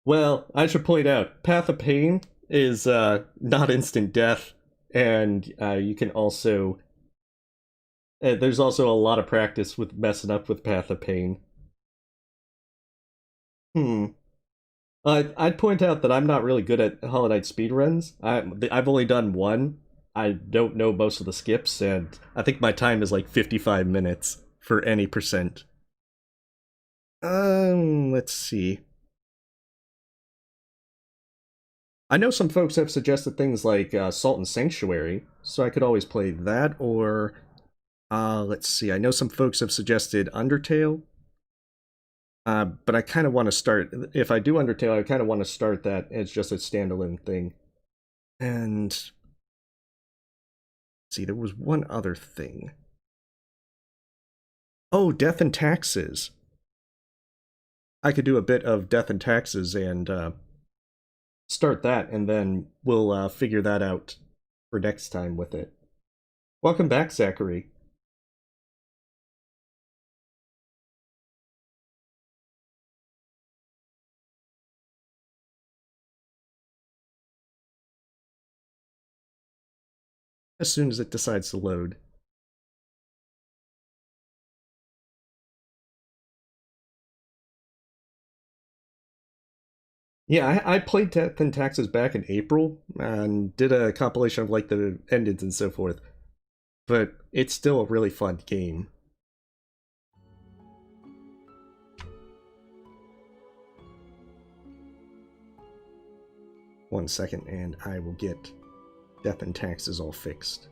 Speaker 1: Well, I should point out, Path of Pain is not instant death, and you can also... there's also a lot of practice with messing up with Path of Pain. I'd point out that I'm not really good at Hollow Knight speedruns. I've only done one. I don't know most of the skips, and I think my time is like 55 minutes for any percent. Let's see. I know some folks have suggested things like Salt and Sanctuary, so I could always play that, or... let's see, I know some folks have suggested Undertale. But I kind of want to start, if I do Undertale, I kind of want to start that as just a standalone thing. And, let's see, there was one other thing. Oh, Death and Taxes. I could do a bit of Death and Taxes and start that, and then we'll figure that out for next time with it. Welcome back, Zachary. As soon as it decides to load. Yeah, I played Death and Taxes back in April, and did a compilation of like the endings and so forth. But it's still a really fun game. 1 second, and I will get death and taxes all fixed.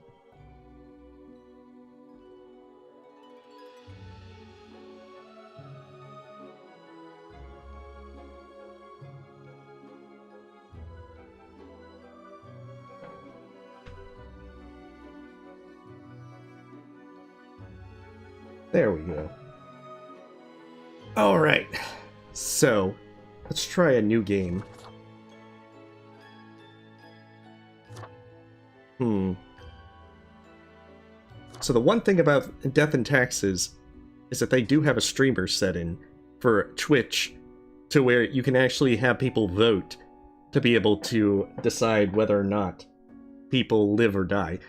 Speaker 1: There we go. Alright, so let's try a new game. So the one thing about Death and Taxes is that they do have a streamer set in for Twitch to where you can actually have people vote to be able to decide whether or not people live or die.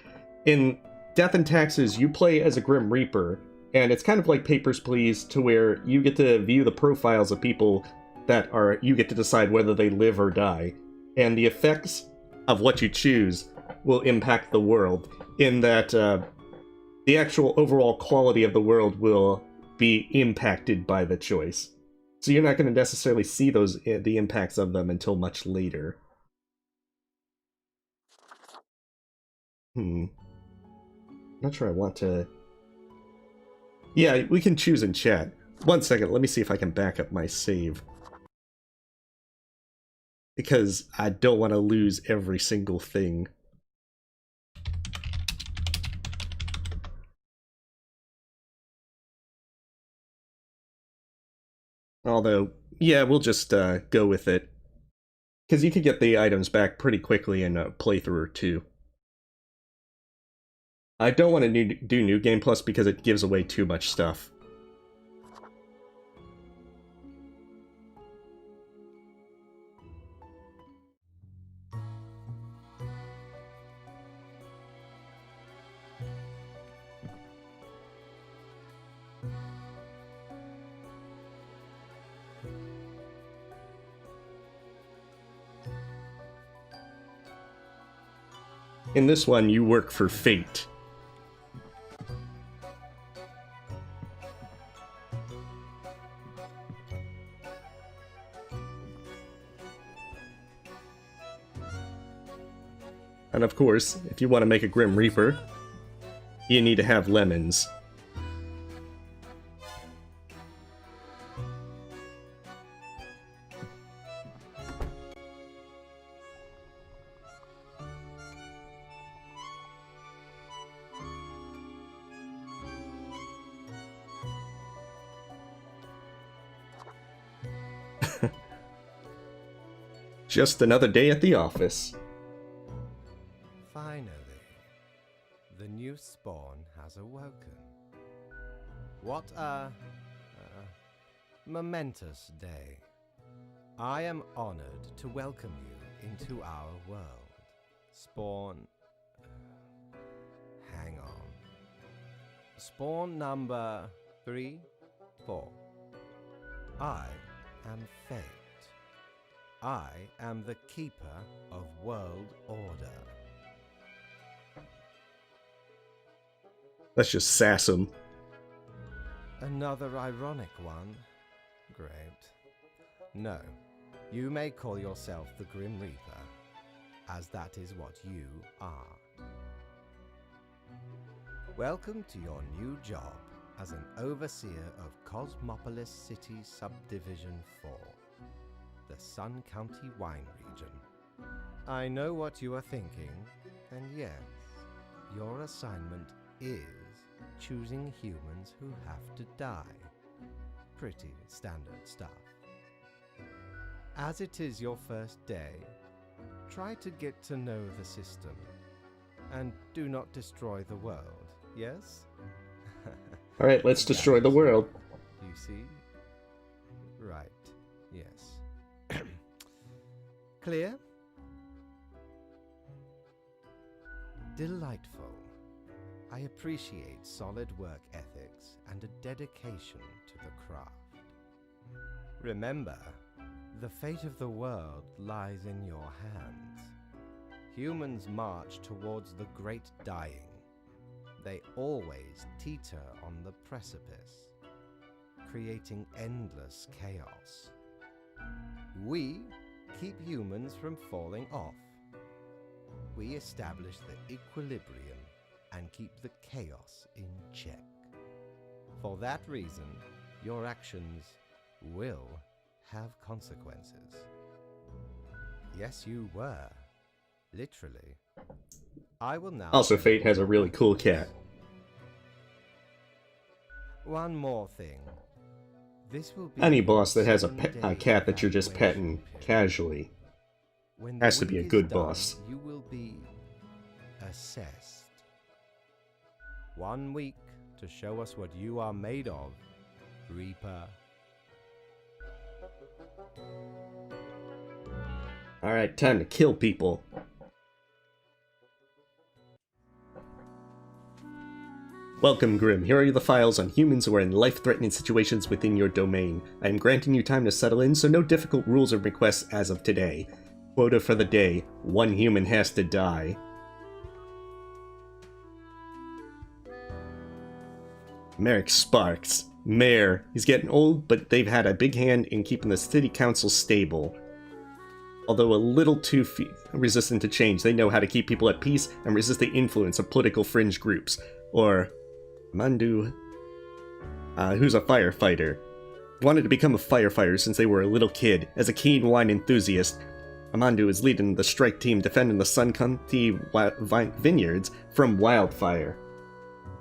Speaker 1: In Death and Taxes, you play as a Grim Reaper, and it's kind of like Papers, Please, to where you get to view the profiles of people that are, you get to decide whether they live or die. And the effects of what you choose will impact the world, in that the actual overall quality of the world will be impacted by the choice. So you're not going to necessarily see the impacts of them until much later. Not sure I want to... Yeah, we can choose in chat. 1 second, let me see if I can back up my save. Because I don't want to lose every single thing. Although, yeah, we'll just go with it. Because you could get the items back pretty quickly in a playthrough or two. I don't want to do New Game Plus because it gives away too much stuff. In this one, you work for fate. And of course, if you want to make a Grim Reaper, you need to have lemons. Just another day at the office.
Speaker 13: Finally, the new spawn has awoken. What a momentous day. I am honored to welcome you into our world. Spawn... hang on. Spawn number 3, 4. I am Fate. I am the keeper of world order.
Speaker 1: Let's just sass him.
Speaker 13: Another ironic one. Great. No, you may call yourself the Grim Reaper, as that is what you are. Welcome to your new job as an overseer of Cosmopolis City Subdivision 4, the Sun County Wine Region. I know what you are thinking, and yes, your assignment is choosing humans who have to die. Pretty standard stuff. As it is your first day, try to get to know the system, and do not destroy the world, yes?
Speaker 1: Alright, let's destroy the world.
Speaker 13: You see? Right, yes. Clear? Delightful. I appreciate solid work ethics and a dedication to the craft. Remember, the fate of the world lies in your hands. Humans march towards the great dying. They always teeter on the precipice, creating endless chaos. We keep humans from falling off. We establish the equilibrium and keep the chaos in check. For that reason, your actions will have consequences. Yes, you were. Literally. I will now...
Speaker 1: Also, Fate has a really cool cat.
Speaker 13: One more thing. This will be
Speaker 1: Any boss that has a cat that you're just petting casually has to be a good boss.
Speaker 13: You will be assessed. 1 week to show us what you are made of, Reaper.
Speaker 1: Alright, time to kill people. Welcome, Grim. Here are the files on humans who are in life-threatening situations within your domain. I am granting you time to settle in, so no difficult rules or requests as of today. Quota for the day: 1 human has to die. Merrick Sparks. Mayor. He's getting old, but they've had a big hand in keeping the city council stable. Although a little too resistant to change, they know how to keep people at peace and resist the influence of political fringe groups. Or Mandu, who's a firefighter. Wanted to become a firefighter since they were a little kid. As a keen wine enthusiast, Amandu is leading the strike team defending the Sun County vineyards from wildfire.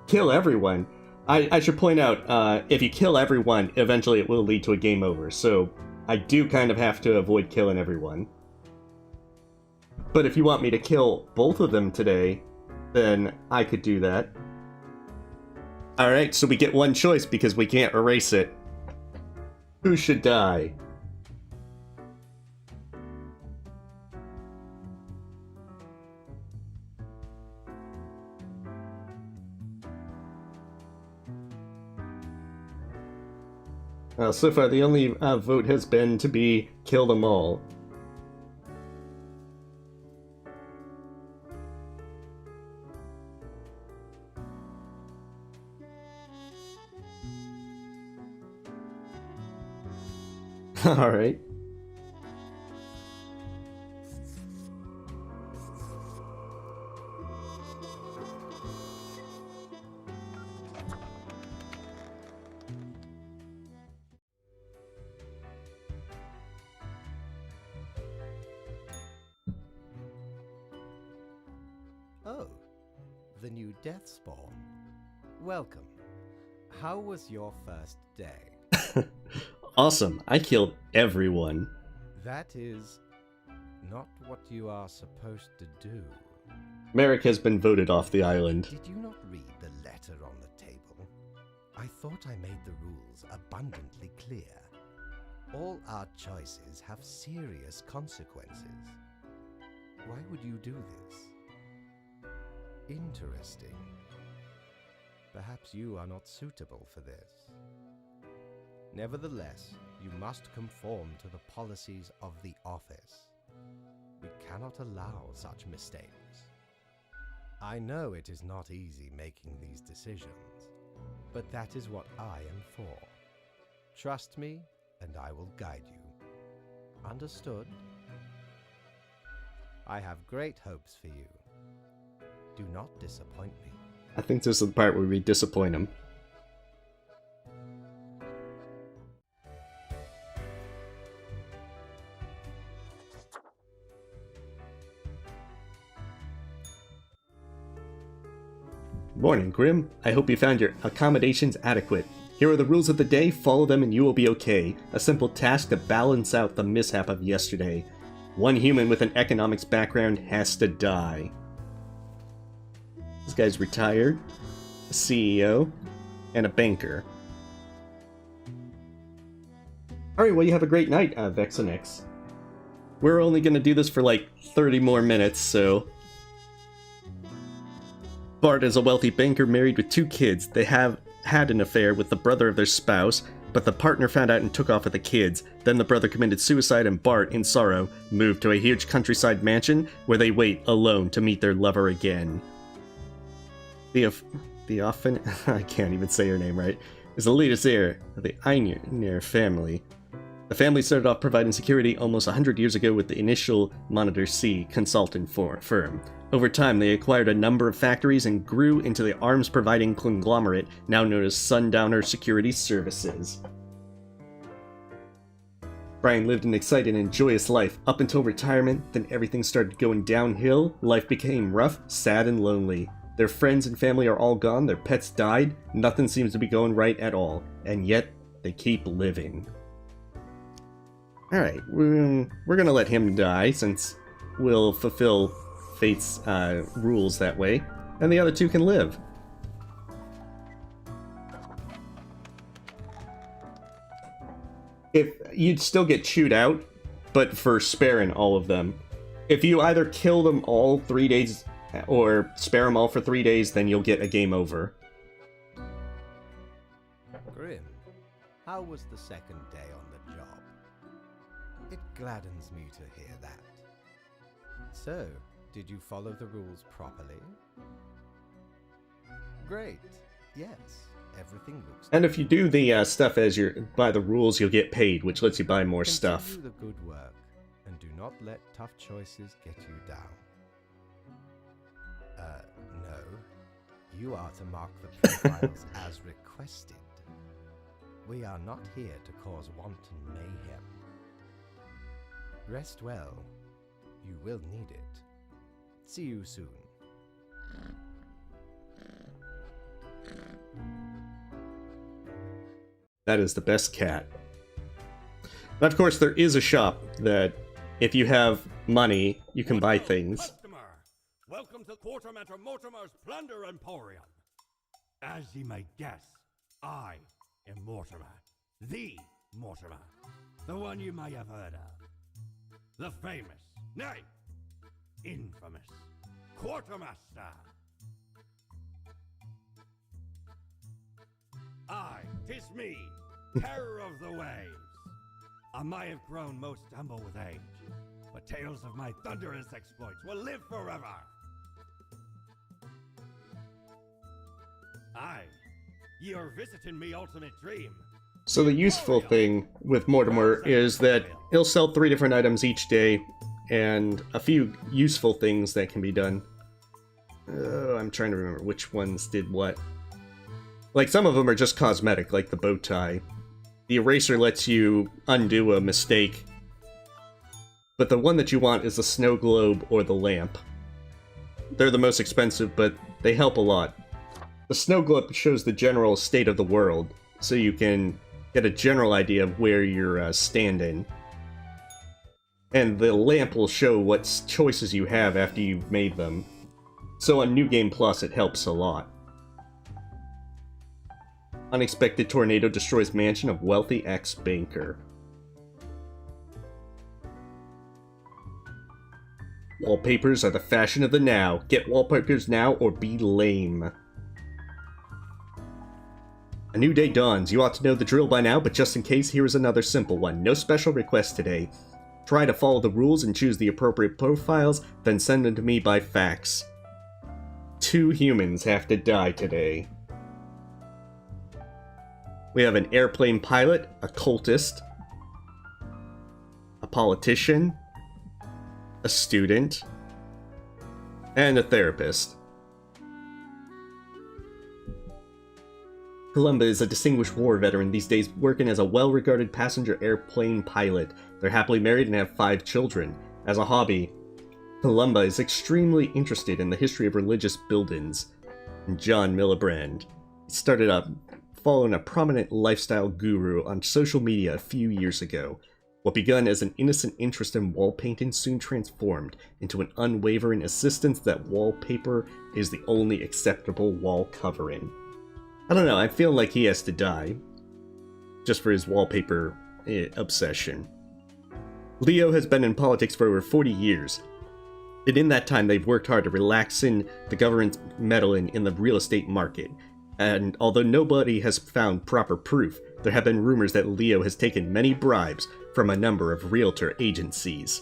Speaker 1: Kill everyone. I should point out, if you kill everyone, eventually it will lead to a game over, so I do kind of have to avoid killing everyone. But if you want me to kill both of them today, then I could do that. Alright, so we get one choice because we can't erase it. Who should die? So far, the only vote has been to be kill them all. Alright.
Speaker 13: Oh, the new death spawn. Welcome. How was your first day?
Speaker 1: Awesome, I killed everyone.
Speaker 13: That is not what you are supposed to do.
Speaker 1: Merrick has been voted off the island.
Speaker 13: Did you not read the letter on the table? I thought I made the rules abundantly clear. All our choices have serious consequences. Why would you do this? Interesting. Perhaps you are not suitable for this. Nevertheless, you must conform to the policies of the office. We cannot allow such mistakes. I know it is not easy making these decisions, but that is what I am for. Trust me, and I will guide you. Understood? I have great hopes for you. Do not disappoint me.
Speaker 1: I think this is the part where we disappoint him. Morning, Grim. I hope you found your accommodations adequate. Here are the rules of the day, follow them and you will be okay. A simple task to balance out the mishap of yesterday. 1 human with an economics background has to die. This guy's retired, a CEO, and a banker. Alright, well you have a great night, Vexenix. We're only gonna do this for like 30 more minutes, so... Bart is a wealthy banker married with 2 kids. They have had an affair with the brother of their spouse, but the partner found out and took off with the kids. Then the brother committed suicide and Bart, in sorrow, moved to a huge countryside mansion where they wait alone to meet their lover again. The often I can't even say her name right, is the latest heir of the Einar family. The family started off providing security almost 100 years ago with the initial Monitor C consultant firm. Over time, they acquired a number of factories and grew into the arms-providing conglomerate now known as Sundowner Security Services. Brian lived an exciting and joyous life up until retirement, then everything started going downhill, life became rough, sad, and lonely. Their friends and family are all gone, their pets died, nothing seems to be going right at all, and yet they keep living. Alright, we're gonna let him die, since we'll fulfill Fate's rules that way, and the other two can live. If you'd still get chewed out, but for sparing all of them. If you either kill them all 3 days, or spare them all for 3 days, then you'll get a game over.
Speaker 13: Grim, how was the second day on the job? It gladdens me to hear that. So, did you follow the rules properly? Great. Yes, everything looks...
Speaker 1: And if you do the stuff as you're by the rules, you'll get paid, which lets you buy more stuff.
Speaker 13: Continue the good work, and do not let tough choices get you down. No. You are to mark the profiles as requested. We are not here to cause wanton mayhem. Rest well. You will need it. See you soon.
Speaker 1: That is the best cat. But of course, there is a shop that, if you have money, you can buy things.
Speaker 6: Customer, welcome to Quartermaster Mortimer's Plunder Emporium. As ye may guess, I am Mortimer, the Mortimer, the one you may have heard of. The famous, nay, infamous Quartermaster. Aye, 'tis me, terror of the waves. I may have grown most humble with age, but tales of my thunderous exploits will live forever. Aye, ye are visiting me ultimate dream.
Speaker 1: So the useful thing with Mortimer is that he'll sell 3 different items each day, and a few useful things that can be done. I'm trying to remember which ones did what. Like, some of them are just cosmetic, like the bow tie. The eraser lets you undo a mistake. But the one that you want is the snow globe or the lamp. They're the most expensive, but they help a lot. The snow globe shows the general state of the world, so you can get a general idea of where you're standing. And the lamp will show what choices you have after you've made them. So on New Game Plus, it helps a lot. Unexpected tornado destroys mansion of wealthy ex-banker. Wallpapers are the fashion of the now. Get wallpapers now or be lame. A new day dawns. You ought to know the drill by now, but just in case, here is another simple one. No special requests today. Try to follow the rules and choose the appropriate profiles, then send them to me by fax. 2 humans have to die today. We have an airplane pilot, a cultist, a politician, a student, and a therapist. Columba is a distinguished war veteran these days, working as a well-regarded passenger airplane pilot. They're happily married and have 5 children. As a hobby, Columba is extremely interested in the history of religious buildings. John Millibrand started up following a prominent lifestyle guru on social media a few years ago. What begun as an innocent interest in wall painting soon transformed into an unwavering insistence that wallpaper is the only acceptable wall covering. I don't know, I feel like he has to die. Just for his wallpaper obsession. Leo has been in politics for over 40 years. And in that time, they've worked hard to relaxing the government's meddling in the real estate market. And although nobody has found proper proof, there have been rumors that Leo has taken many bribes from a number of realtor agencies.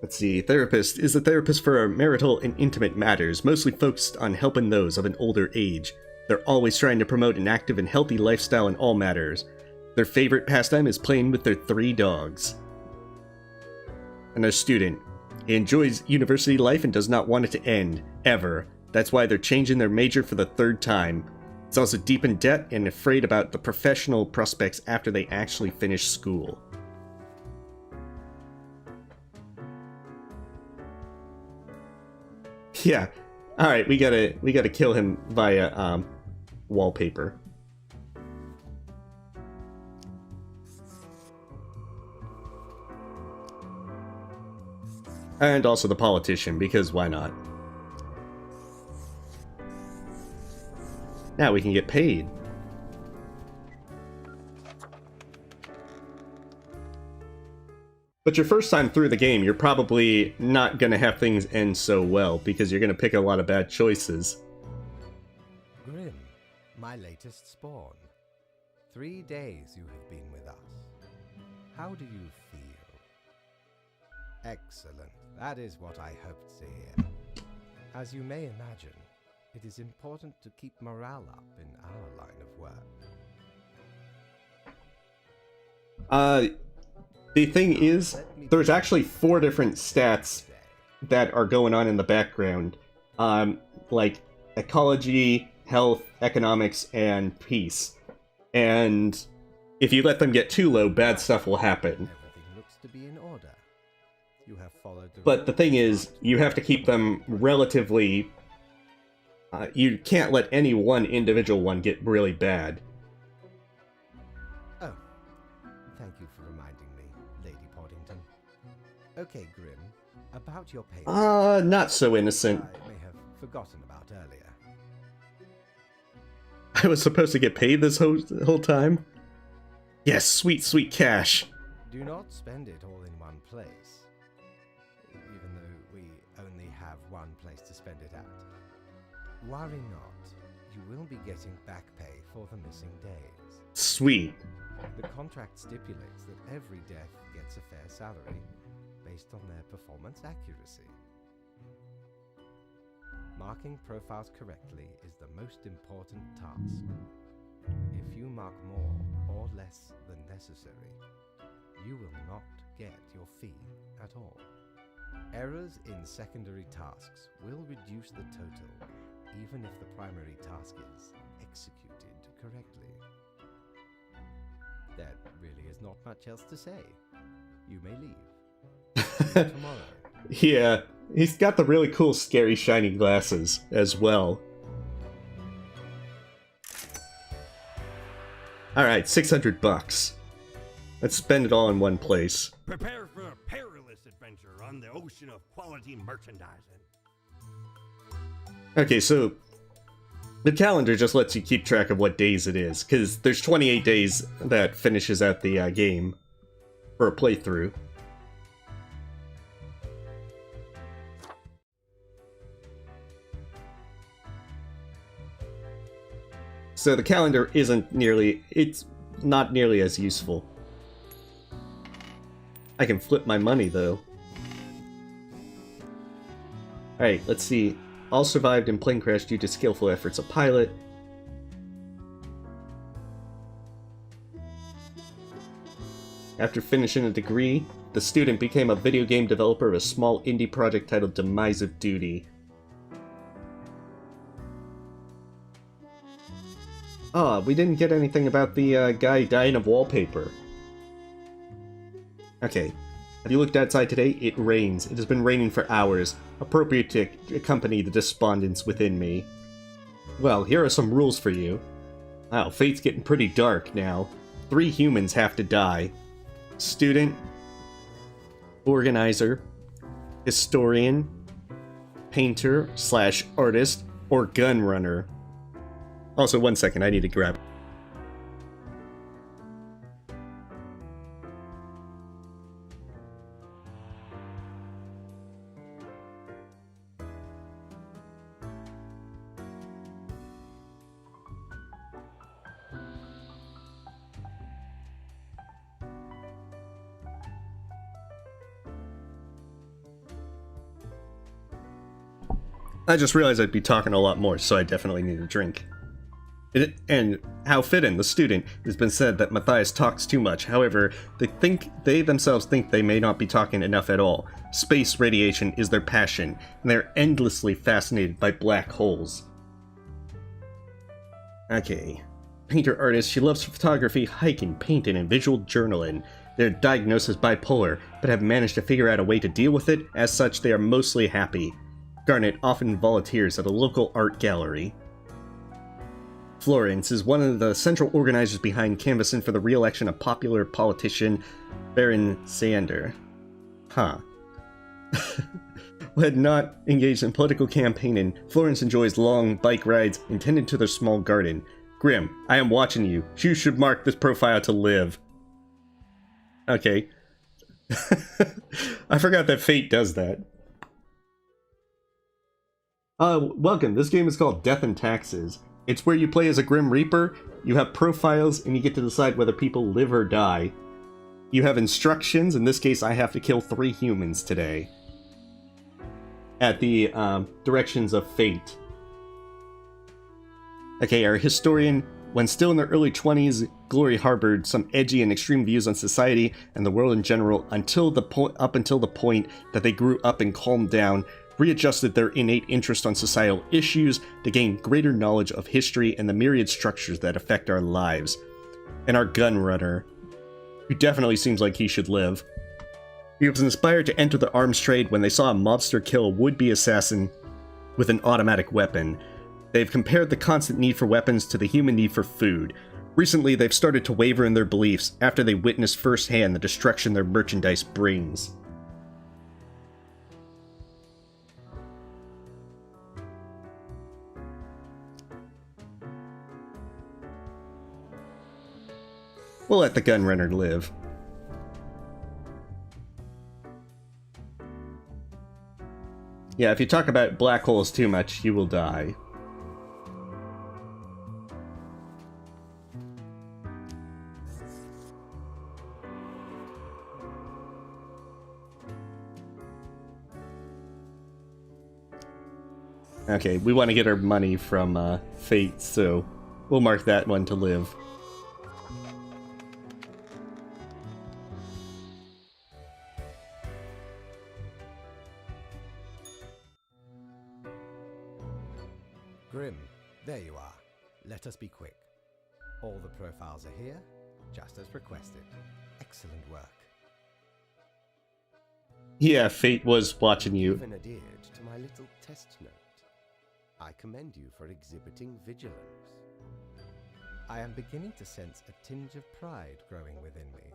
Speaker 1: Let's see, therapist is a therapist for marital and intimate matters, mostly focused on helping those of an older age. They're always trying to promote an active and healthy lifestyle in all matters. Their favorite pastime is playing with their 3 dogs. Another student. He enjoys university life and does not want it to end, ever. That's why they're changing their major for the 3rd time. It's also deep in debt and afraid about the professional prospects after they actually finish school. Yeah. Alright, we gotta kill him via wallpaper. And also the politician, because why not? Now we can get paid. But your first time through the game, you're probably not going to have things end so well, because you're going to pick a lot of bad choices.
Speaker 13: Grim, my latest spawn. 3 days you have been with us. How do you feel? Excellent. That is what I hoped to hear. As you may imagine, it is important to keep morale up in our line of work.
Speaker 1: The thing is, there's actually 4 different stats that are going on in the background. Like ecology, health, economics, and peace. And if you let them get too low, bad stuff will happen.
Speaker 13: Everything looks to be in order. You have followed the
Speaker 1: But the thing is, you have to keep them relatively... you can't let any one individual one get really bad.
Speaker 13: Oh, thank you for reminding me, Lady Poddington. Okay, Grim, about your payment.
Speaker 1: Not so innocent.
Speaker 13: I may have forgotten about earlier.
Speaker 1: I was supposed to get paid this whole time? Yes, sweet, sweet cash.
Speaker 13: Do not spend it all in one place, even though we only have one place to spend it at. Worry not, you will be getting back pay for the missing days.
Speaker 1: Sweet.
Speaker 13: The contract stipulates that every death gets a fair salary based on their performance accuracy. Marking profiles correctly is the most important task. If you mark more or less than necessary, you will not get your fee at all. Errors in secondary tasks will reduce the total, even if the primary task is executed correctly. There really is not much else to say. You may leave. See you tomorrow.
Speaker 1: Yeah, he's got the really cool, scary, shiny glasses as well. Alright, $600. Let's spend it all in one place.
Speaker 6: Prepare for a perilous adventure on the ocean of quality merchandising.
Speaker 1: Okay, so the calendar just lets you keep track of what days it is, because there's 28 days that finishes out the game for a playthrough. So the calendar it's not nearly as useful. I can flip my money though. Alright, let's see. All survived in plane crash due to skillful efforts of pilot. After finishing a degree, the student became a video game developer of a small indie project titled Demise of Duty. Ah, we didn't get anything about the guy dying of wallpaper. Okay. Have you looked outside today? It rains. It has been raining for hours. Appropriate to accompany the despondence within me. Well, here are some rules for you. Wow, fate's getting pretty dark now. 3 humans have to die. Student, organizer, historian, painter / artist, or gun runner. Also, 1 second, I need to grab. I just realized I'd be talking a lot more, so I definitely need a drink. And how fitting, the student. It has been said that Matthias talks too much. However, they themselves think they may not be talking enough at all. Space radiation is their passion, and they're endlessly fascinated by black holes. Okay. Painter artist, she loves photography, hiking, painting, and visual journaling. They're diagnosed as bipolar, but have managed to figure out a way to deal with it. As such, they are mostly happy. Garnet often volunteers at a local art gallery. Florence is one of the central organizers behind canvassing for the re-election of popular politician Baron Sander. Huh. When not engaged in political campaigning, Florence enjoys long bike rides and tending to their small garden. Grim, I am watching you. You should mark this profile to live. Okay. I forgot that Fate does that. Welcome. This game is called Death and Taxes. It's where you play as a Grim Reaper, you have profiles, and you get to decide whether people live or die. You have instructions. In this case, I have to kill 3 humans today. At the directions of Fate. Okay, our historian, when still in their early 20s, Glory harbored some edgy and extreme views on society and the world in general up until the point that they grew up and calmed down, readjusted their innate interest on societal issues to gain greater knowledge of history and the myriad structures that affect our lives. And our gun runner, who definitely seems like he should live. He was inspired to enter the arms trade when they saw a mobster kill a would-be assassin with an automatic weapon. They've compared the constant need for weapons to the human need for food. Recently, they've started to waver in their beliefs after they witnessed firsthand the destruction their merchandise brings. We'll let the gun runner live. Yeah, if you talk about black holes too much, you will die. Okay, we want to get our money from Fate, so we'll mark that one to live.
Speaker 13: Grim, there you are. Let us be quick. All the profiles are here, just as requested. Excellent work.
Speaker 1: Yeah, Fate was watching you.
Speaker 13: Even adhered to my little test note. I commend you for exhibiting vigilance. I am beginning to sense a tinge of pride growing within me.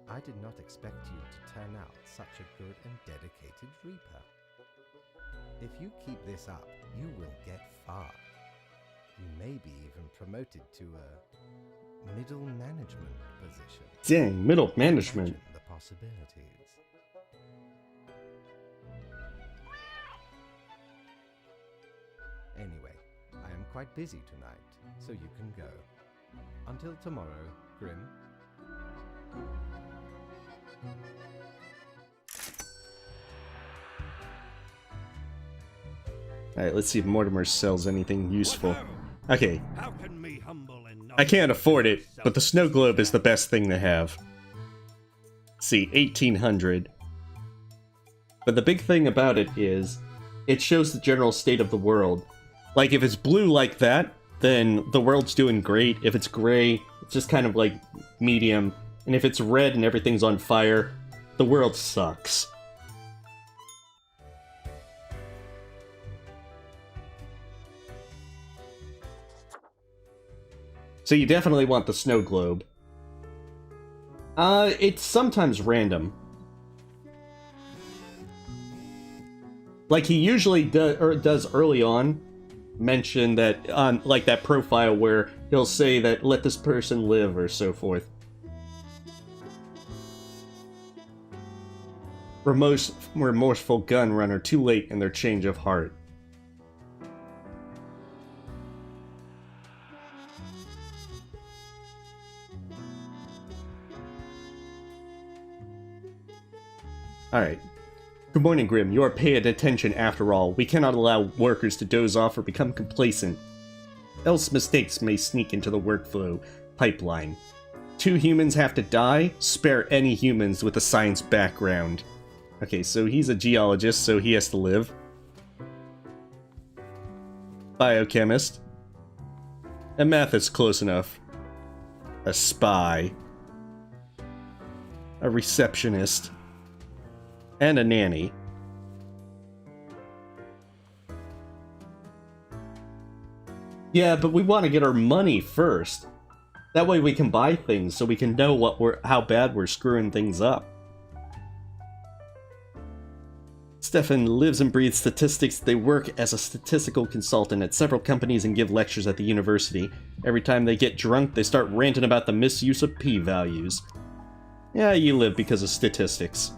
Speaker 13: I did not expect you to turn out such a good and dedicated Reaper. If you keep this up, you will get far. You may be even promoted to a middle management position.
Speaker 1: Dang, middle management.
Speaker 13: Imagine the possibilities. Anyway, I am quite busy tonight, so you can go. Until tomorrow, Grim.
Speaker 1: Alright, let's see if Mortimer sells anything useful. Okay.
Speaker 6: How can me humble and
Speaker 1: I can't afford it, but the snow globe is the best thing to have. Let's see, 1800. But the big thing about it is, it shows the general state of the world. Like, if it's blue like that, then the world's doing great. If it's gray, it's just kind of like medium. And if it's red and everything's on fire, the world sucks. So you definitely want the snow globe. It's sometimes random. Like he usually does early on mention that on like that profile where he'll say that let this person live or so forth. Remorseful gun runner too late in their change of heart. Alright. Good morning, Grim. You are paying attention after all. We cannot allow workers to doze off or become complacent. else mistakes may sneak into the workflow pipeline. 2 humans have to die, spare any humans with a science background. Okay, so he's a geologist, so he has to live. Biochemist. And math is close enough. A spy. A receptionist. And a nanny. Yeah, but we want to get our money first. That way we can buy things so we can know how bad we're screwing things up. Stefan lives and breathes statistics. They work as a statistical consultant at several companies and give lectures at the university. Every time they get drunk, they start ranting about the misuse of p-values. Yeah, you live because of statistics.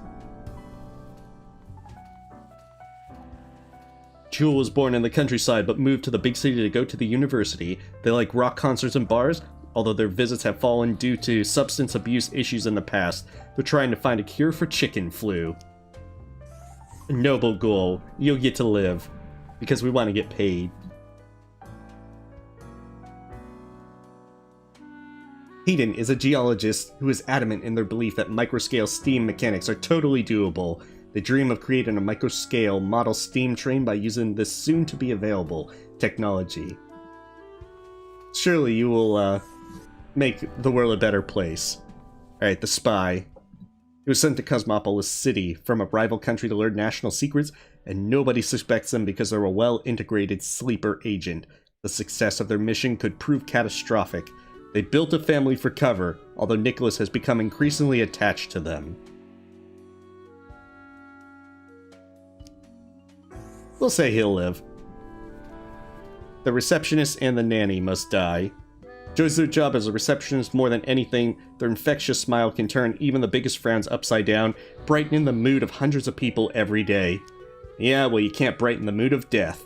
Speaker 1: Jewel was born in the countryside but moved to the big city to go to the university. They like rock concerts and bars, although their visits have fallen due to substance abuse issues in the past. They're trying to find a cure for chicken flu. A noble goal. You'll get to live. Because we want to get paid. Hayden is a geologist who is adamant in their belief that microscale steam mechanics are totally doable. They dream of creating a microscale model steam train by using this soon-to-be-available technology. Surely you will, make the world a better place. Alright, the spy. He was sent to Cosmopolis City from a rival country to learn national secrets, and nobody suspects them because they're a well-integrated sleeper agent. The success of their mission could prove catastrophic. They built a family for cover, although Nicholas has become increasingly attached to them. We'll say he'll live. The receptionist and the nanny must die. Enjoys their job as a receptionist more than anything. Their infectious smile can turn even the biggest frowns upside down, brightening the mood of hundreds of people every day. Yeah, well, you can't brighten the mood of death.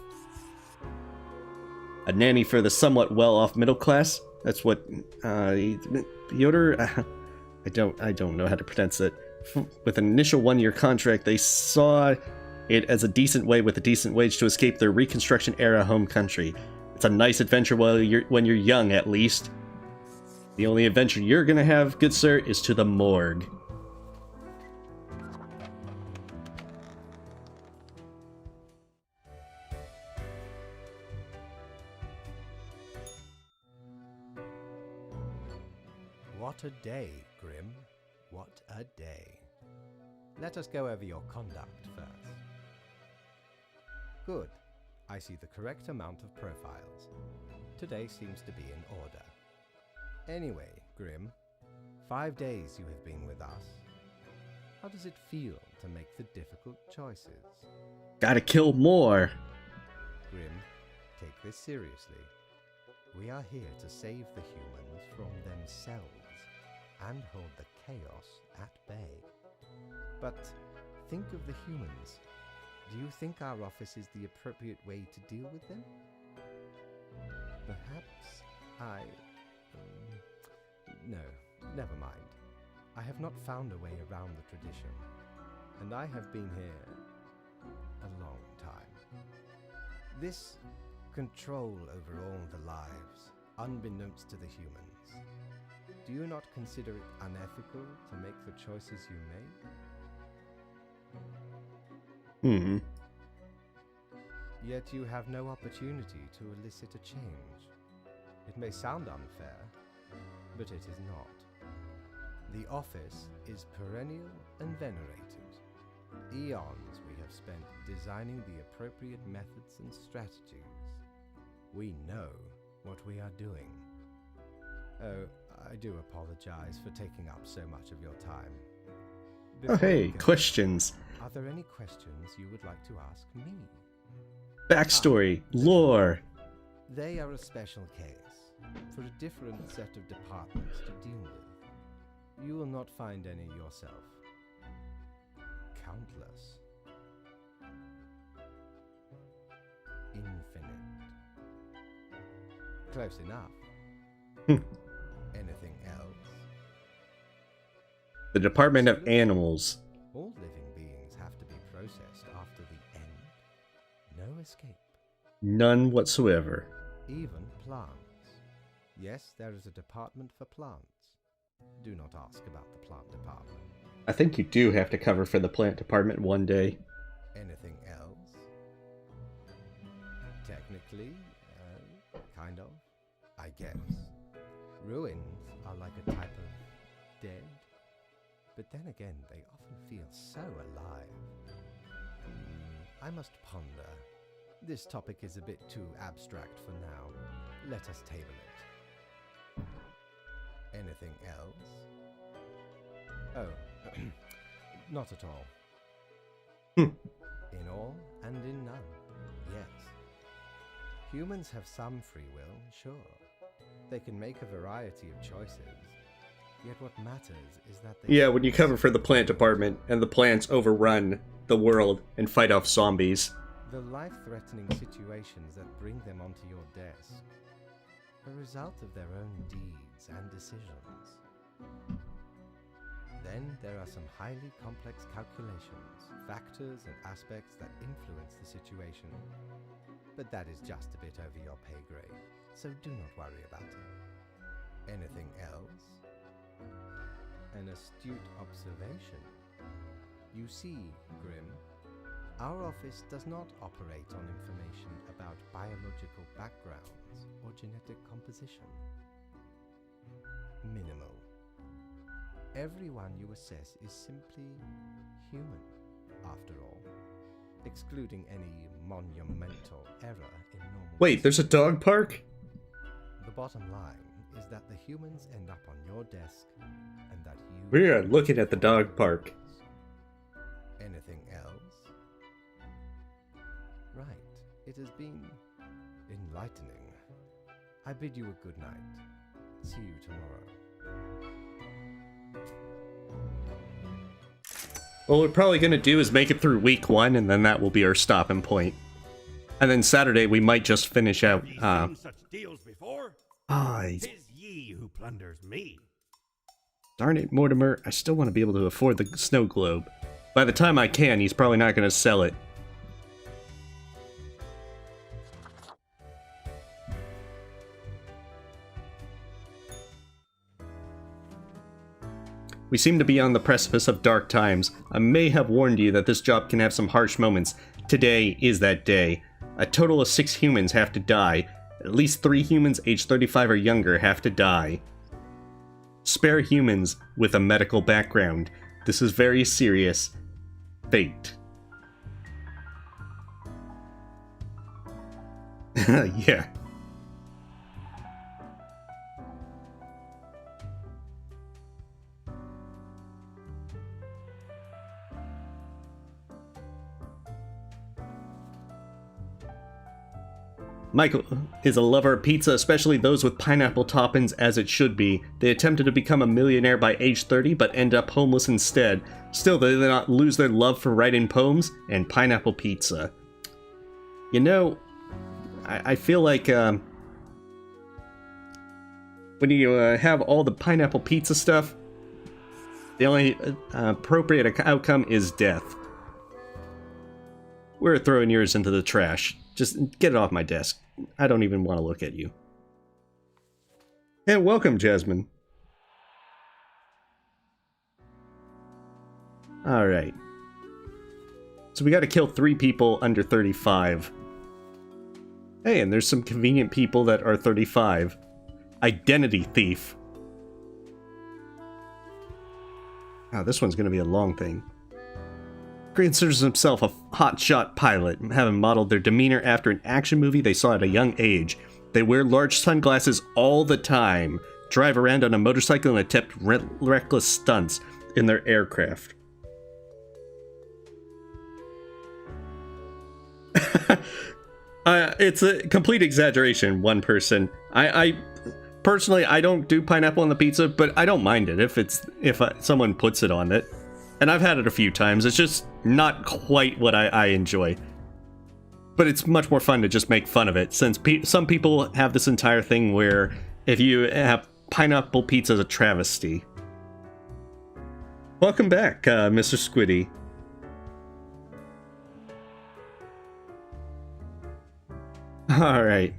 Speaker 1: A nanny for the somewhat well-off middle class? That's what, Piotr? I don't know how to pronounce it. With an initial 1-year contract, they saw it as a decent way with a decent wage to escape their Reconstruction-era home country. It's a nice adventure when you're young, at least. The only adventure you're gonna have, good sir, is to the morgue.
Speaker 13: What a day, Grim. What a day. Let us go over your conduct first. Good. I see the correct amount of profiles. Today seems to be in order. Anyway, Grim, 5 days you have been with us. How does it feel to make the difficult choices?
Speaker 1: Gotta kill more.
Speaker 13: Grim, take this seriously. We are here to save the humans from themselves and hold the chaos at bay. But think of the humans. Do you think our office is the appropriate way to deal with them? Perhaps no, never mind. I have not found a way around the tradition, and I have been here a long time. This control over all the lives, unbeknownst to the humans. Do you not consider it unethical to make the choices you made? Yet you have no opportunity to elicit a change. It may sound unfair, but it is not. The office is perennial and venerated. Eons we have spent designing the appropriate methods and strategies. We know what we are doing. Oh, I do apologize for taking up so much of your time.
Speaker 1: Oh hey, questions.
Speaker 13: Are there any questions you would like to ask me?
Speaker 1: Backstory, lore.
Speaker 13: They are a special case, for a different set of departments to deal with. You will not find any yourself. Countless. Infinite. Close enough. Anything else?
Speaker 1: The Department of Animals.
Speaker 13: All living beings have to be processed after the end. No escape.
Speaker 1: None whatsoever.
Speaker 13: even plants. Yes, there is a department for plants. Do not ask about the plant department.
Speaker 1: I think you do have to cover for the plant department one day.
Speaker 13: Anything else? Technically, kind of, I guess. Ruins are like a type of dead. But then again, they often feel so alive. I must ponder. This topic is a bit too abstract for now. Let us table it. Anything else? Oh, not at all. In all and in none, yes. Humans have some free will, sure. They can make a variety of choices. Yet what matters is that they...
Speaker 1: Yeah, when you cover for the plant department and the plants overrun the world and fight off zombies.
Speaker 13: The life-threatening situations that bring them onto your desk, a result of their own deeds and decisions. Then there are some highly complex calculations, factors and aspects that influence the situation. But that is just a bit over your pay grade, so do not worry about it. Anything else? An astute observation. You see, Grim, our office does not operate on information about biological backgrounds or genetic composition. Minimal. Everyone you assess is simply human, after all, excluding any monumental error in normal...
Speaker 1: Wait, there's a dog park?
Speaker 13: The bottom line is that the humans end up on your desk, and that you...
Speaker 1: We are looking at the dog park.
Speaker 13: Anything else? Right, it has been enlightening. I bid you a good night. See you tomorrow.
Speaker 1: What we're probably going to do is make it through week 1, and then that will be our stopping point. And then Saturday, we might just finish out...
Speaker 6: Have ye seen such deals before?
Speaker 1: Tis
Speaker 6: ye who plunders me.
Speaker 1: Darn it, Mortimer, I still want to be able to afford the snow globe. By the time I can, he's probably not going to sell it. We seem to be on the precipice of dark times. I may have warned you that this job can have some harsh moments. Today is that day. A total of 6 humans have to die. At least 3 humans aged 35 or younger have to die. Spare humans with a medical background. This is very serious. Fate. Yeah. Michael is a lover of pizza, especially those with pineapple toppings, as it should be. They attempted to become a millionaire by age 30, but end up homeless instead. Still, they did not lose their love for writing poems and pineapple pizza. You know, I feel like when you have all the pineapple pizza stuff, the only appropriate outcome is death. We're throwing yours into the trash. Just get it off my desk. I don't even want to look at you. And welcome, Jasmine. Alright. So we gotta kill 3 people under 35. Hey, and there's some convenient people that are 35. Identity thief. Oh, this one's gonna be a long thing. Considers himself a hotshot pilot, having modeled their demeanor after an action movie they saw at a young age. They wear large sunglasses all the time, drive around on a motorcycle, and attempt reckless stunts in their aircraft. It's a complete exaggeration, one person. I personally, I don't do pineapple on the pizza, but I don't mind it if someone puts it on it. And I've had it a few times. It's just not quite what I enjoy. But it's much more fun to just make fun of it, since some people have this entire thing where if you have pineapple pizza as a travesty. Welcome back, Mr. Squiddy. Alright.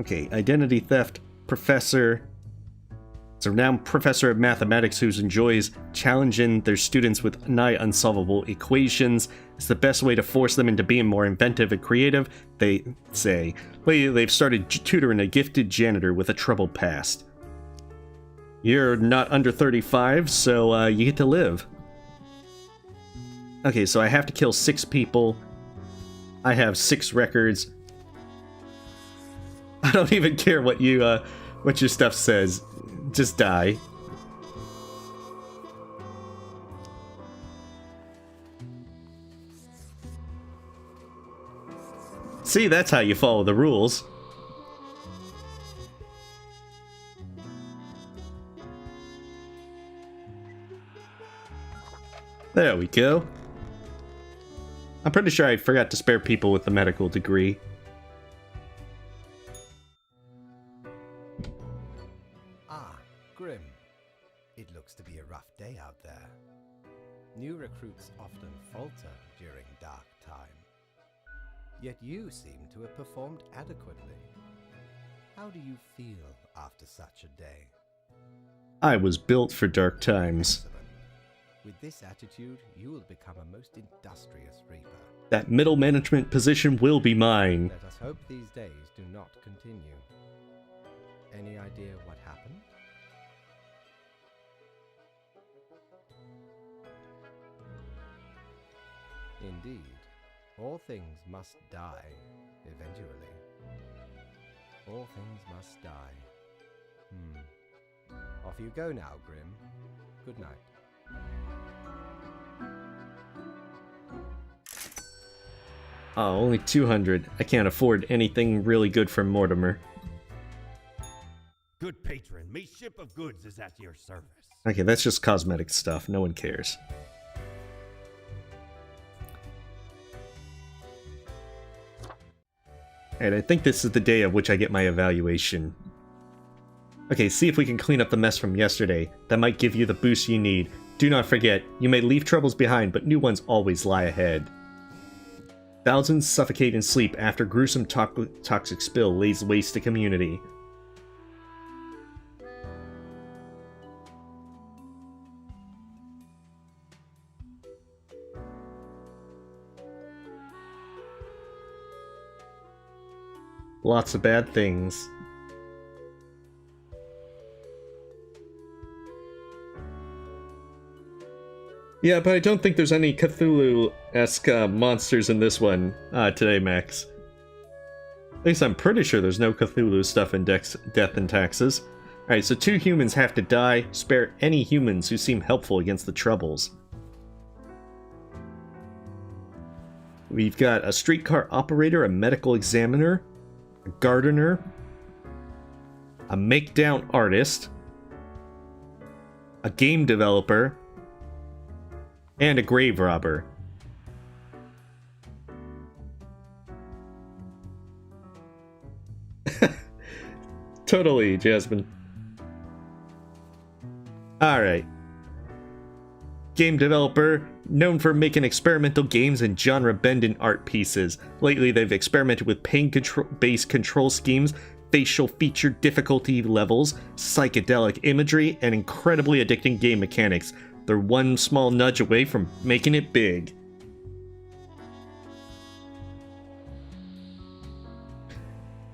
Speaker 1: Okay, identity theft professor. It's a renowned professor of mathematics who enjoys challenging their students with nigh unsolvable equations. It's the best way to force them into being more inventive and creative, they say. Lately, they've started tutoring a gifted janitor with a troubled past. You're not under 35, so you get to live. Okay, so I have to kill 6 people. I have 6 records. I don't even care what your stuff says. Just die. See, that's how you follow the rules. There we go. I'm pretty sure I forgot to spare people with the medical degree.
Speaker 13: Grim. It looks to be a rough day out there. New recruits often falter during dark time. Yet you seem to have performed adequately. How do you feel after such a day?
Speaker 1: I was built for dark times.
Speaker 13: Excellent. With this attitude, you will become a most industrious reaper.
Speaker 1: That middle management position will be mine.
Speaker 13: Let us hope these days do not continue. Any idea what happened? Indeed, all things must die, eventually. All things must die. Off you go now, Grim. Good night.
Speaker 1: Oh, only 200. I can't afford anything really good from Mortimer.
Speaker 6: Good patron, me ship of goods is at your service.
Speaker 1: Okay, that's just cosmetic stuff. No one cares. And I think this is the day of which I get my evaluation. Okay, see if we can clean up the mess from yesterday. That might give you the boost you need. Do not forget, you may leave troubles behind, but new ones always lie ahead. Thousands suffocate in sleep after gruesome toxic spill lays waste to community. Lots of bad things. Yeah, but I don't think there's any Cthulhu-esque monsters in this one today, Max. At least I'm pretty sure there's no Cthulhu stuff in Death and Taxes. Alright, so 2 humans have to die. Spare any humans who seem helpful against the Troubles. We've got a streetcar operator, a medical examiner, a gardener, a make-down artist, a game developer, and a grave robber. Totally, Jasmine. Alright. Game developer, known for making experimental games and genre-bending art pieces. Lately, they've experimented with pain-based control schemes, facial feature difficulty levels, psychedelic imagery, and incredibly addicting game mechanics. They're one small nudge away from making it big.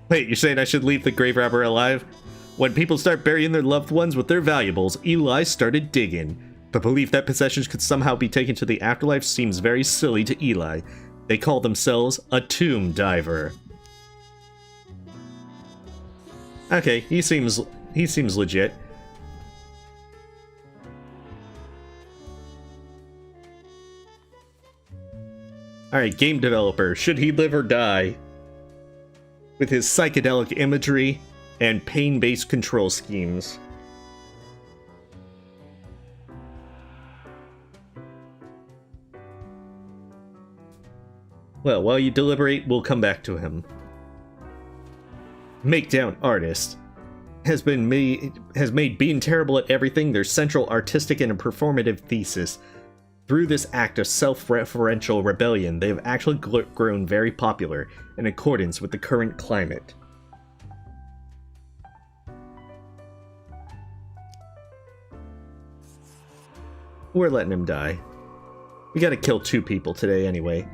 Speaker 1: Wait, you're saying I should leave the grave robber alive? When people start burying their loved ones with their valuables, Eli started digging. The belief that possessions could somehow be taken to the afterlife seems very silly to Eli. They call themselves a tomb diver. Okay, he seems legit. Alright, game developer, should he live or die? With his psychedelic imagery and pain-based control schemes. Well, while you deliberate, we'll come back to him. Make-down artist has made being terrible at everything their central artistic and performative thesis. Through this act of self-referential rebellion, they have actually grown very popular in accordance with the current climate. We're letting him die. We gotta kill 2 people today anyway.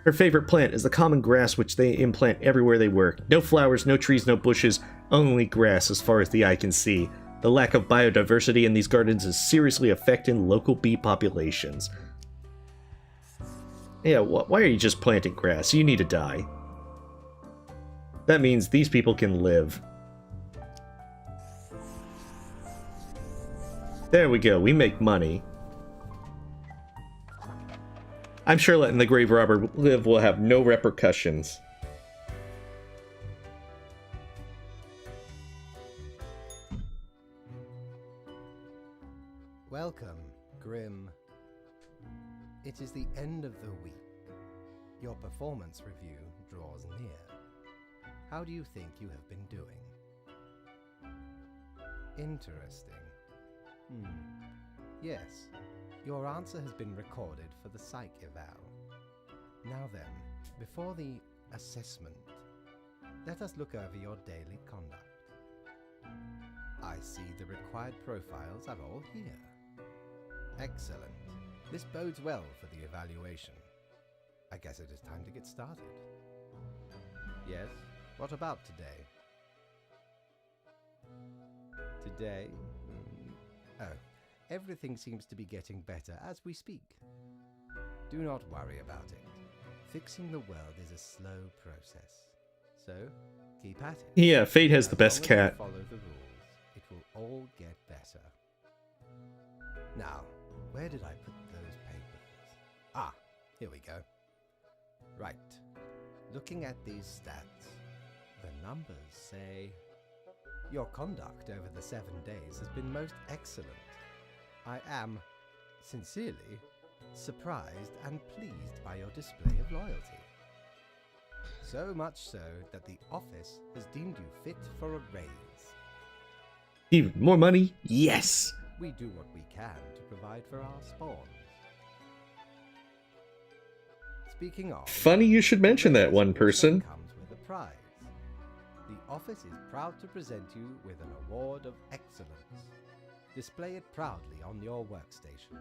Speaker 1: Her favorite plant is the common grass which they implant everywhere they work. No flowers, no trees, no bushes, only grass as far as the eye can see. The lack of biodiversity in these gardens is seriously affecting local bee populations. Yeah, why are you just planting grass? You need to die. That means these people can live. There we go, we make money. I'm sure letting the grave robber live will have no repercussions.
Speaker 13: Welcome, Grim. It is the end of the week. Your performance review draws near. How do you think you have been doing? Interesting. Yes, your answer has been recorded for the psych eval. Now then, before the assessment, let us look over your daily conduct. I see the required profiles are all here. Excellent. This bodes well for the evaluation. I guess it is time to get started. Yes? What about today? Today? Oh, everything seems to be getting better as we speak. Do not worry about it. Fixing the world is a slow process. So, keep at it.
Speaker 1: Yeah, Fate has the best cat.
Speaker 13: Follow the rules. It will all get better. Now, where did I put those papers? Ah, here we go. Right. Looking at these stats, the numbers say your conduct over the 7 days has been most excellent. I am, sincerely, surprised and pleased by your display of loyalty. So much so that the office has deemed you fit for a raise.
Speaker 1: Even more money? Yes!
Speaker 13: We do what we can to provide for our spawns. Speaking of...
Speaker 1: Funny you should mention that one person.
Speaker 13: Comes with a prize. The office is proud to present you with an award of excellence. Display it proudly on your workstation.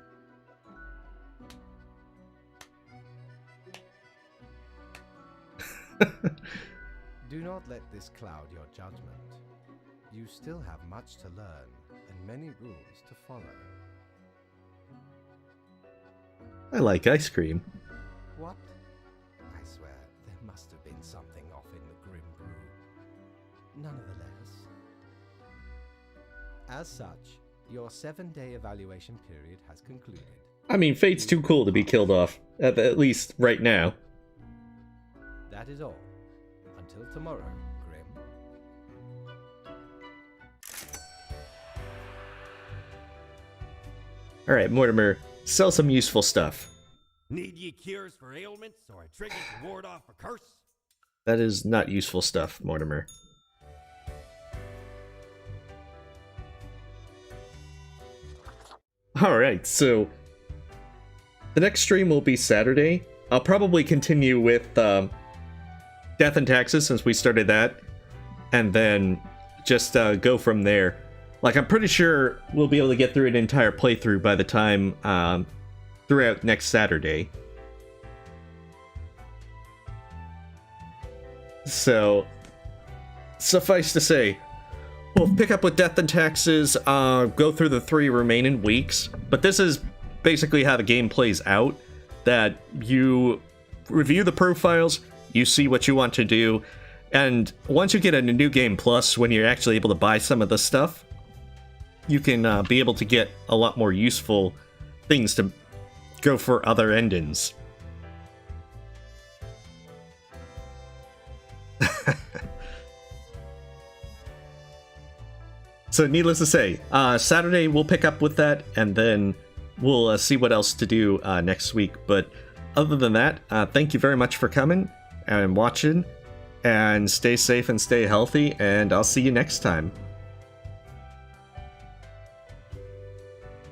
Speaker 13: Do not let this cloud your judgment. You still have much to learn and many rules to follow.
Speaker 1: I like ice cream.
Speaker 13: What? I swear, there must have been something off in the Grim Brew. Nonetheless. As such, your 7-day evaluation period has concluded.
Speaker 1: I mean, Fate's too cool to be killed off, at least right now.
Speaker 13: That is all. Until tomorrow, Grim.
Speaker 1: Alright, Mortimer, sell some useful stuff.
Speaker 6: Need ye cures for ailments or a trigger to ward off a curse?
Speaker 1: That is not useful stuff, Mortimer. Alright, so the next stream will be Saturday. I'll probably continue with Death and Taxes since we started that, and then just go from there. Like, I'm pretty sure we'll be able to get through an entire playthrough by the time throughout next Saturday. So, suffice to say, we'll pick up with Death and Taxes, go through the 3 remaining weeks, but this is basically how the game plays out, that you review the profiles, you see what you want to do, and once you get a New Game Plus, when you're actually able to buy some of the stuff, you can be able to get a lot more useful things to go for other endings. So needless to say, Saturday we'll pick up with that, and then we'll see what else to do next week. But other than that, thank you very much for coming and watching, and stay safe and stay healthy, and I'll see you next time.